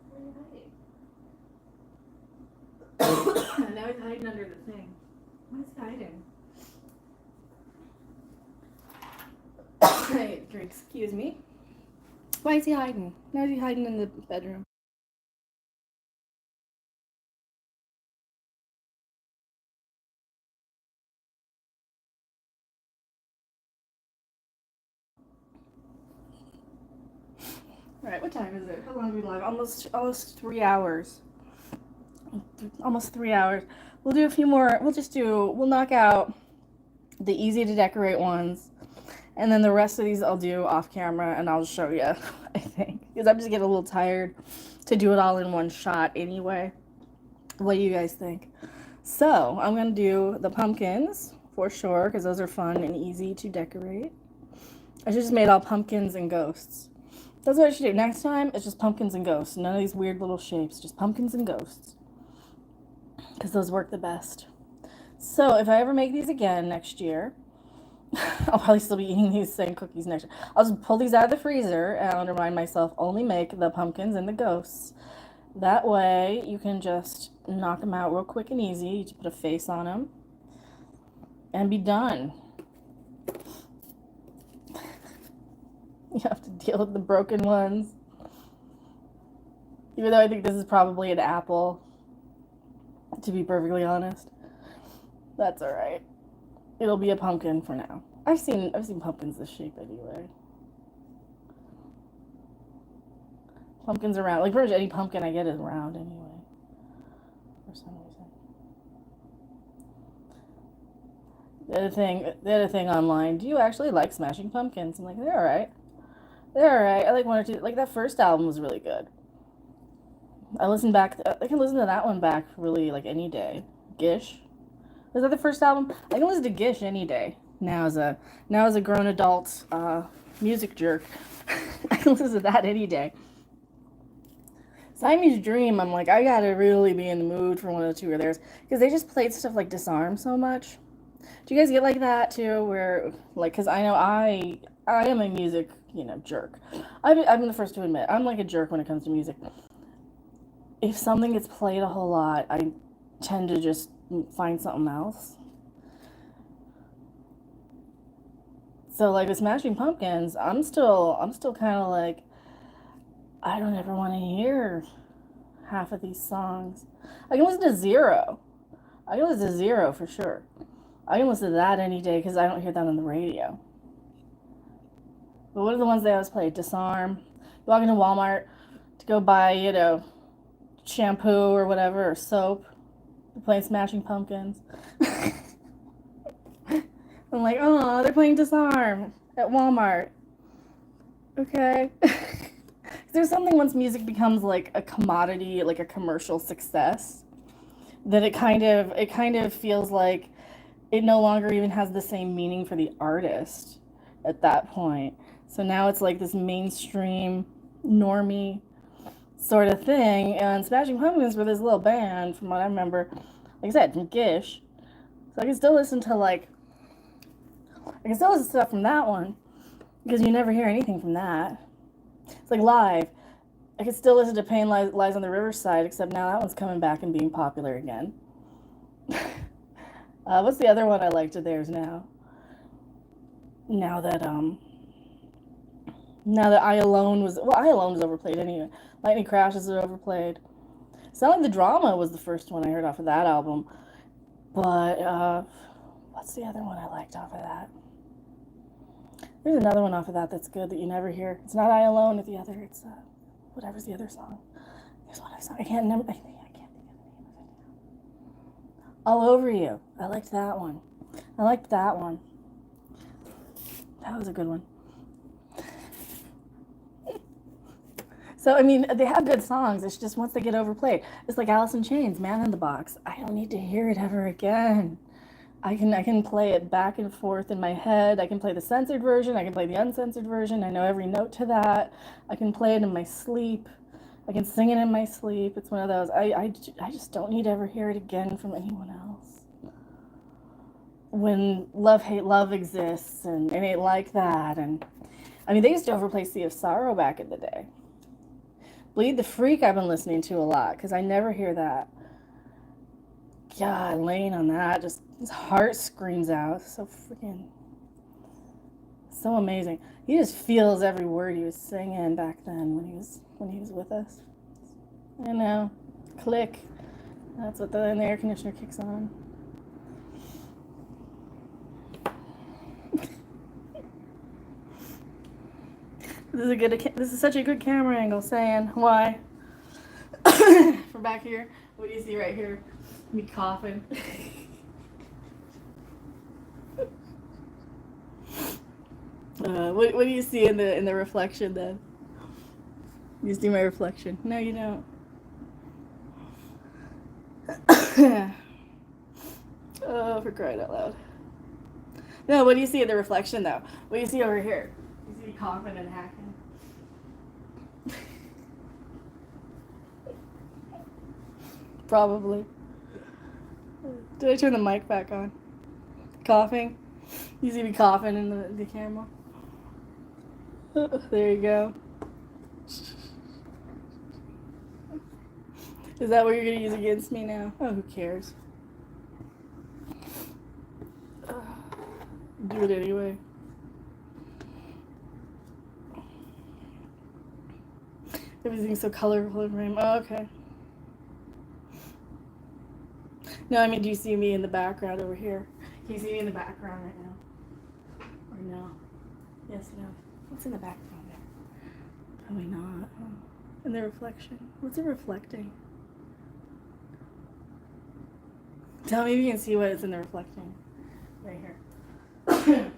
[SPEAKER 1] Where are you hiding? Now he's hiding under the thing. What is he hiding? Excuse me. Why is he hiding? Now is he hiding in the bedroom? Alright, what time is it? How long have we been live? Almost 3 hours. Almost 3 hours. We'll do a few more. We'll knock out the easy to decorate ones. And then the rest of these I'll do off camera and I'll just show you, I think. Because I'm just getting a little tired to do it all in one shot anyway. What do you guys think? So, I'm going to do the pumpkins for sure because those are fun and easy to decorate. I just made all pumpkins and ghosts. That's what I should do. Next time, it's just pumpkins and ghosts. None of these weird little shapes. Just pumpkins and ghosts. Because those work the best. So, if I ever make these again next year, I'll probably still be eating these same cookies next year. I'll just pull these out of the freezer and I'll remind myself, only make the pumpkins and the ghosts. That way, you can just knock them out real quick and easy. You just put a face on them and be done. You have to deal with the broken ones. Even though I think this is probably an apple, to be perfectly honest. That's alright. It'll be a pumpkin for now. I've seen pumpkins this shape anyway. Pumpkins are round. Like pretty much any pumpkin I get is round anyway. For some reason. The other thing online, do you actually like Smashing Pumpkins? I'm like, they're alright. They're alright. I like 1 or 2. Like that first album was really good. I can listen to that one back really like any day. Gish. Was that the first album? I can listen to Gish any day. now as a grown adult music jerk. I can listen to that any day. Siamese Dream, I'm like, I gotta really be in the mood for one of the two of theirs, because they just played stuff like Disarm so much. Do you guys get like that too, where, like, because I know I am a music, jerk. I'm the first to admit, I'm like a jerk when it comes to music. If something gets played a whole lot, I tend to just find something else. So like with Smashing Pumpkins, I'm still kind of like, I don't ever want to hear half of these songs. I can listen to Zero. I can listen to Zero for sure. I can listen to that any day because I don't hear that on the radio. But what are the ones they always play? Disarm. You walk into Walmart to go buy, shampoo or whatever, or soap. They're playing Smashing Pumpkins. I'm like, oh, they're playing Disarm at Walmart. Okay. There's something once music becomes like a commodity, like a commercial success, that it kind of feels like it no longer even has the same meaning for the artist at that point. So now it's like this mainstream, normie sort of thing. And Smashing Pumpkins were this little band, from what I remember, like I said, from Gish. So I can still listen to stuff from that one, because you never hear anything from that. It's like Live. I could still listen to Pain Lies on the Riverside, except now that one's coming back and being popular again. What's the other one I liked of theirs now? Now that I Alone was overplayed anyway. Lightning Crashes are overplayed. Selling the Drama was the first one I heard off of that album. But what's the other one I liked off of that? There's another one off of that that's good that you never hear. It's not I Alone, it's the other. It's whatever's the other song. There's one song. I can't think of the name of it. All Over You. I liked that one. That was a good one. So, I mean, they have good songs. It's just once they get overplayed. It's like Alice in Chains, Man in the Box. I don't need to hear it ever again. I can play it back and forth in my head. I can play the censored version. I can play the uncensored version. I know every note to that. I can play it in my sleep. I can sing it in my sleep. It's one of those. I just don't need to ever hear it again from anyone else. When Love, Hate, Love exists, and it ain't like that. And I mean, they used to overplay Sea of Sorrow back in the day. Bleed the Freak I've been listening to a lot, because I never hear that. God, laying on that, just his heart screams out. So freaking, so amazing. He just feels every word he was singing back then when he was with us. I know, click. That's what the air conditioner kicks on. This is such a good camera angle. Saying why? From back here, what do you see right here? Me coughing. What do you see in the reflection then? You see my reflection? No, you don't. Oh, for crying out loud. No, what do you see in the reflection though? What do you see over here? You see me coughing and hacking. Probably. Did I turn the mic back on? Coughing? You see me coughing in the camera? There you go. Is that what you're going to use against me now? Oh, who cares? Do it anyway. Everything's so colorful in frame. Oh, okay. No, I mean, do you see me in the background over here? Can you see me in the background right now? Or no? Yes, no. What's in the background there? Probably not. Oh. In the reflection. What's it reflecting? Tell me if you can see what it's in the reflecting. Right here. Right there.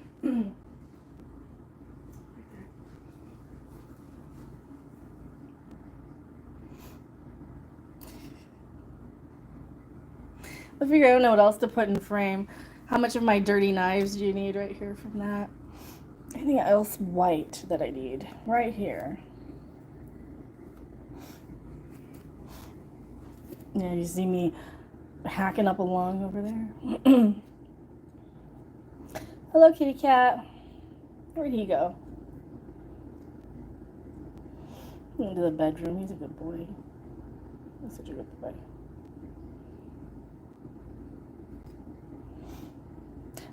[SPEAKER 1] I figure I don't know what else to put in frame. How much of my dirty knives do you need right here from that? Anything else white that I need? Right here. Yeah, you see me hacking up along over there? Hello, kitty cat. Where'd he go? Into the bedroom. He's a good boy. He's such a good boy.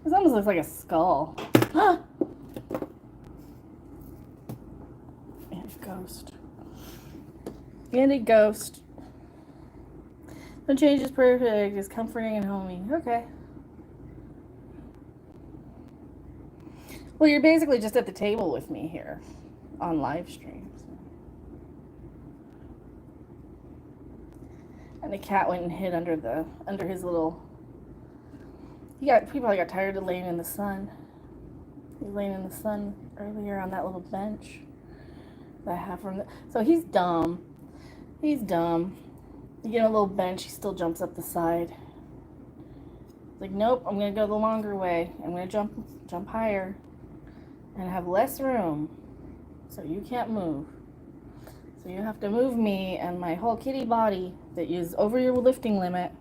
[SPEAKER 1] This almost looks like a skull. And a ghost. And a ghost. The change is perfect. It's comforting and homey. Okay. Well, you're basically just at the table with me here on live stream. So. And the cat went and hid under his little. He probably got tired of laying in the sun. He was laying in the sun earlier on that little bench that I have from the. So he's dumb. He's dumb. You get a little bench, he still jumps up the side. It's like, nope, I'm gonna go the longer way. I'm gonna jump higher and have less room. So you can't move. So you have to move me and my whole kitty body that is over your lifting limit.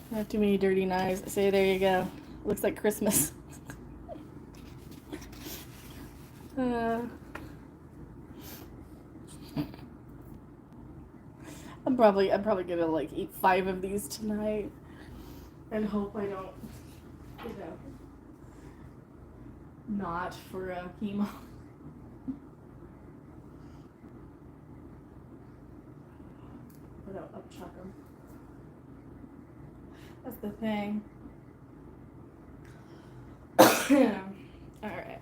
[SPEAKER 1] Not too many dirty knives. Say, there you go. Looks like Christmas. I'm probably gonna like eat 5 of these tonight and hope I don't, not for chemo. I don't upchuck them. That's the thing. All right.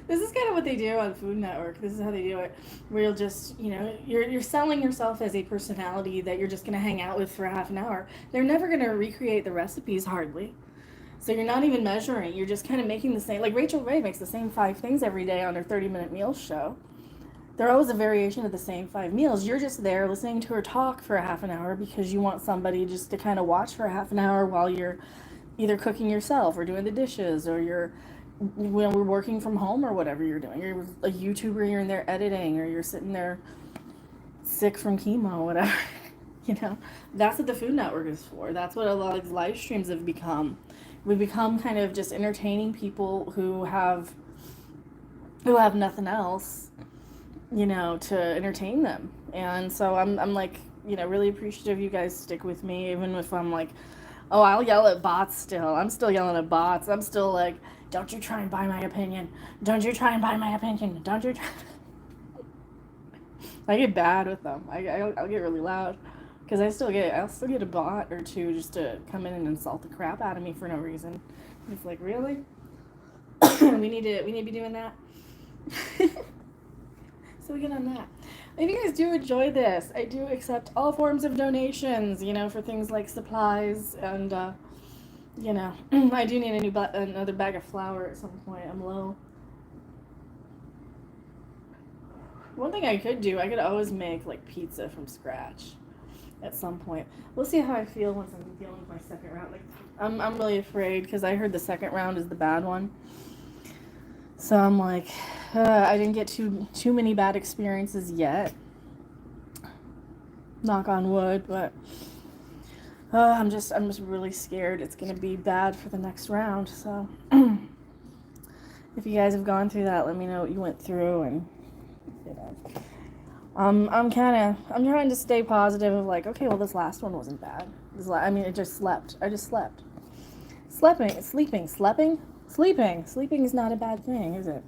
[SPEAKER 1] This is kind of what they do on Food Network. This is how they do it. Where you'll just, you're selling yourself as a personality that you're just going to hang out with for a half an hour. They're never going to recreate the recipes, hardly. So you're not even measuring. You're just kind of making the same. Like Rachel Ray makes the same 5 things every day on her 30-minute meals show. They're always a variation of the same 5 meals. You're just there listening to her talk for a half an hour because you want somebody just to kind of watch for a half an hour while you're either cooking yourself or doing the dishes, or you're when we're working from home or whatever you're doing. You're a YouTuber, you're in there editing, or you're sitting there sick from chemo, whatever. That's what the Food Network is for. That's what a lot of these live streams have become. We've become kind of just entertaining people who have nothing else, to entertain them. And so I'm like, really appreciative you guys stick with me, even if I'm like, oh, I'll yell at bots still. I'm still yelling at bots. I'm still like, don't you try and buy my opinion. Don't you try and buy my opinion. Don't you try. I get bad with them. I'll get really loud because I'll still get a bot or two just to come in and insult the crap out of me for no reason. It's like, really? we need to be doing that. So we get on that. If you guys do enjoy this, I do accept all forms of donations, for things like supplies and, I do need another bag of flour at some point. I'm low. One thing I could do, I could always make like pizza from scratch at some point. We'll see how I feel once I'm dealing with my second round. Like, I'm really afraid because I heard the second round is the bad one. So I'm like, I didn't get too many bad experiences yet. Knock on wood, but I'm just really scared it's gonna be bad for the next round. So if you guys have gone through that, let me know what you went through, and I'm trying to stay positive of like, okay, well, this last one wasn't bad. I just slept. I just slept. Sleeping is not a bad thing, is it?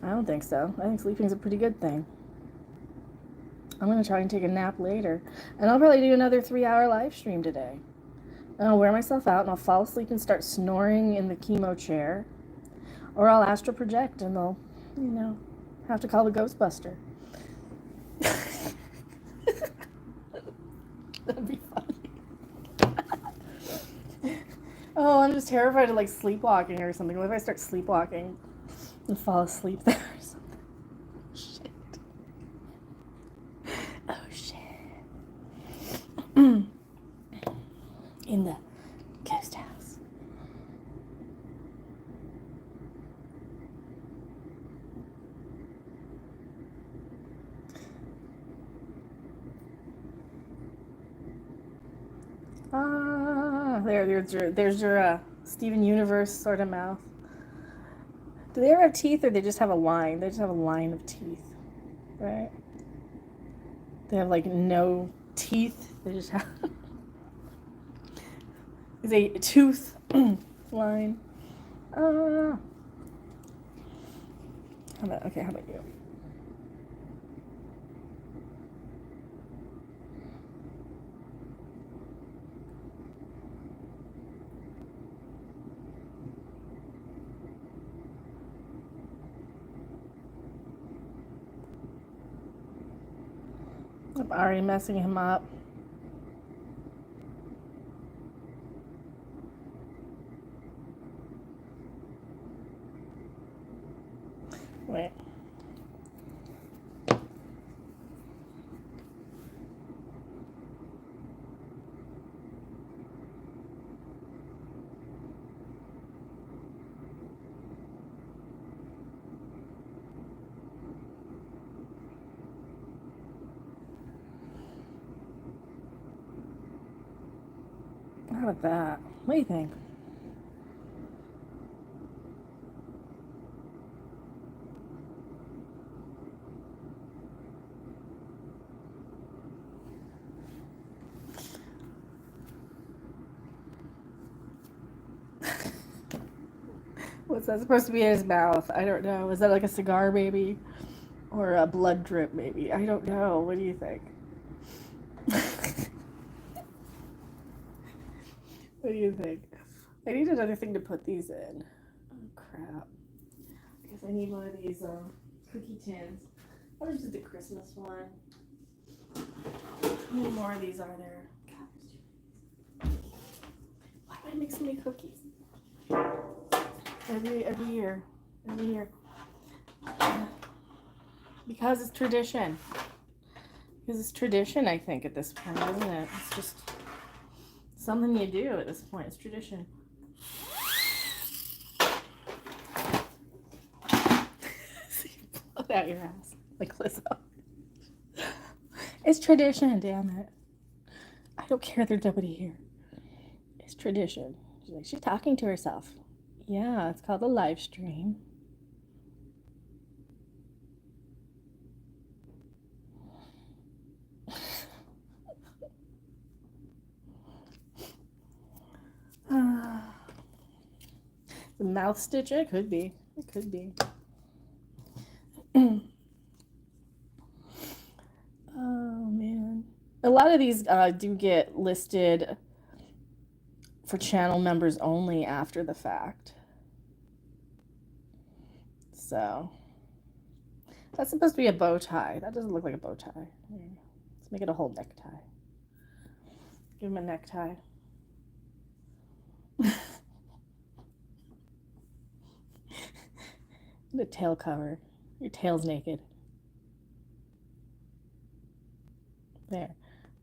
[SPEAKER 1] I don't think so. I think sleeping is a pretty good thing. I'm going to try and take a nap later. And I'll probably do another 3-hour live stream today. And I'll wear myself out and I'll fall asleep and start snoring in the chemo chair. Or I'll astral project and they'll, have to call the Ghostbuster. That'd be funny. Oh, I'm just terrified of like sleepwalking or something. What if I start sleepwalking and fall asleep there or something. Shit. Oh shit. In the ghost house. Ah, there's your Steven Universe sort of mouth. Do they ever have teeth, or they just have a line? They just have a line of teeth, right? They have like no teeth. They just have is a tooth line. How about you? I'm already messing him up. Wait. How about that? What do you think? What's that supposed to be in his mouth? I don't know. Is that like a cigar maybe? Or a blood drip maybe? I don't know. What do you think? What do you think? I need another thing to put these in. Oh crap. I guess I need one of these cookie tins. I'll just do the Christmas one. How many more of these are there? God, there's too many. Why do I make so many cookies? Every year. Every year. Because it's tradition. Because it's tradition, I think, at this point, isn't it? It's just something you do at this point. It's tradition. Blow it out your ass. Like Lizzo. It's tradition, damn it. I don't care, there's nobody here. It's tradition. She's talking to herself. Yeah, it's called a live stream. The mouth stitch? It could be. It could be. Oh, man. A lot of these do get listed for channel members only after the fact. So, that's supposed to be a bow tie. That doesn't look like a bow tie. Let's make it a whole necktie. Give him a necktie. The tail cover. Your tail's naked. There.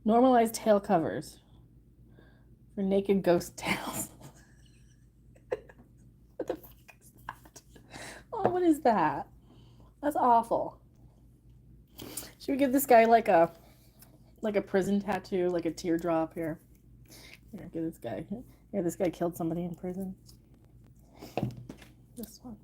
[SPEAKER 1] Normalize tail covers for naked ghost tails. What the fuck is that? Oh, what is that? That's awful. Should we give this guy like a prison tattoo, like a teardrop here? Here, give this guy. Here, this guy killed somebody in prison. This one.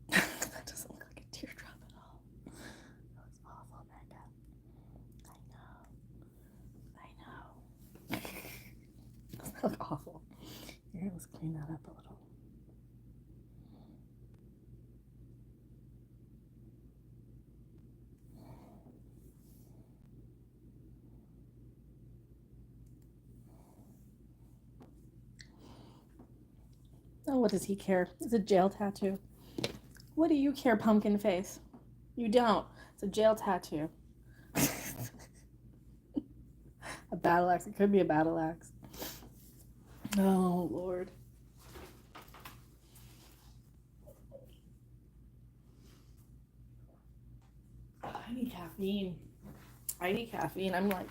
[SPEAKER 1] That doesn't look like a teardrop at all. That's awful, Mecca. I know. That looks awful. Here, let's clean that up a little. Oh, what does he care? It's a jail tattoo. What do you care, pumpkin face? You don't. It's a jail tattoo. A battle axe. It could be a battle axe. Oh, Lord. I need caffeine. I'm like,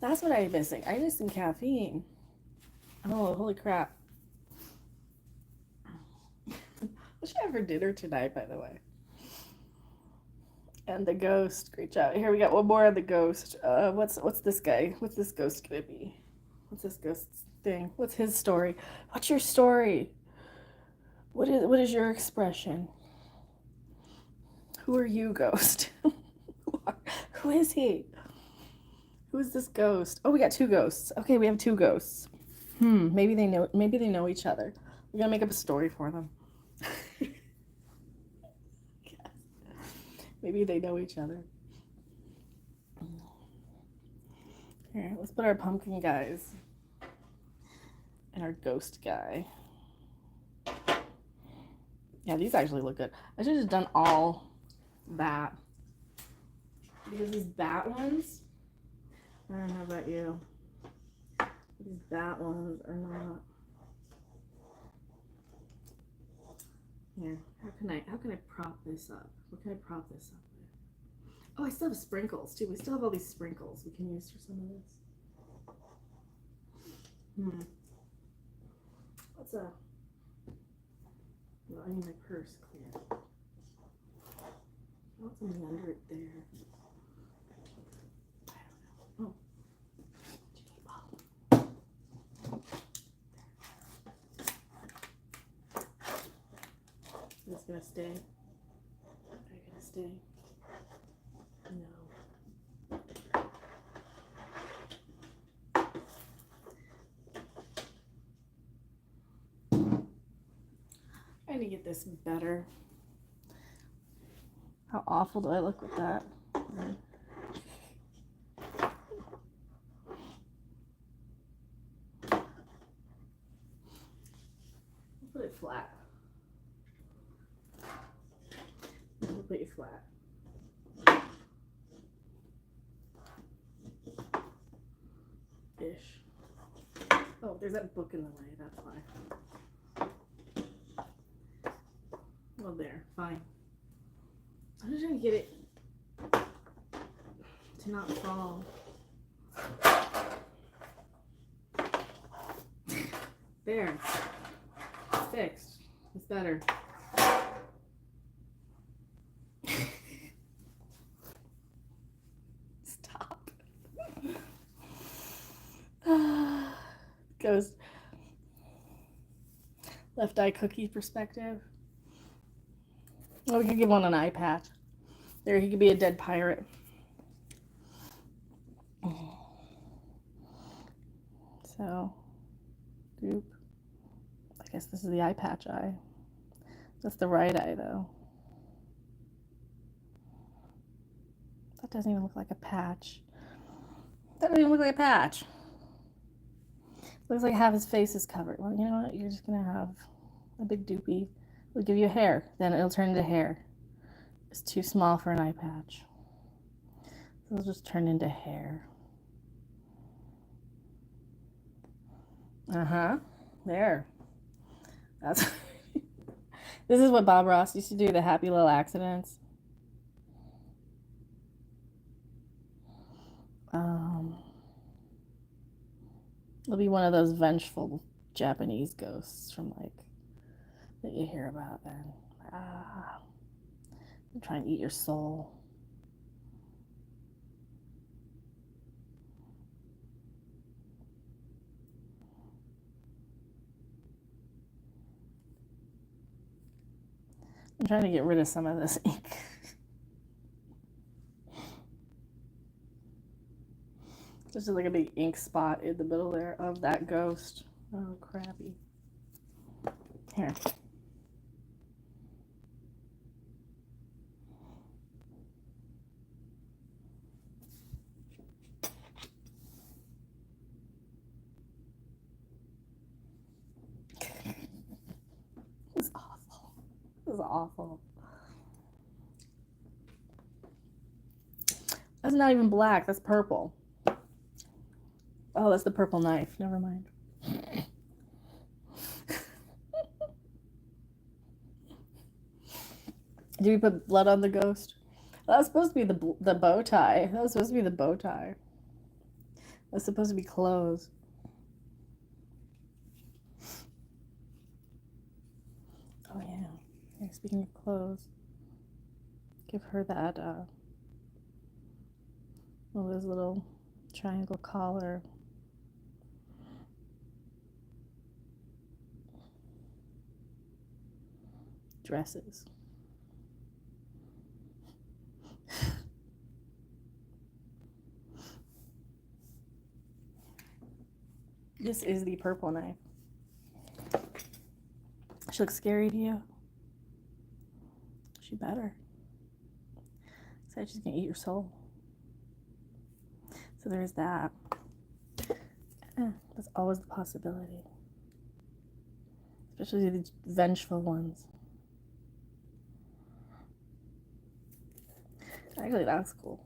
[SPEAKER 1] that's what I'm missing. I need some caffeine. Oh, holy crap. What should I have for dinner tonight, by the way? And the ghost. Great job. Here we got one more of the ghost. What's this guy? What's this ghost gonna be? What's this ghost thing? What's his story? What's your story? What is your expression? Who are you, ghost? Who is he? Who is this ghost? Oh, we got two ghosts. Okay, we have two ghosts. Maybe they know each other. We're gonna make up a story for them. Maybe they know each other. Here, let's put our pumpkin guys and our ghost guy. Yeah, these actually look good. I should have done all bat. Because these bat ones, I don't know about you. These bat ones are not. Here, how can I prop this up? What can I prop this up with? Oh, I still have sprinkles too. We still have all these sprinkles we can use for some of this. What's a? Well, I need my purse clear. I want something under it there. I don't know. Is this gonna stay? Are you gonna stay? No. Trying to get this better. How awful do I look with that? Put it flat. We'll put you flat. Ish. Oh, there's that book in the way, that's why. Well, there, fine. I'm just trying to get it to not fall. There. It's fixed. It's better. Stop. Goes left eye cookie perspective. Oh, we could give one an eye patch. There, he could be a dead pirate. So, group. I guess this is the eye patch eye. That's the right eye, though. That doesn't even look like a patch. That doesn't even look like a patch. Looks like half his face is covered. Well, you know what? You're just gonna have a big doopy. We'll give you hair. Then it'll turn into hair. It's too small for an eye patch. So it'll just turn into hair. There. That's this is what Bob Ross used to do, the happy little accidents. It'll be one of those vengeful Japanese ghosts from like that you hear about then. They're trying to eat your soul. I'm trying to get rid of some of this ink. This is like a big ink spot in the middle there of that ghost. Oh, crappy. Here. This is awful. This is awful. That's not even black. That's purple. Oh, that's the purple knife. Never mind. Did we put blood on the ghost? That was supposed to be the bow tie. That was supposed to be the bow tie. That's supposed to be clothes. Oh yeah. Here, speaking of clothes, give her that this little triangle collar. Dresses. This is the purple knife. She looks scary to you? She better. Said she's gonna eat your soul. So there's that. That's always the possibility. Especially the vengeful ones. Actually, that's cool.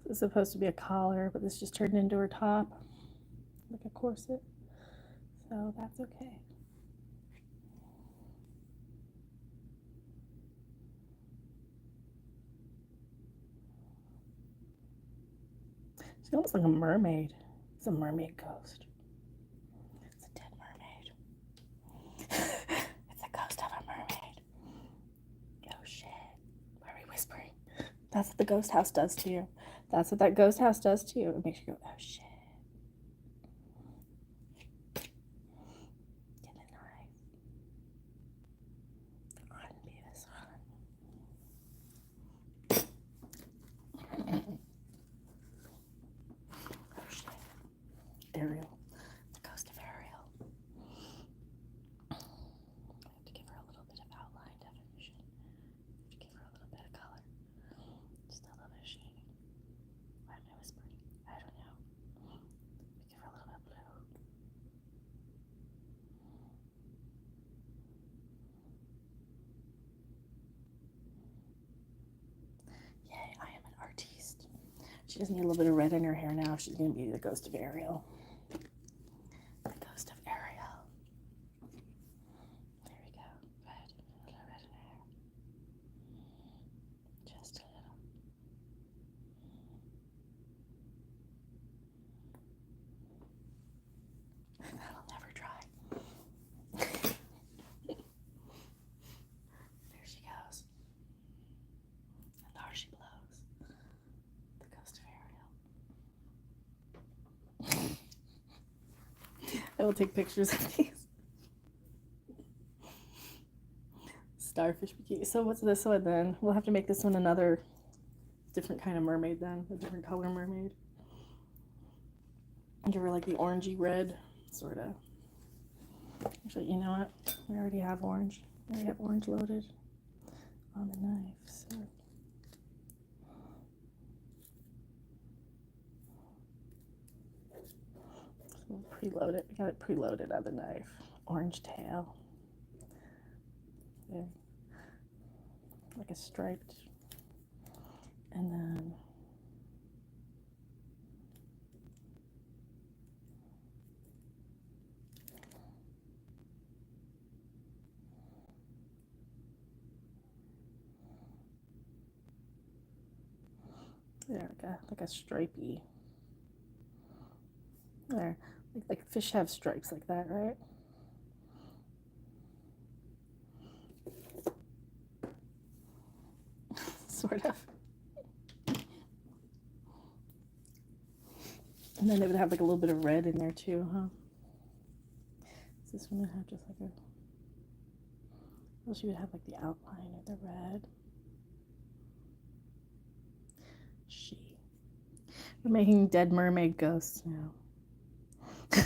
[SPEAKER 1] This is supposed to be a collar, but this just turned into her top, like a corset. So that's okay. She almost like a mermaid. It's a mermaid ghost. It's a dead mermaid. It's a ghost of a mermaid. Oh shit. Why are we whispering? That's what the ghost house does to you. That's what that ghost house does to you. It makes you go, oh shit. Get a knife. Run, Beavis, run. Oh shit. Ariel. The ghost of Ariel. I have to give her a little bit of outline definition. I have to give her a little bit of color. Just a little bit of shading. Why am I whispering? I don't know. Give her a little bit of blue. Yay, I am an artiste. She just need a little bit of red in her hair now. She's going to be the ghost of Ariel. The ghost of Ariel. There we go. Red. A little red in her hair. Just a little. That'll never dry. There she goes. And there she blows. The ghost of Ariel. I will take pictures of these. Starfish bikini. So what's this one then? We'll have to make this one another different kind of mermaid then. A different color mermaid. Give her like the orangey red, sort of. Actually, you know what? We already have orange. We already have orange loaded on the knife, so. We'll preload it. We got it preloaded on the knife. Orange tail. There. Like a striped. And then there, like a stripey. There. Like fish have stripes like that, right? Sort of. And then it would have like a little bit of red in there too, huh? Is this one would have just like Well, she would have like the outline of the red. We're making dead mermaid ghosts now. I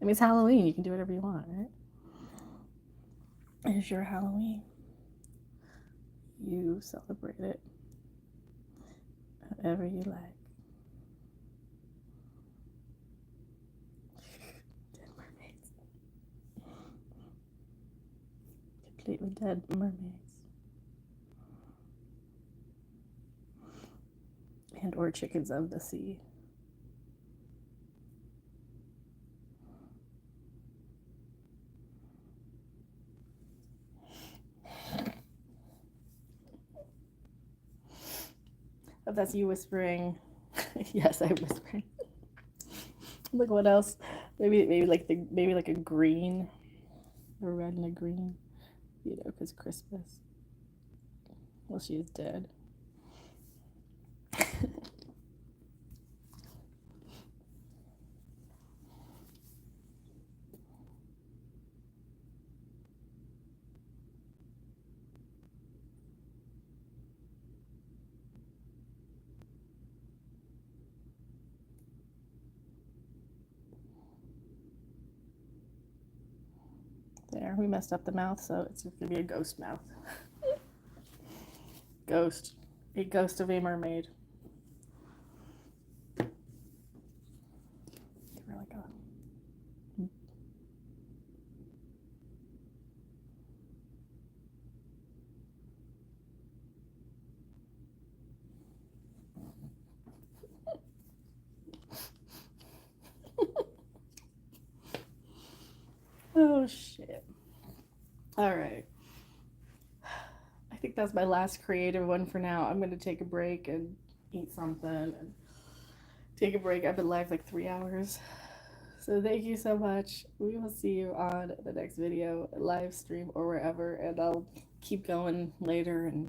[SPEAKER 1] mean, it's Halloween. You can do whatever you want, right? It's your Halloween. You celebrate it however you like. Dead mermaids. Complete with dead mermaids. And or chickens of the sea. If that's you whispering, yes, I'm whispering. Look, what else? Maybe like a green, a red and a green, you know, because Christmas. Well, she is dead. There, we messed up the mouth, so it's gonna be a ghost mouth. Ghost. A ghost of a mermaid. Give her like a... Oh, shit. All right. I think that's my last creative one for now. I'm going to take a break and eat something and take a break. I've been live like 3 hours. So thank you so much. We will see you on the next video, live stream, or wherever. And I'll keep going later and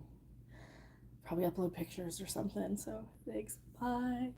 [SPEAKER 1] probably upload pictures or something. So thanks. Bye.